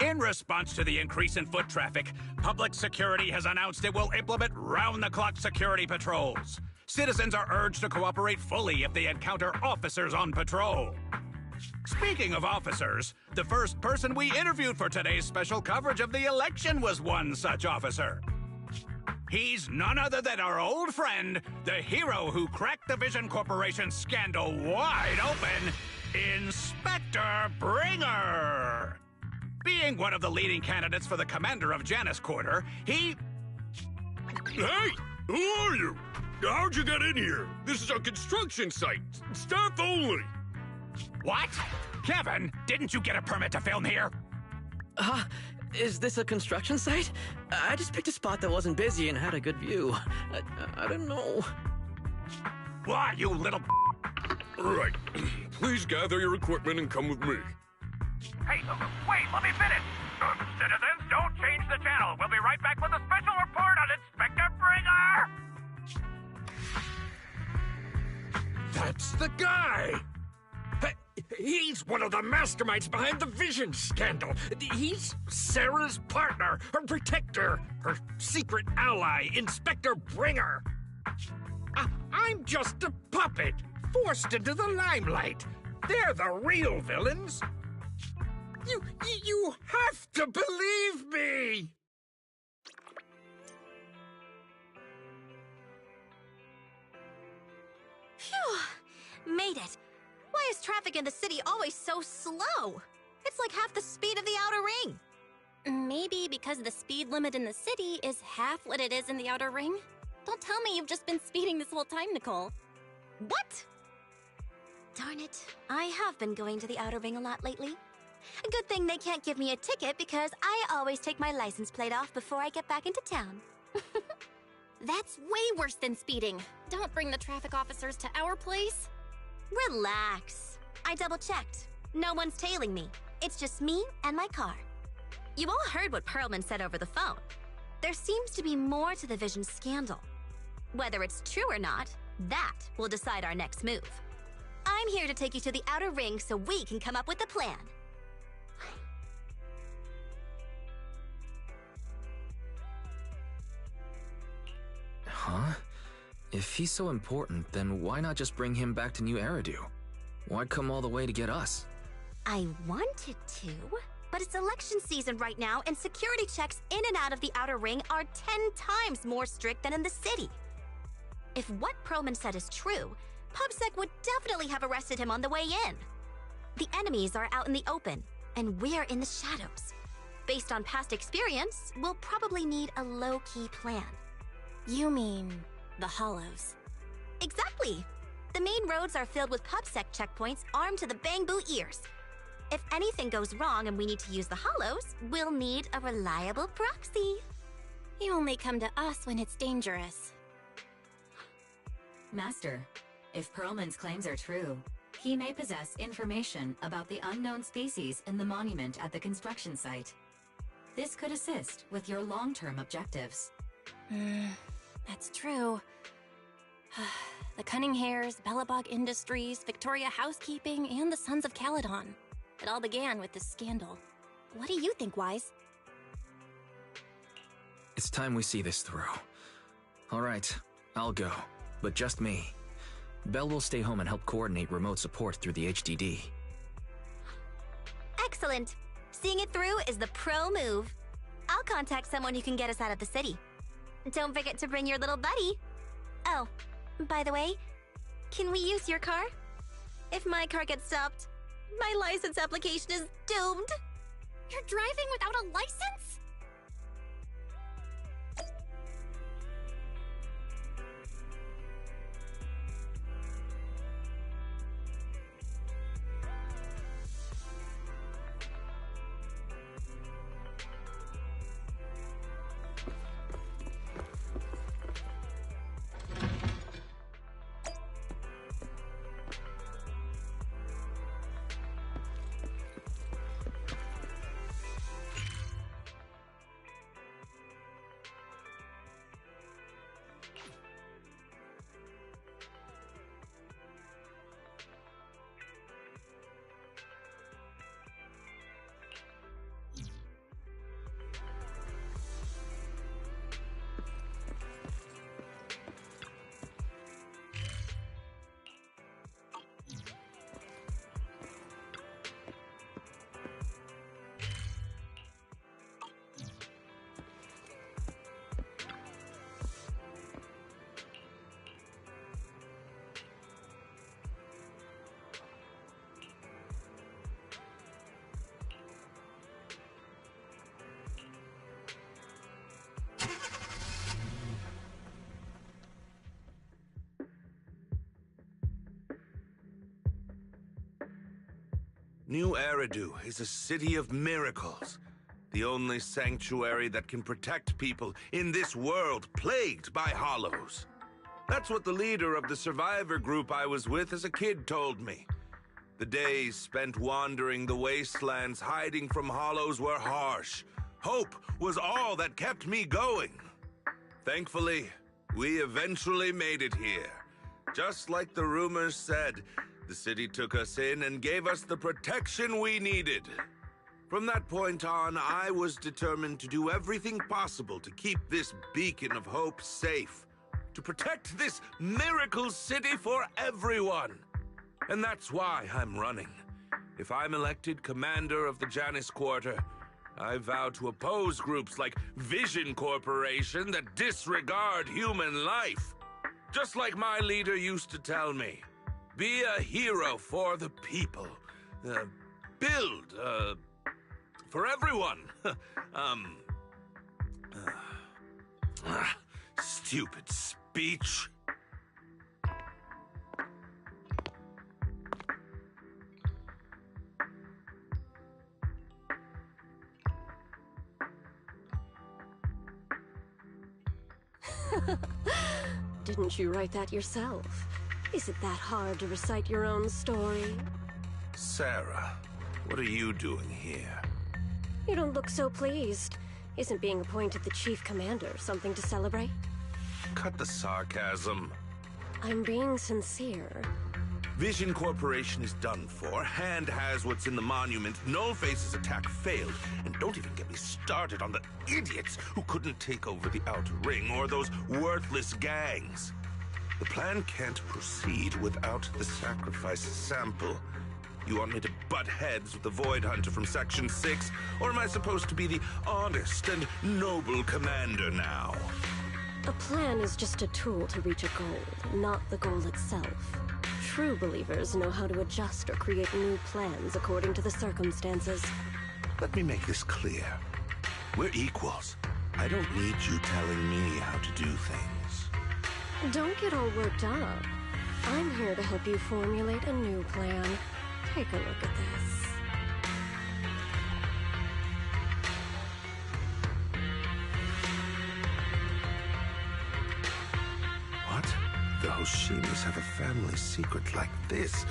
In response to the increase in foot traffic, public security has announced it will implement round-the-clock security patrols. Citizens are urged to cooperate fully if they encounter officers on patrol. Speaking of officers, the first person we interviewed for today's special coverage of the election was one such officer. He's none other than our old friend, the hero who cracked the Vision Corporation scandal wide open, Inspector Bringer! Being one of the leading candidates for the commander of Janus Quarter, he...
Hey! Who are you? How'd you get in here? This is a construction site. Staff only.
What? Kevin, didn't you get a permit to film here?
Is this a construction site? I just picked a spot that wasn't busy and had a good view. I don't know.
Why, you little...
Right. Please gather your equipment and come with me.
Hey, wait, let me finish. Citizens, don't change the channel. We'll be right back with a special report on Inspector Bringer!
That's the guy! He's one of the masterminds behind the Vision scandal. He's Sarah's partner, her protector, her secret ally, Inspector Bringer. I'm just a puppet, forced into the limelight. They're the real villains. You have to believe me!
Phew! Made it. Why is traffic in the city always so slow? It's like half the speed of the outer ring. Maybe because the speed limit in the city is half what it is in the outer ring? Don't tell me you've just been speeding this whole time, Nicole. What? Darn it. I have been going to the outer ring a lot lately. A good thing they can't give me a ticket because I always take my license plate off before I get back into town. That's way worse than speeding. Don't bring the traffic officers to our place. Relax. I double-checked. No one's tailing me. It's just me and my car. You all heard what Perlman said over the phone. There seems to be more to the Vision scandal. Whether it's true or not, that will decide our next move. I'm here to take you to the outer ring so we can come up with a plan.
Huh? If he's so important, then why not just bring him back to New Eridu? Why come all the way to get us?
I wanted to, but it's election season right now, and security checks in and out of the outer ring are 10 times more strict than in the city. If what Perlman said is true, PubSec would definitely have arrested him on the way in. The enemies are out in the open, and we're in the shadows. Based on past experience, we'll probably need a low-key plan. You mean the hollows? Exactly! The main roads are filled with PubSec checkpoints armed to the bang-boo ears. If anything goes wrong and we need to use the hollows, we'll need a reliable proxy. You only come to us when it's dangerous.
Master, if Perlman's claims are true, he may possess information about the unknown species in the monument at the construction site. This could assist with your long-term objectives.
That's true. The Cunning Hares, Bellabog Industries, Victoria Housekeeping, and the Sons of Caledon. It all began with this scandal. What do you think, Wise?
It's time we see this through. All right, I'll go, but just me. Belle will stay home and help coordinate remote support through the HDD.
Excellent. Seeing it through is the pro move. I'll contact someone who can get us out of the city. Don't forget to bring your little buddy. Oh, by the way, can we use your car? If my car gets stopped, my license application is doomed. You're driving without a license?
New Eridu is a city of miracles. The only sanctuary that can protect people in this world plagued by hollows. That's what the leader of the survivor group I was with as a kid told me. The days spent wandering the wastelands hiding from hollows were harsh. Hope was all that kept me going. Thankfully, we eventually made it here. Just like the rumors said, the city took us in and gave us the protection we needed. From that point on, I was determined to do everything possible to keep this beacon of hope safe. To protect this miracle city for everyone. And that's why I'm running. If I'm elected commander of the Janus Quarter, I vow to oppose groups like Vision Corporation that disregard human life. Just like my leader used to tell me. Be a hero for the people. Build, for everyone. Stupid speech.
Didn't you write that yourself? Is it that hard to recite your own story?
Sarah, what are you doing here?
You don't look so pleased. Isn't being appointed the chief commander something to celebrate?
Cut the sarcasm.
I'm being sincere.
Vision Corporation is done for. Hand has what's in the monument. Nullface's attack failed. And don't even get me started on the idiots who couldn't take over the Outer Ring or those worthless gangs. The plan can't proceed without the sacrifice sample. You want me to butt heads with the Void Hunter from Section 6? Or am I supposed to be the honest and noble commander now?
A plan is just a tool to reach a goal, not the goal itself. True believers know how to adjust or create new plans according to the circumstances.
Let me make this clear. We're equals. I don't need you telling me how to do things.
Don't get all worked up. I'm here to help you formulate a new plan. Take a look at this.
What? The Hoshinos have a family secret like this?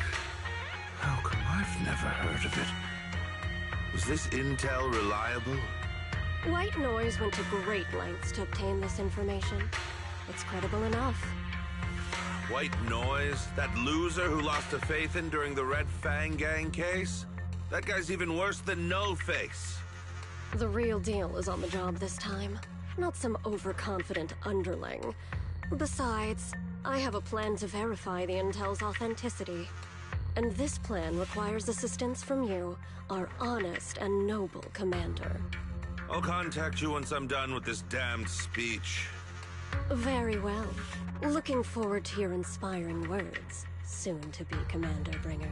How come I've never heard of it? Was this intel reliable?
White Noise went to great lengths to obtain this information. It's credible enough.
White Noise? That loser who lost to Phaethon during the Red Fang Gang case? That guy's even worse than Nullface.
The real deal is on the job this time, not some overconfident underling. Besides, I have a plan to verify the intel's authenticity. And this plan requires assistance from you, our honest and noble commander.
I'll contact you once I'm done with this damned speech.
Very well. Looking forward to your inspiring words, soon-to-be Commander Bringer.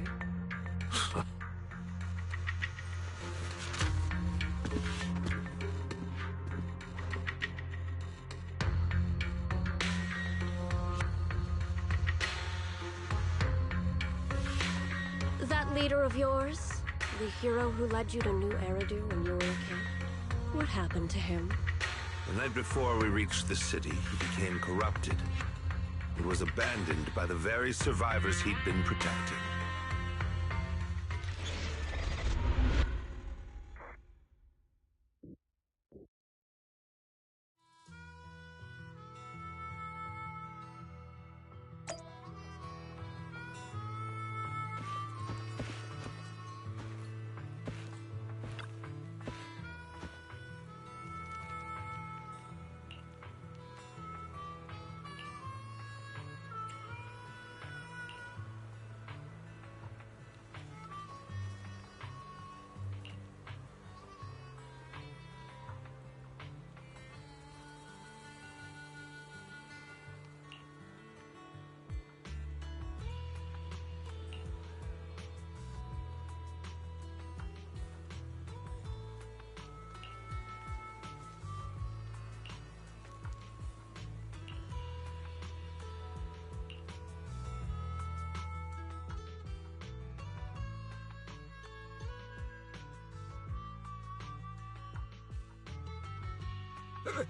That leader of yours, the hero who led you to New Eridu when you were a kid, what happened to him?
The night before we reached the city, he became corrupted. It was abandoned by the very survivors he'd been protecting.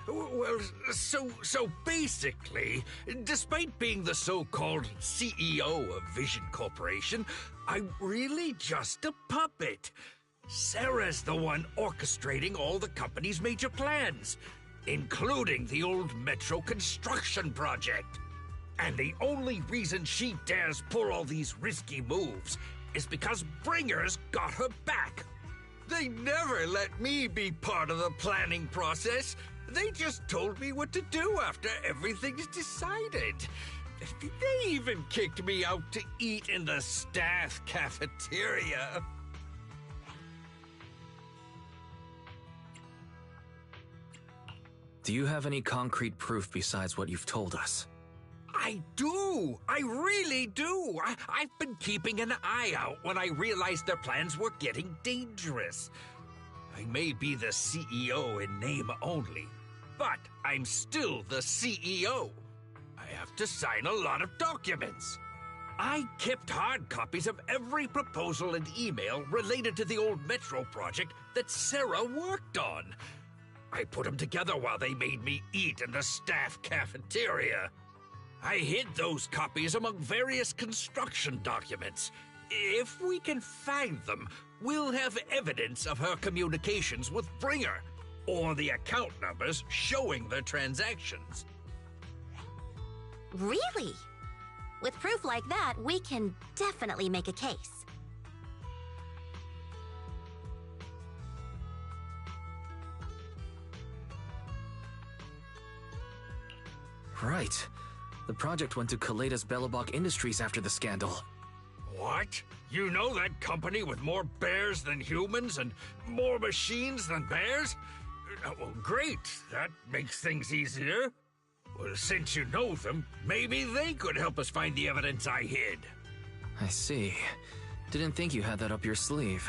Well, so basically, despite being the so-called CEO of Vision Corporation, I'm really just a puppet. Sarah's the one orchestrating all the company's major plans, including the old metro construction project. And the only reason she dares pull all these risky moves is because Bringer's got her back. They never let me be part of the planning process. They just told me what to do after everything's decided. They even kicked me out to eat in the staff cafeteria.
Do you have any concrete proof besides what you've told us?
I do! I really do! I've been keeping an eye out when I realized their plans were getting dangerous. I may be the CEO in name only, but I'm still the CEO. I have to sign a lot of documents. I kept hard copies of every proposal and email related to the old Metro project that Sarah worked on. I put them together while they made me eat in the staff cafeteria. I hid those copies among various construction documents. If we can find them, we'll have evidence of her communications with Bringer, or the account numbers showing the transactions.
Really? With proof like that, we can definitely make a case.
Right. The project went to Kaleda's Belobog Industries after the scandal.
What? You know that company with more bears than humans and more machines than bears? Well, great. That makes things easier. Well, since you know them, maybe they could help us find the evidence I hid.
I see. Didn't think you had that up your sleeve.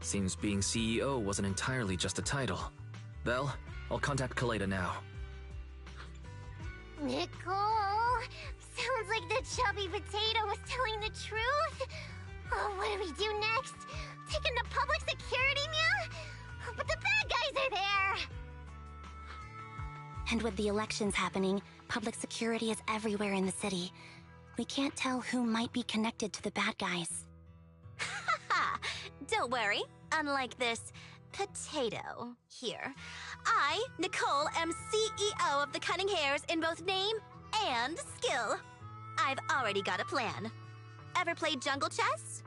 Seems being CEO wasn't entirely just a title. Belle, I'll contact Kaleda now.
Nicole! Sounds like the chubby potato was telling the truth. Oh, what do we do next? Take him to public security now? But the bad guys are there!
And with the elections happening, public security is everywhere in the city. We can't tell who might be connected to the bad guys.
Haha! Don't worry. Unlike this potato here, I, Nicole, am CEO of the Cunning Hares in both name and skill. I've already got a plan. Ever played jungle chess?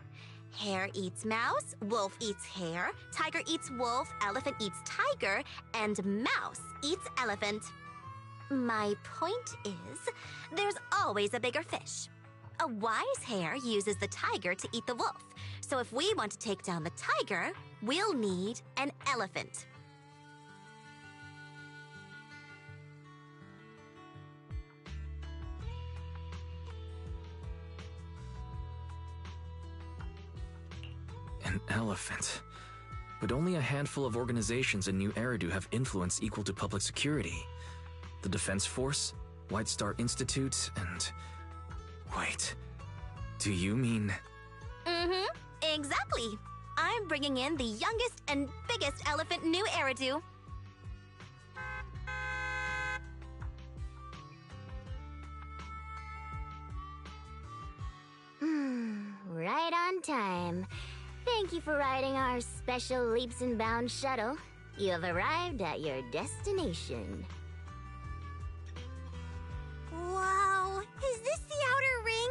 Hare eats mouse, wolf eats hare, tiger eats wolf, elephant eats tiger, and mouse eats elephant. My point is, there's always a bigger fish. A wise hare uses the tiger to eat the wolf. So if we want to take down the tiger, we'll need an elephant.
An elephant. But only a handful of organizations in New Eridu have influence equal to public security. The Defense Force, White Star Institute, and... Wait. Do you mean...
Mm-hmm. Exactly. I'm bringing in the youngest and biggest elephant in New Eridu.
Right on time. Thank you for riding our special leaps and bounds shuttle. You have arrived at your destination.
Wow! Is this the outer ring?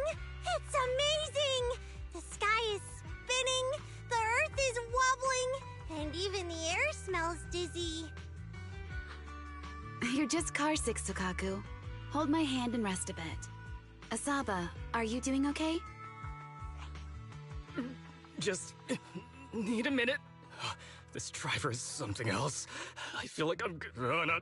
It's amazing! The sky is spinning, the earth is wobbling, and even the air smells dizzy.
You're just carsick, Sukaku. Hold my hand and rest a bit. Asaba, are you doing okay?
Just need a minute. This driver is something else. I feel like I'm gonna...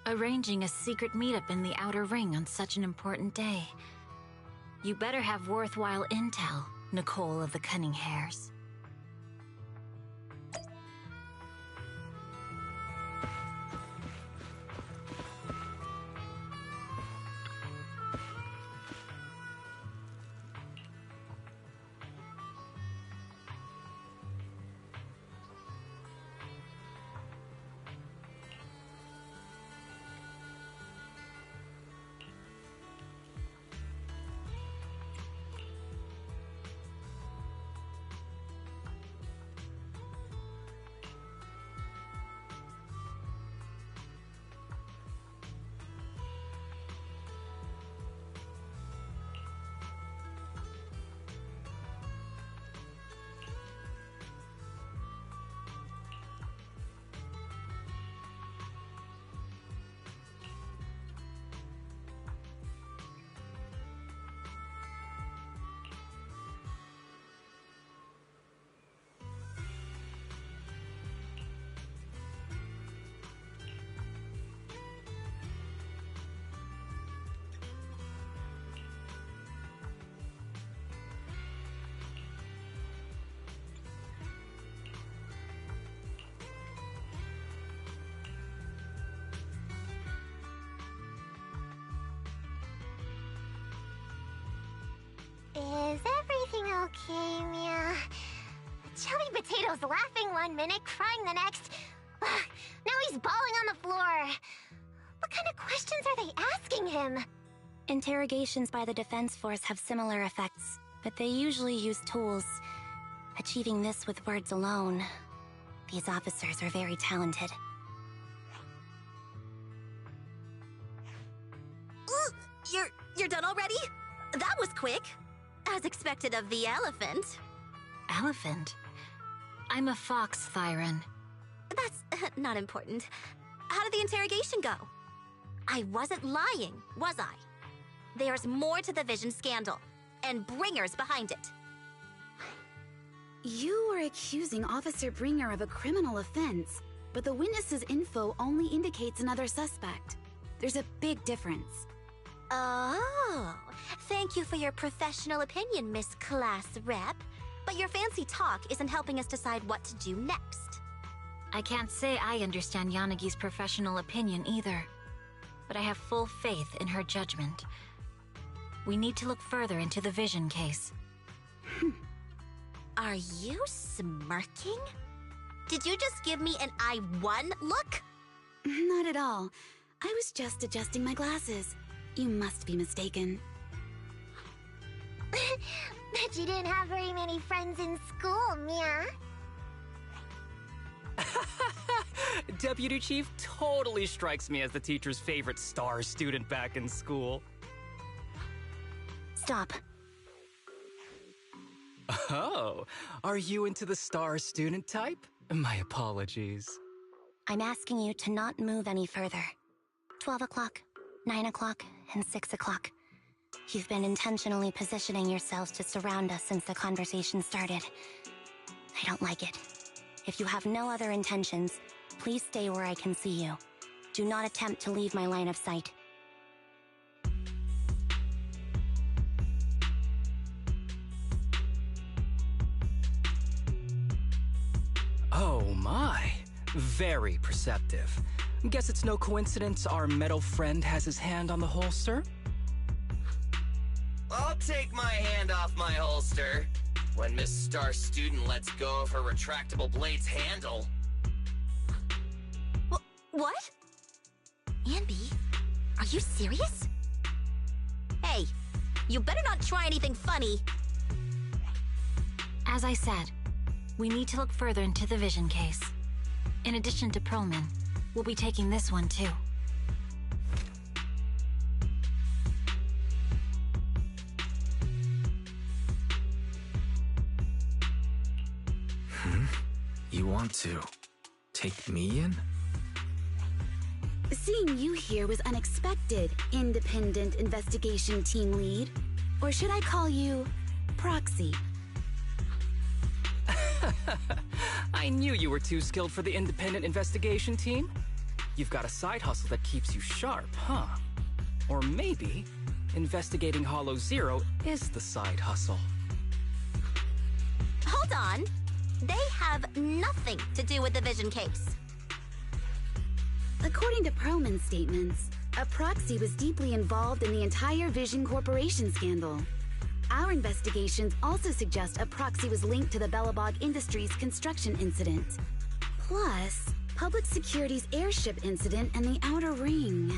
Arranging a secret meetup in the Outer Ring on such an important day. You better have worthwhile intel, Nicole of the Cunning Hares.
Is everything okay, Mia? Chubby Potato's laughing one minute, crying the next. Now he's bawling on the floor. What kind of questions are they asking him?
Interrogations by the Defense Force have similar effects, but they usually use tools. Achieving this with words alone. These officers are very talented.
You're done already? That was quick. As expected of the elephant.
Elephant? I'm a fox, Thyron.
That's not important. How did the interrogation go? I wasn't lying, was I? There's more to the Vision scandal, and Bringer's behind it.
You were accusing Officer Bringer of a criminal offense, but the witness's info only indicates another suspect. There's a big difference.
Oh, thank you for your professional opinion, Miss Class Rep. But your fancy talk isn't helping us decide what to do next.
I can't say I understand Yanagi's professional opinion either, but I have full faith in her judgment. We need to look further into the Vision case.
Are you smirking? Did you just give me an I won look?
Not at all. I was just adjusting my glasses. You must be mistaken.
Bet you didn't have very many friends in school, Mia.
Deputy Chief totally strikes me as the teacher's favorite star student back in school.
Stop.
Oh, are you into the star student type? My apologies.
I'm asking you to not move any further. 12 o'clock, 9 o'clock, and 6 o'clock. You've been intentionally positioning yourselves to surround us since the conversation started. I don't like it. If you have no other intentions, please stay where I can see you. Do not attempt to leave my line of sight.
Oh my, very perceptive. Guess it's no coincidence our metal friend has his hand on the holster?
I'll take my hand off my holster when Miss Star Student lets go of her retractable blade's handle.
What? Anby, are you serious? Hey, you better not try anything funny.
As I said, we need to look further into the Vision case. In addition to Perlman, we'll be taking this one too.
You want to take me in?
Seeing you here was unexpected, Independent Investigation Team Lead. Or should I call you Proxy?
I knew you were too skilled for the Independent Investigation Team. You've got a side hustle that keeps you sharp, huh? Or maybe investigating Hollow Zero is the side hustle.
Hold on. They have nothing to do with the Vision case.
According to Perlman's statements, a Proxy was deeply involved in the entire Vision Corporation scandal. Our investigations also suggest a Proxy was linked to the Bellabog Industries construction incident. Plus, Public Security's airship incident and the Outer Ring.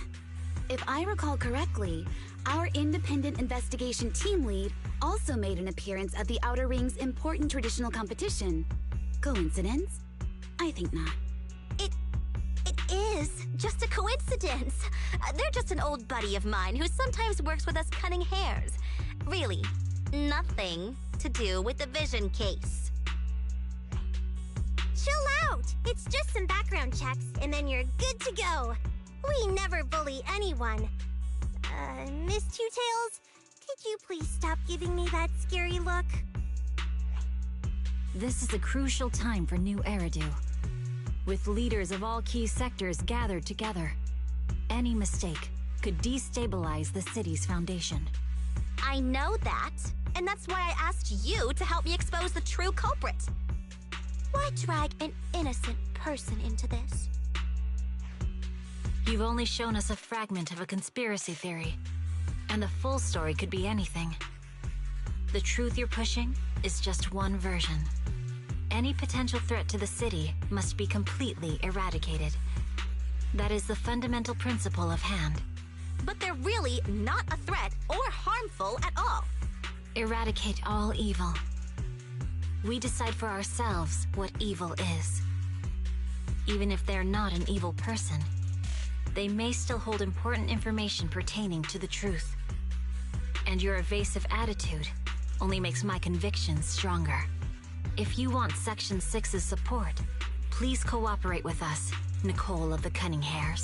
If I recall correctly, our Independent Investigation Team Lead also made an appearance at the Outer Ring's important traditional competition. Coincidence? I think not.
It is just a coincidence. They're just an old buddy of mine who sometimes works with us cutting hairs. Really, nothing to do with the Vision case.
Chill out! It's just some background checks, and then you're good to go. We never bully anyone. Miss Two-Tails, could you please stop giving me that scary look?
This is a crucial time for New Eridu. With leaders of all key sectors gathered together, any mistake could destabilize the city's foundation.
I know that, and that's why I asked you to help me expose the true culprit. Why drag an innocent person into this?
You've only shown us a fragment of a conspiracy theory, and the full story could be anything.
The truth you're pushing is just one version. Any potential threat to the city must be completely eradicated. That is the fundamental principle of Hand.
But they're really not a threat or harmful at all.
Eradicate all evil. We decide for ourselves what evil is. Even if they're not an evil person, they may still hold important information pertaining to the truth. And your evasive attitude only makes my convictions stronger. If you want Section 6's support, please cooperate with us, Nicole of the Cunning Hairs.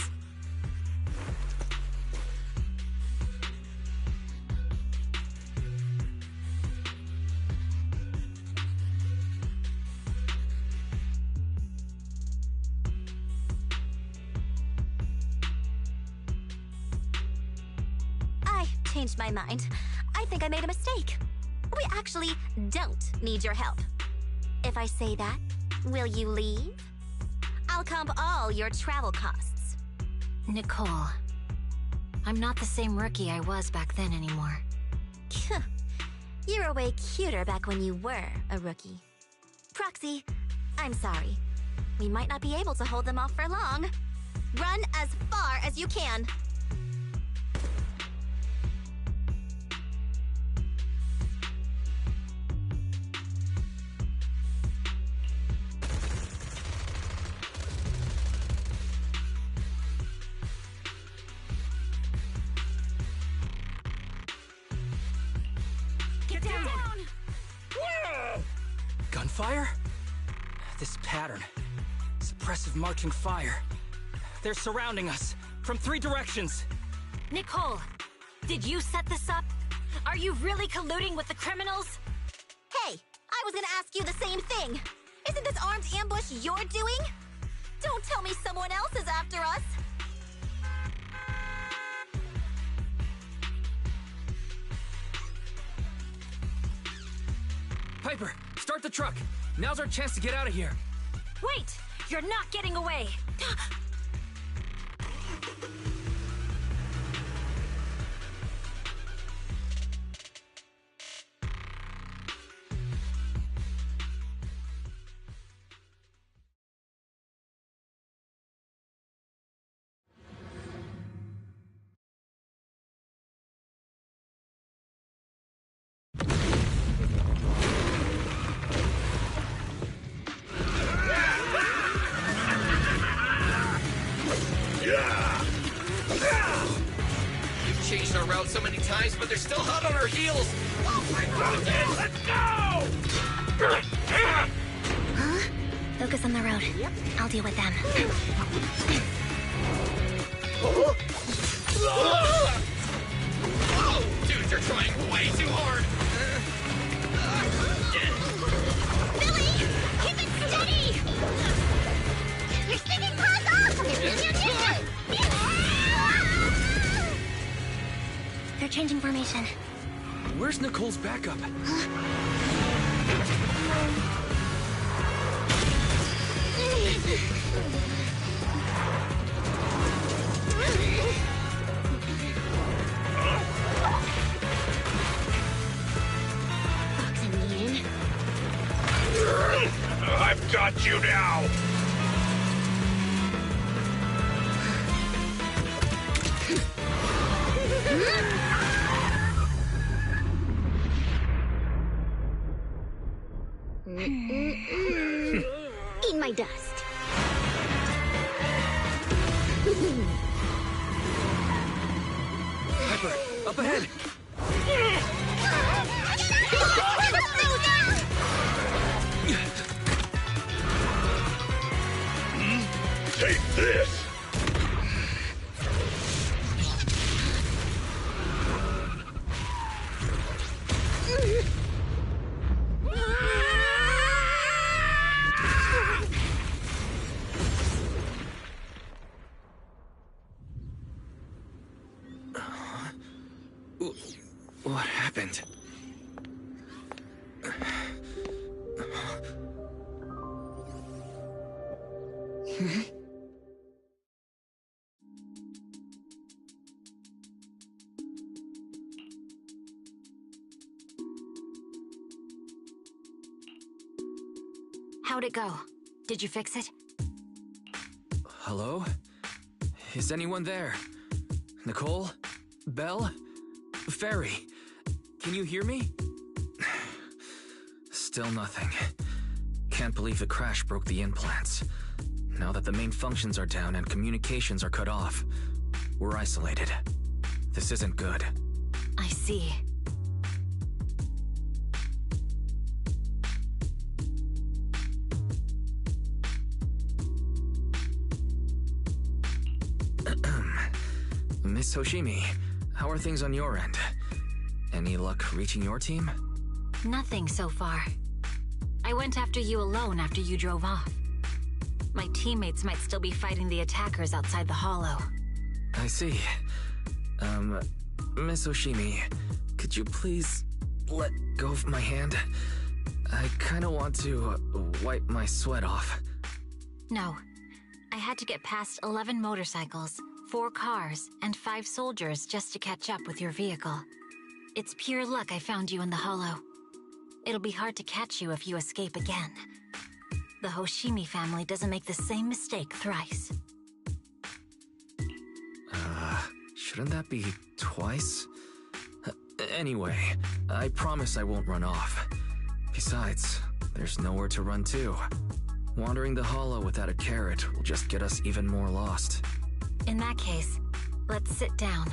I changed my mind. I think I made a mistake. We actually don't need your help. If I say that, will you leave? I'll comp all your travel costs.
Nicole, I'm not the same rookie I was back then anymore.
You were way cuter back when you were a rookie. Proxy, I'm sorry. We might not be able to hold them off for long. Run as far as you can.
Get down! Gunfire? This pattern. Suppressive marching fire. They're surrounding us from 3 directions.
Nicole, did you set this up? Are you really colluding with the criminals?
Hey, I was gonna ask you the same thing. Isn't this armed ambush you're doing? Don't tell me someone else is after us.
Piper, start the truck. Now's our chance to get out of here.
Wait! You're not getting away!
We've changed our route so many times, but they're still hot on our heels. Let's go!
Huh? Focus on the road. Yep. I'll deal with them.
Oh, dude, you're trying way too hard.
Billy! Keep it steady! You're sticking close off!
They're changing formation.
Where's Nicole's backup?
I've got you now!
Eat my dust.
Piper, up ahead!
Take this!
What happened?
How'd it go? Did you fix it?
Hello? Is anyone there? Nicole? Belle? Fairy? Can you hear me? Still nothing. Can't believe the crash broke the implants. Now that the main functions are down and communications are cut off, we're isolated. This isn't good.
I see.
Miss Hoshimi, how are things on your end? Any luck reaching your team?
Nothing so far. I went after you alone after you drove off. My teammates might still be fighting the attackers outside the hollow.
I see. Miss Hoshimi, could you please let go of my hand? I kinda want to wipe my sweat off.
No. I had to get past 11 motorcycles, 4 cars, and 5 soldiers just to catch up with your vehicle. It's pure luck I found you in the hollow. It'll be hard to catch you if you escape again. The Hoshimi family doesn't make the same mistake thrice.
Shouldn't that be twice? Anyway, I promise I won't run off. Besides, there's nowhere to run to. Wandering the hollow without a carrot will just get us even more lost.
In that case, let's sit down.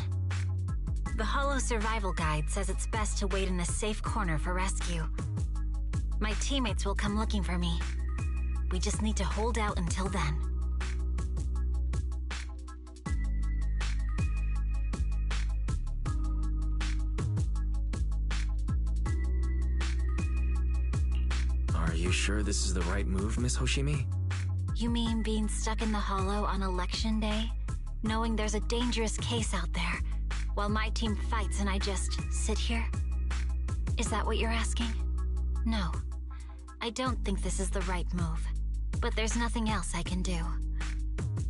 The Hollow Survival Guide says it's best to wait in a safe corner for rescue. My teammates will come looking for me. We just need to hold out until then.
Are you sure this is the right move, Miss Hoshimi?
You mean being stuck in the hollow on election day? Knowing there's a dangerous case out there, while my team fights and I just sit here? Is that what you're asking? No. I don't think this is the right move. But there's nothing else I can do.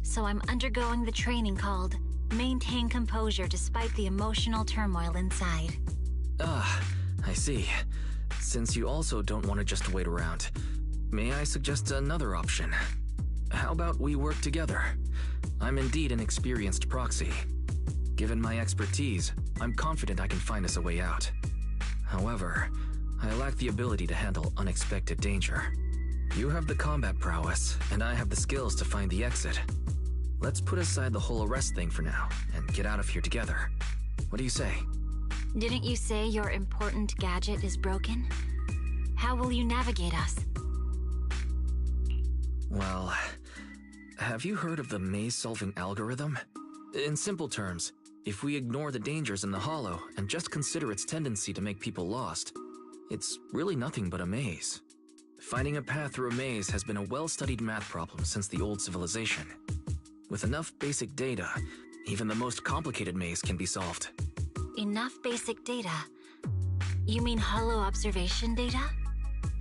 So I'm undergoing the training called Maintain Composure Despite the Emotional Turmoil Inside.
I see. Since you also don't want to just wait around, may I suggest another option? How about we work together? I'm indeed an experienced proxy. Given my expertise, I'm confident I can find us a way out. However, I lack the ability to handle unexpected danger. You have the combat prowess, and I have the skills to find the exit. Let's put aside the whole arrest thing for now, and get out of here together. What do you say?
Didn't you say your important gadget is broken? How will you navigate us?
Well, have you heard of the maze-solving algorithm? In simple terms, if we ignore the dangers in the hollow and just consider its tendency to make people lost, it's really nothing but a maze. Finding a path through a maze has been a well-studied math problem since the old civilization. With enough basic data, even the most complicated maze can be solved.
Enough basic data? You mean hollow observation data?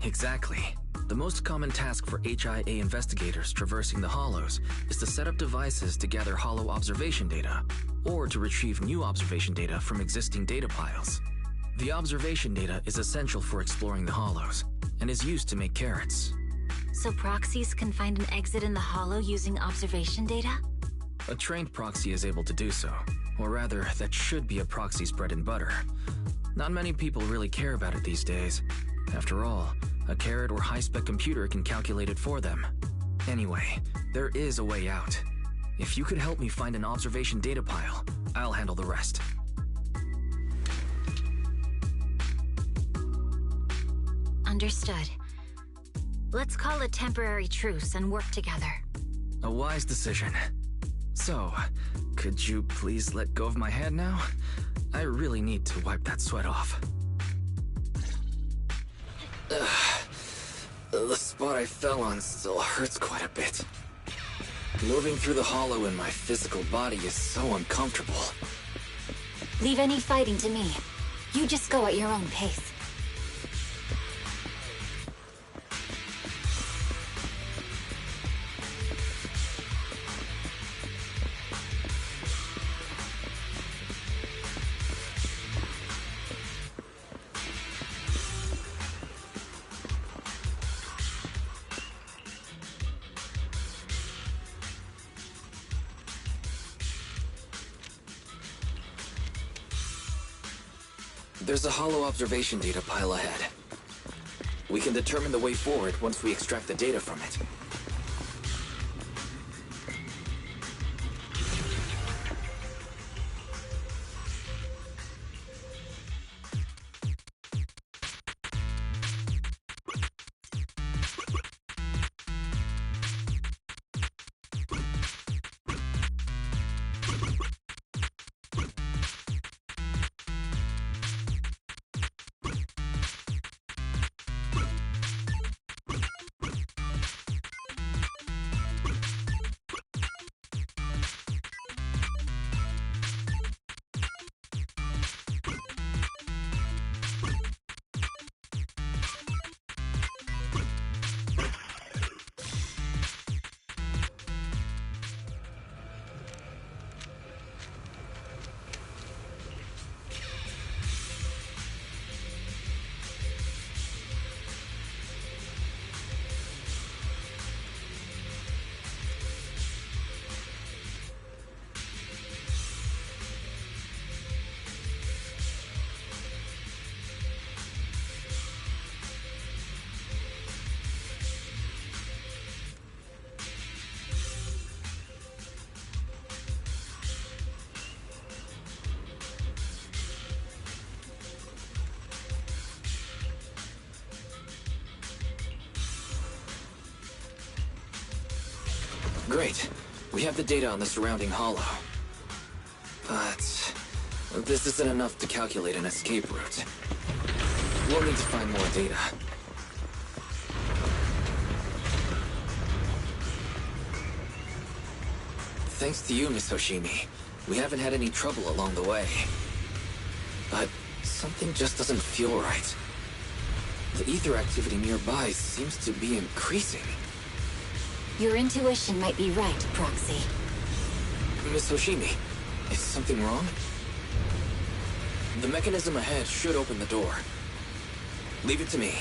Exactly. The most common task for HIA investigators traversing the hollows is to set up devices to gather hollow observation data, or to retrieve new observation data from existing data piles. The observation data is essential for exploring the hollows, and is used to make carrots.
So proxies can find an exit in the hollow using observation data?
A trained proxy is able to do so, or rather, that should be a proxy's bread and butter. Not many people really care about it these days. After all, a carrot or high-spec computer can calculate it for them. Anyway, there is a way out. If you could help me find an observation data pile, I'll handle the rest.
Understood. Let's call a temporary truce and work together.
A wise decision. So, could you please let go of my hand now? I really need to wipe that sweat off. The spot I fell on still hurts quite a bit. Moving through the hollow in my physical body is so uncomfortable.
Leave any fighting to me. You just go at your own pace.
There's a hollow observation data pile ahead. We can determine the way forward once we extract the data from it. Great. We have the data on the surrounding hollow. But this isn't enough to calculate an escape route. We'll need to find more data. Thanks to you, Miss Hoshimi, we haven't had any trouble along the way. But something just doesn't feel right. The ether activity nearby seems to be increasing.
Your intuition might be right, Proxy.
Miss Hoshimi, is something wrong? The mechanism ahead should open the door. Leave it to me.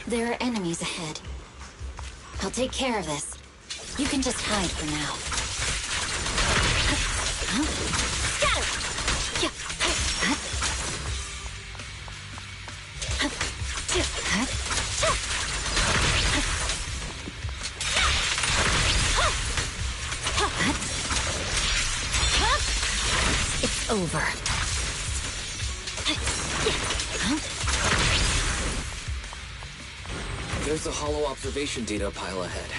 There are enemies ahead. I'll take care of this. You can just hide for now. It's over.
There's a hollow observation data pile ahead.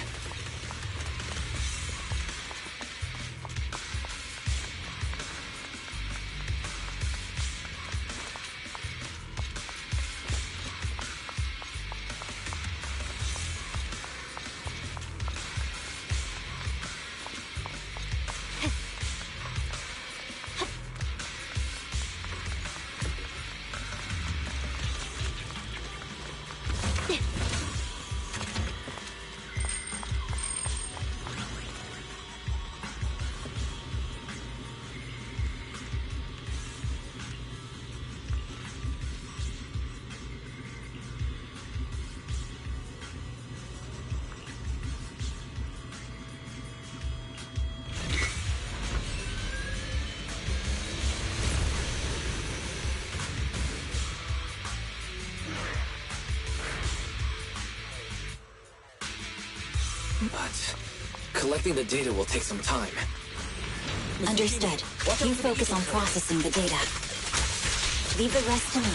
But collecting the data will take some time.
Understood. You focus on processing the data. Leave the rest to me.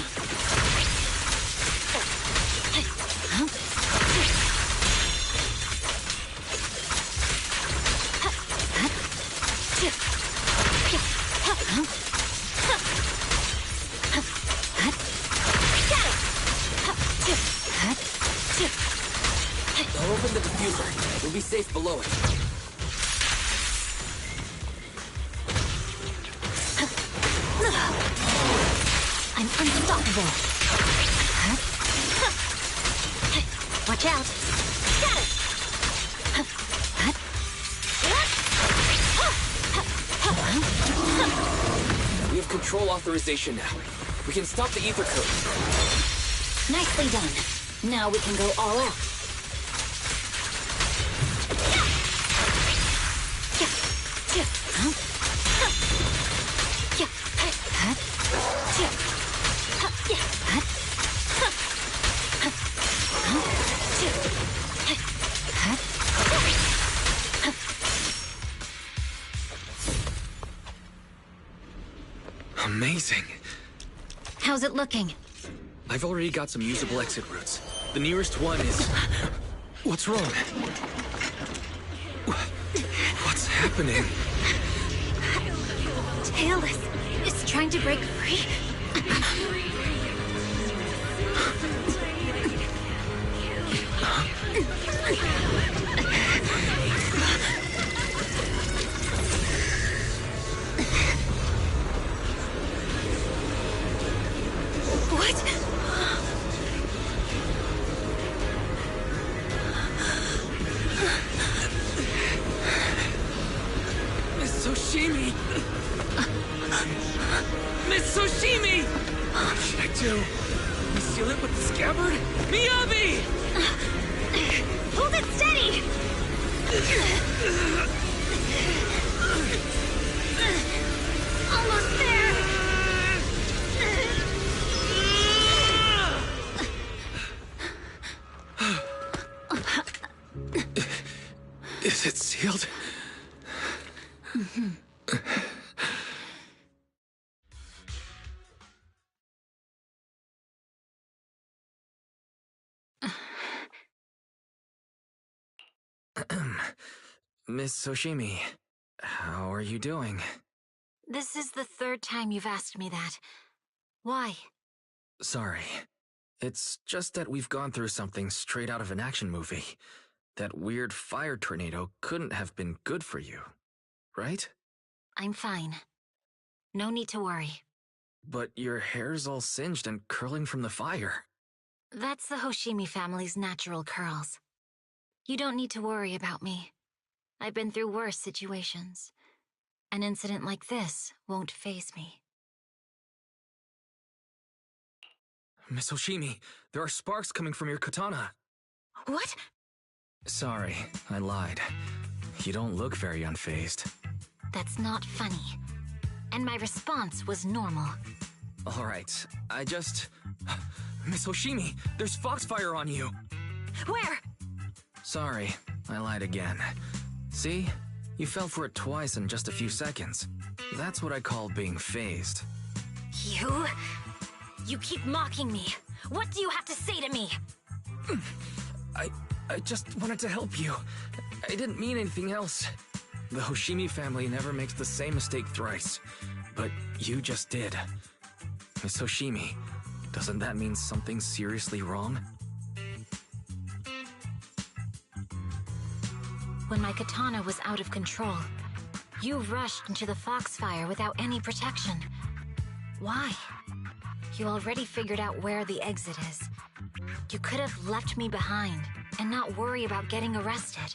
I'll open the diffuser. We'll be safe below it.
I'm unstoppable. Watch out. Got it.
We have control authorization now. We can stop the ether code.
Nicely done. Now we can go all out.
Amazing.
How's it looking?
I've already got some usable exit routes. The nearest one is... What's wrong? What's happening?
Tailless is trying to break free. What?
Miss Soshimi! Miss Soshimi! What should I do? Seal it with the scabbard? Miyabi!
Hold it steady! Almost there!
Is it sealed? Miss Soshimi, how are you doing?
This is the third time you've asked me that. Why?
Sorry. It's just that we've gone through something straight out of an action movie. That weird fire tornado couldn't have been good for you, right?
I'm fine. No need to worry.
But your hair's all singed and curling from the fire.
That's the Hoshimi family's natural curls. You don't need to worry about me. I've been through worse situations. An incident like this won't faze me.
Miss Hoshimi, there are sparks coming from your katana.
What?
Sorry, I lied. You don't look very unfazed.
That's not funny. And my response was normal.
Alright, Miss Hoshimi, there's foxfire on you!
Where?
Sorry, I lied again. See? You fell for it twice in just a few seconds. That's what I call being phased.
You keep mocking me. What do you have to say to me?
I just wanted to help you. I didn't mean anything else. The Hoshimi family never makes the same mistake thrice. But you just did. Miss Hoshimi, doesn't that mean something seriously wrong?
When my katana was out of control, you rushed into the foxfire without any protection. Why? You already figured out where the exit is. You could have left me behind and not worry about getting arrested.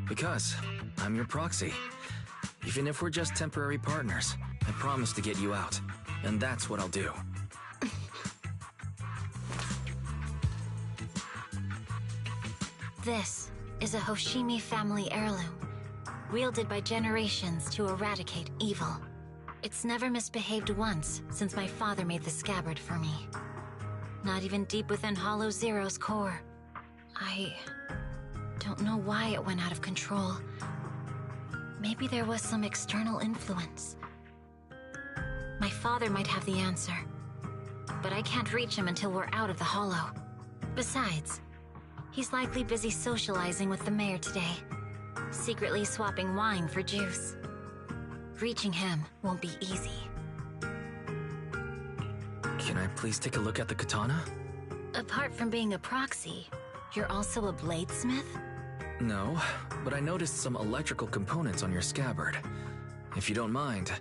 Because I'm your proxy. Even if we're just temporary partners, I promise to get you out. And that's what I'll do.
This is a Hoshimi family heirloom, wielded by generations to eradicate evil. It's never misbehaved once since my father made the scabbard for me. Not even deep within Hollow Zero's core. I don't know why it went out of control. Maybe there was some external influence. My father might have the answer, but I can't reach him until we're out of the Hollow. Besides, he's likely busy socializing with the mayor today, secretly swapping wine for juice. Reaching him won't be easy.
Can I please take a look at the katana?
Apart from being a proxy, you're also a bladesmith?
No, but I noticed some electrical components on your scabbard. If you don't mind,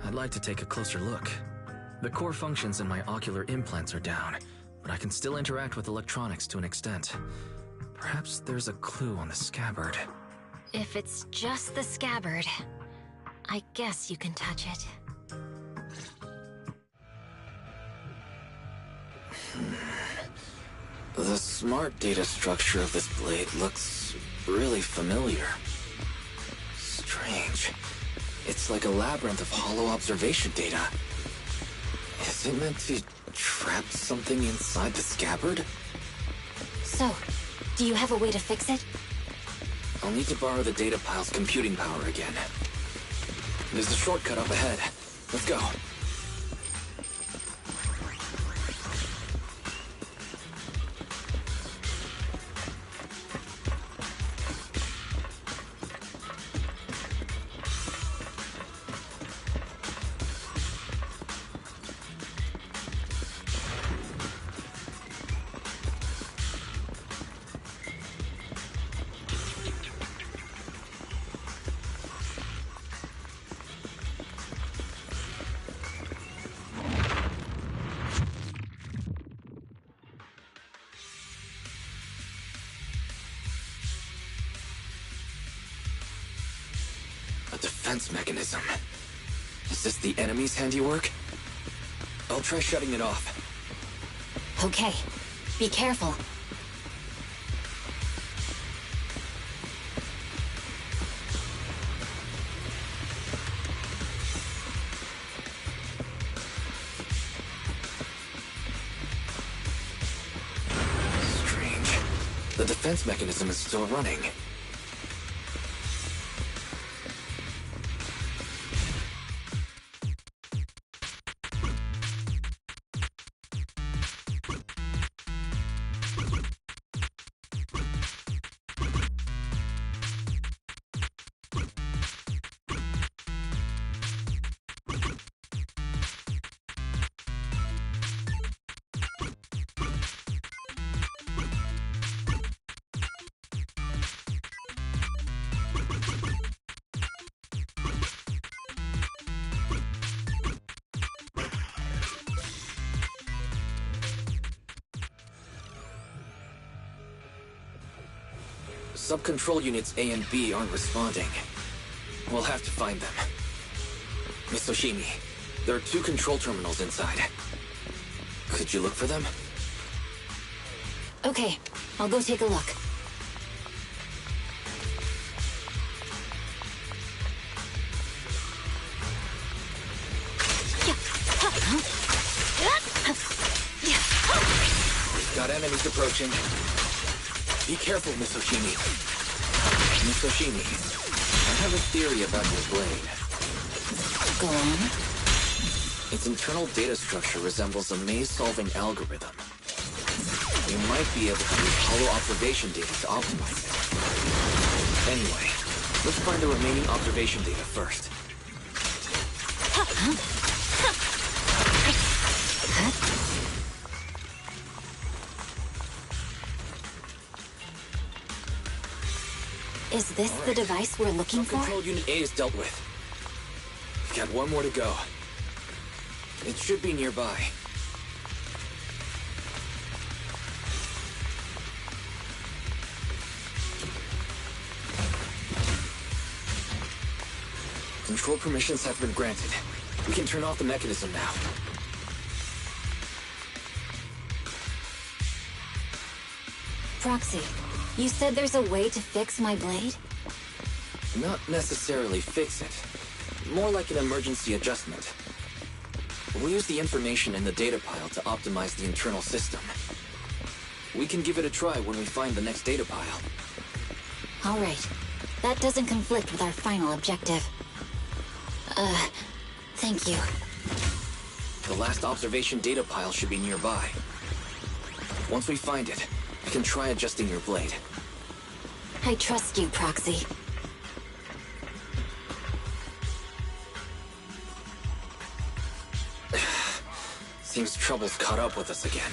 I'd like to take a closer look. The core functions in my ocular implants are down, but I can still interact with electronics to an extent. Perhaps there's a clue on the scabbard.
If it's just the scabbard, I guess you can touch it.
The smart data structure of this blade looks really familiar. Strange. It's like a labyrinth of hollow observation data. Is it meant to trap something inside the scabbard?
So, do you have a way to fix it?
I'll need to borrow the data pile's computing power again. There's a shortcut up ahead. Let's go. Defense mechanism. Is this the enemy's handiwork? I'll try shutting it off.
Okay, be careful.
Strange. The defense mechanism is still running. Sub-control units A and B aren't responding. We'll have to find them. Miss Oshimi, there are 2 control terminals inside. Could you look for them?
Okay, I'll go take a look.
We've got enemies approaching. Be careful, Miss Oshimi. Miss Oshimi, I have a theory about your blade.
Go on.
Its internal data structure resembles a maze-solving algorithm. You might be able to use hollow observation data to optimize it. Anyway, let's find the remaining observation data first.
Is this the device we're looking for?
Control Unit A is dealt with. We've got 1 more to go. It should be nearby. Control permissions have been granted. We can turn off the mechanism now.
Proxy, you said there's a way to fix my blade?
Not necessarily fix it. More like an emergency adjustment. We'll use the information in the data pile to optimize the internal system. We can give it a try when we find the next data pile.
All right. That doesn't conflict with our final objective. Thank you.
The last observation data pile should be nearby. Once we find it, we can try adjusting your blade.
I trust you, Proxy.
Seems trouble's caught up with us again.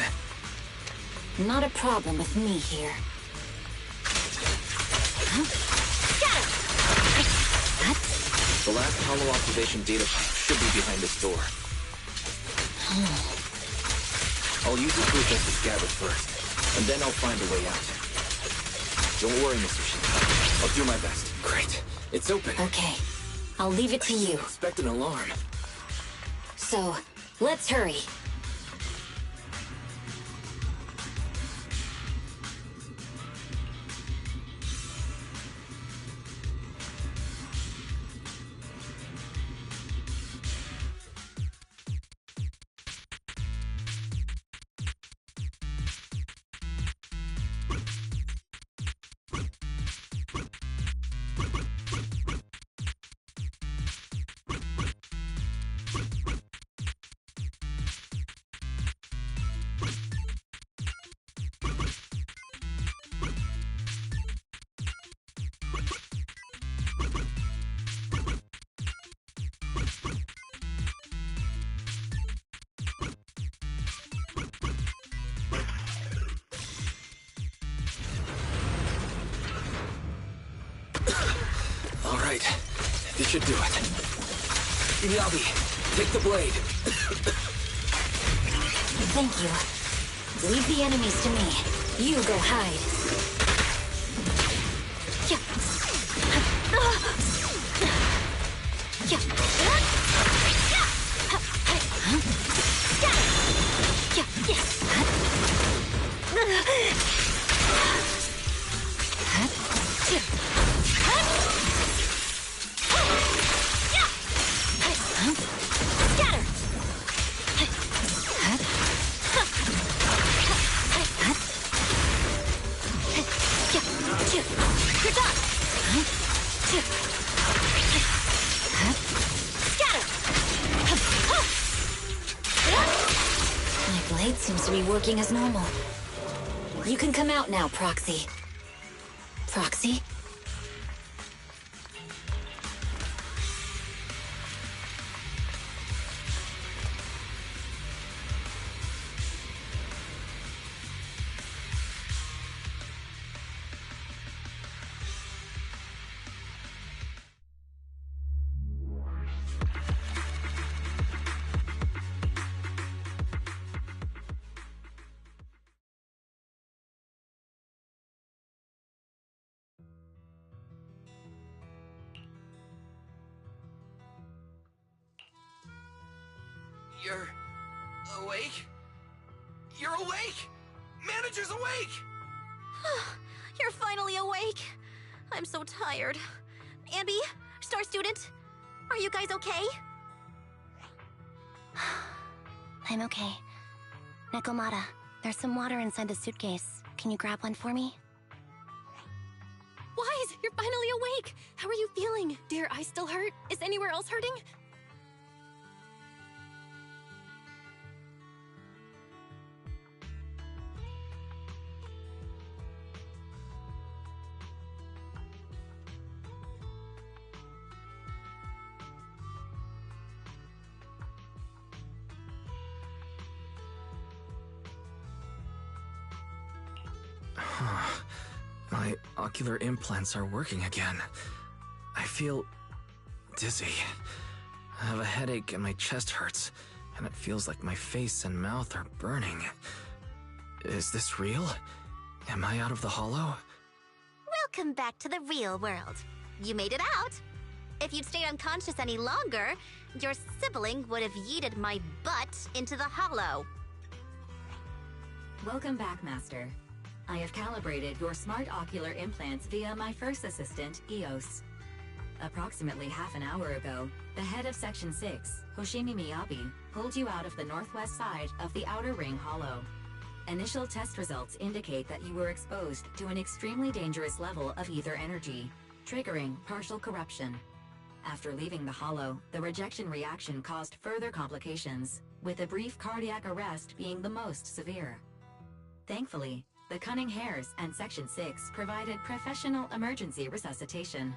Not a problem with me here.
The last hollow observation data pile should be behind this door. I'll use the proof as the scabbard first, and then I'll find a way out. Don't worry, Mr. Shin. I'll do my best. Great. It's open.
Okay. I'll leave it to you.
Expect an alarm.
So, let's hurry.
All right. This should do it. Miyabi, take the blade.
Thank you. Leave the enemies to me. You go hide. My blade seems to be working as normal. You can come out now, Proxy. Proxy?
You're awake? You're awake! Manager's awake!
You're finally awake. I'm so tired. Ambi, Star Student, are you guys okay?
I'm okay. Nekomata, there's some water inside the suitcase. Can you grab one for me?
Wise, you're finally awake! How are you feeling? Do your eyes still hurt? Is anywhere else hurting?
My ocular implants are working again. I feel dizzy. I have a headache and my chest hurts, and it feels like my face and mouth are burning. Is this real? Am I out of the hollow?
Welcome back to the real world. You made it out. If you'd stayed unconscious any longer, your sibling would have yeeted my butt into the hollow.
Welcome back, Master. I have calibrated your smart ocular implants via my first assistant, EOS. Approximately half an hour ago, the head of Section 6, Hoshimi Miyabi, pulled you out of the northwest side of the Outer Ring Hollow. Initial test results indicate that you were exposed to an extremely dangerous level of ether energy, triggering partial corruption. After leaving the hollow, the rejection reaction caused further complications, with a brief cardiac arrest being the most severe. Thankfully, the Cunning Hares and Section 6 provided professional emergency resuscitation.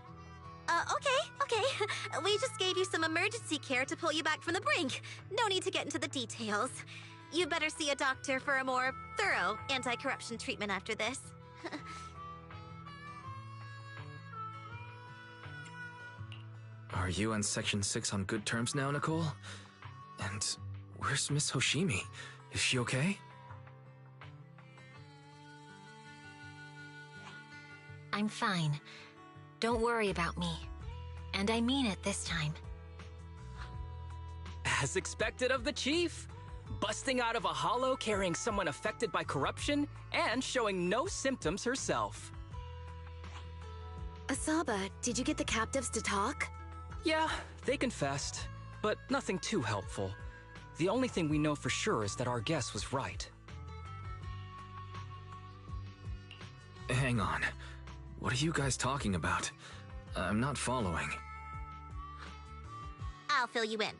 Okay. We just gave you some emergency care to pull you back from the brink. No need to get into the details. You better see a doctor for a more thorough anti-corruption treatment after this.
Are you and Section 6 on good terms now, Nicole? And where's Miss Hoshimi? Is she okay?
I'm fine. Don't worry about me. And I mean it this time.
As expected of the Chief. Busting out of a hollow carrying someone affected by corruption and showing no symptoms herself.
Asaba, did you get the captives to talk?
Yeah, they confessed, but nothing too helpful. The only thing we know for sure is that our guess was right.
Hang on. What are you guys talking about? I'm not following.
I'll fill you in.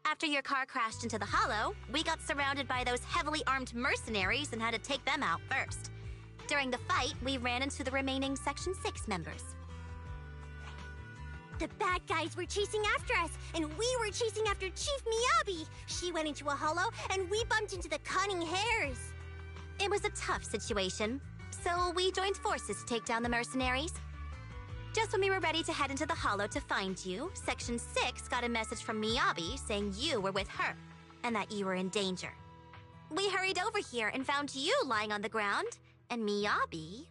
After your car crashed into the hollow, we got surrounded by those heavily armed mercenaries and had to take them out first. During the fight, we ran into the remaining Section 6 members.
The bad guys were chasing after us, and we were chasing after Chief Miyabi. She went into a hollow, and we bumped into the Cunning Hares.
It was a tough situation, so we joined forces to take down the mercenaries. Just when we were ready to head into the hollow to find you, Section 6 got a message from Miyabi saying you were with her, and that you were in danger. We hurried over here and found you lying on the ground, and Miyabi...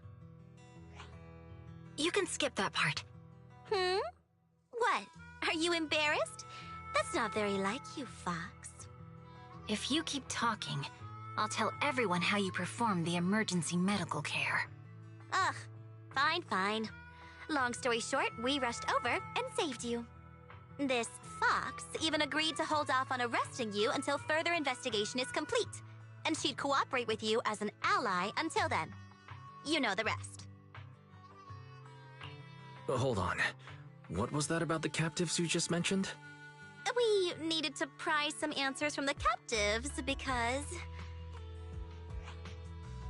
You can skip that part.
What? Are you embarrassed? That's not very like you, Fox.
If you keep talking, I'll tell everyone how you perform the emergency medical care.
Ugh, fine. Long story short, we rushed over and saved you. This Fox even agreed to hold off on arresting you until further investigation is complete, and she'd cooperate with you as an ally until then. You know the rest.
Hold on. What was that about the captives you just mentioned?
We needed to pry some answers from the captives because...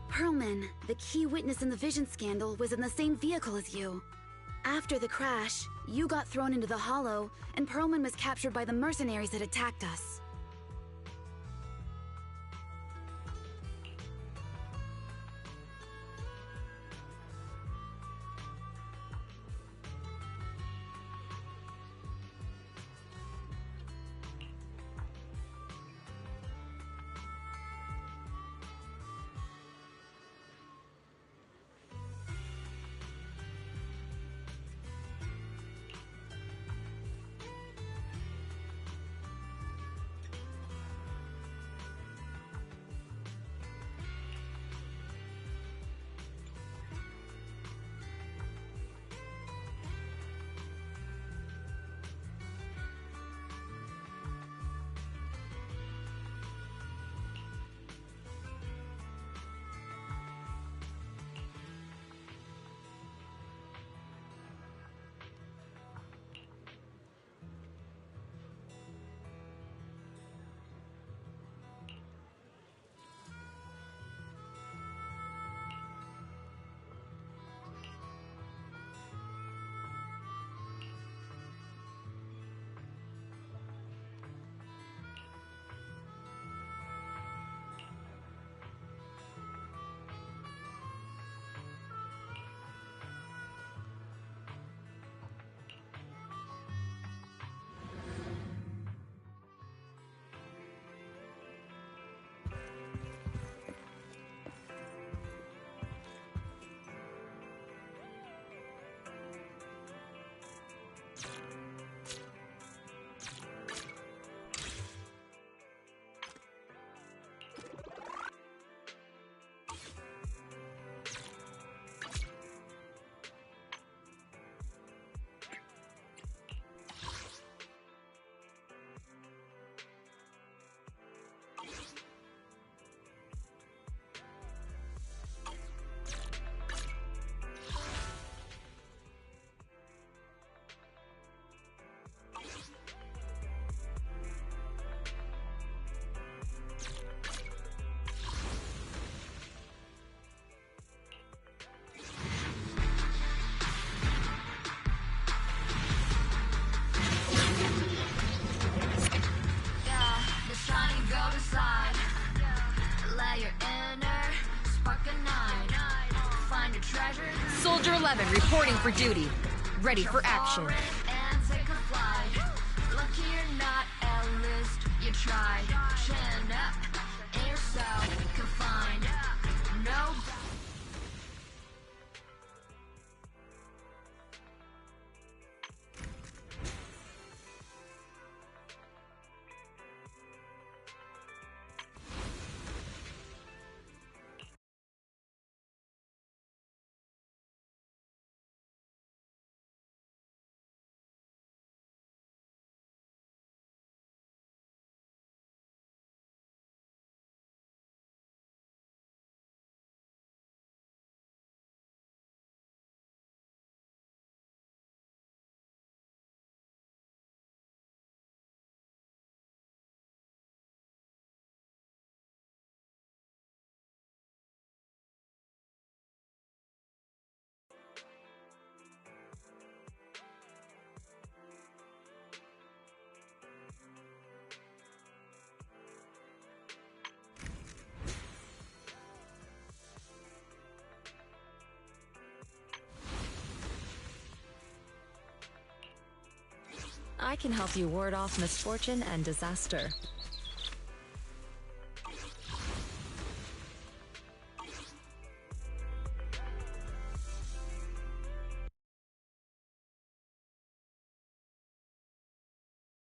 Pearlman, the key witness in the Vision scandal, was in the same vehicle as you. After the crash, you got thrown into the hollow, and Pearlman was captured by the mercenaries that attacked us.
Soldier 11 reporting for duty. Ready for action.
And take a flight. Lucky you're not A-list. You tried. Chin up. And you're so confined. No.
I can help you ward off misfortune and disaster.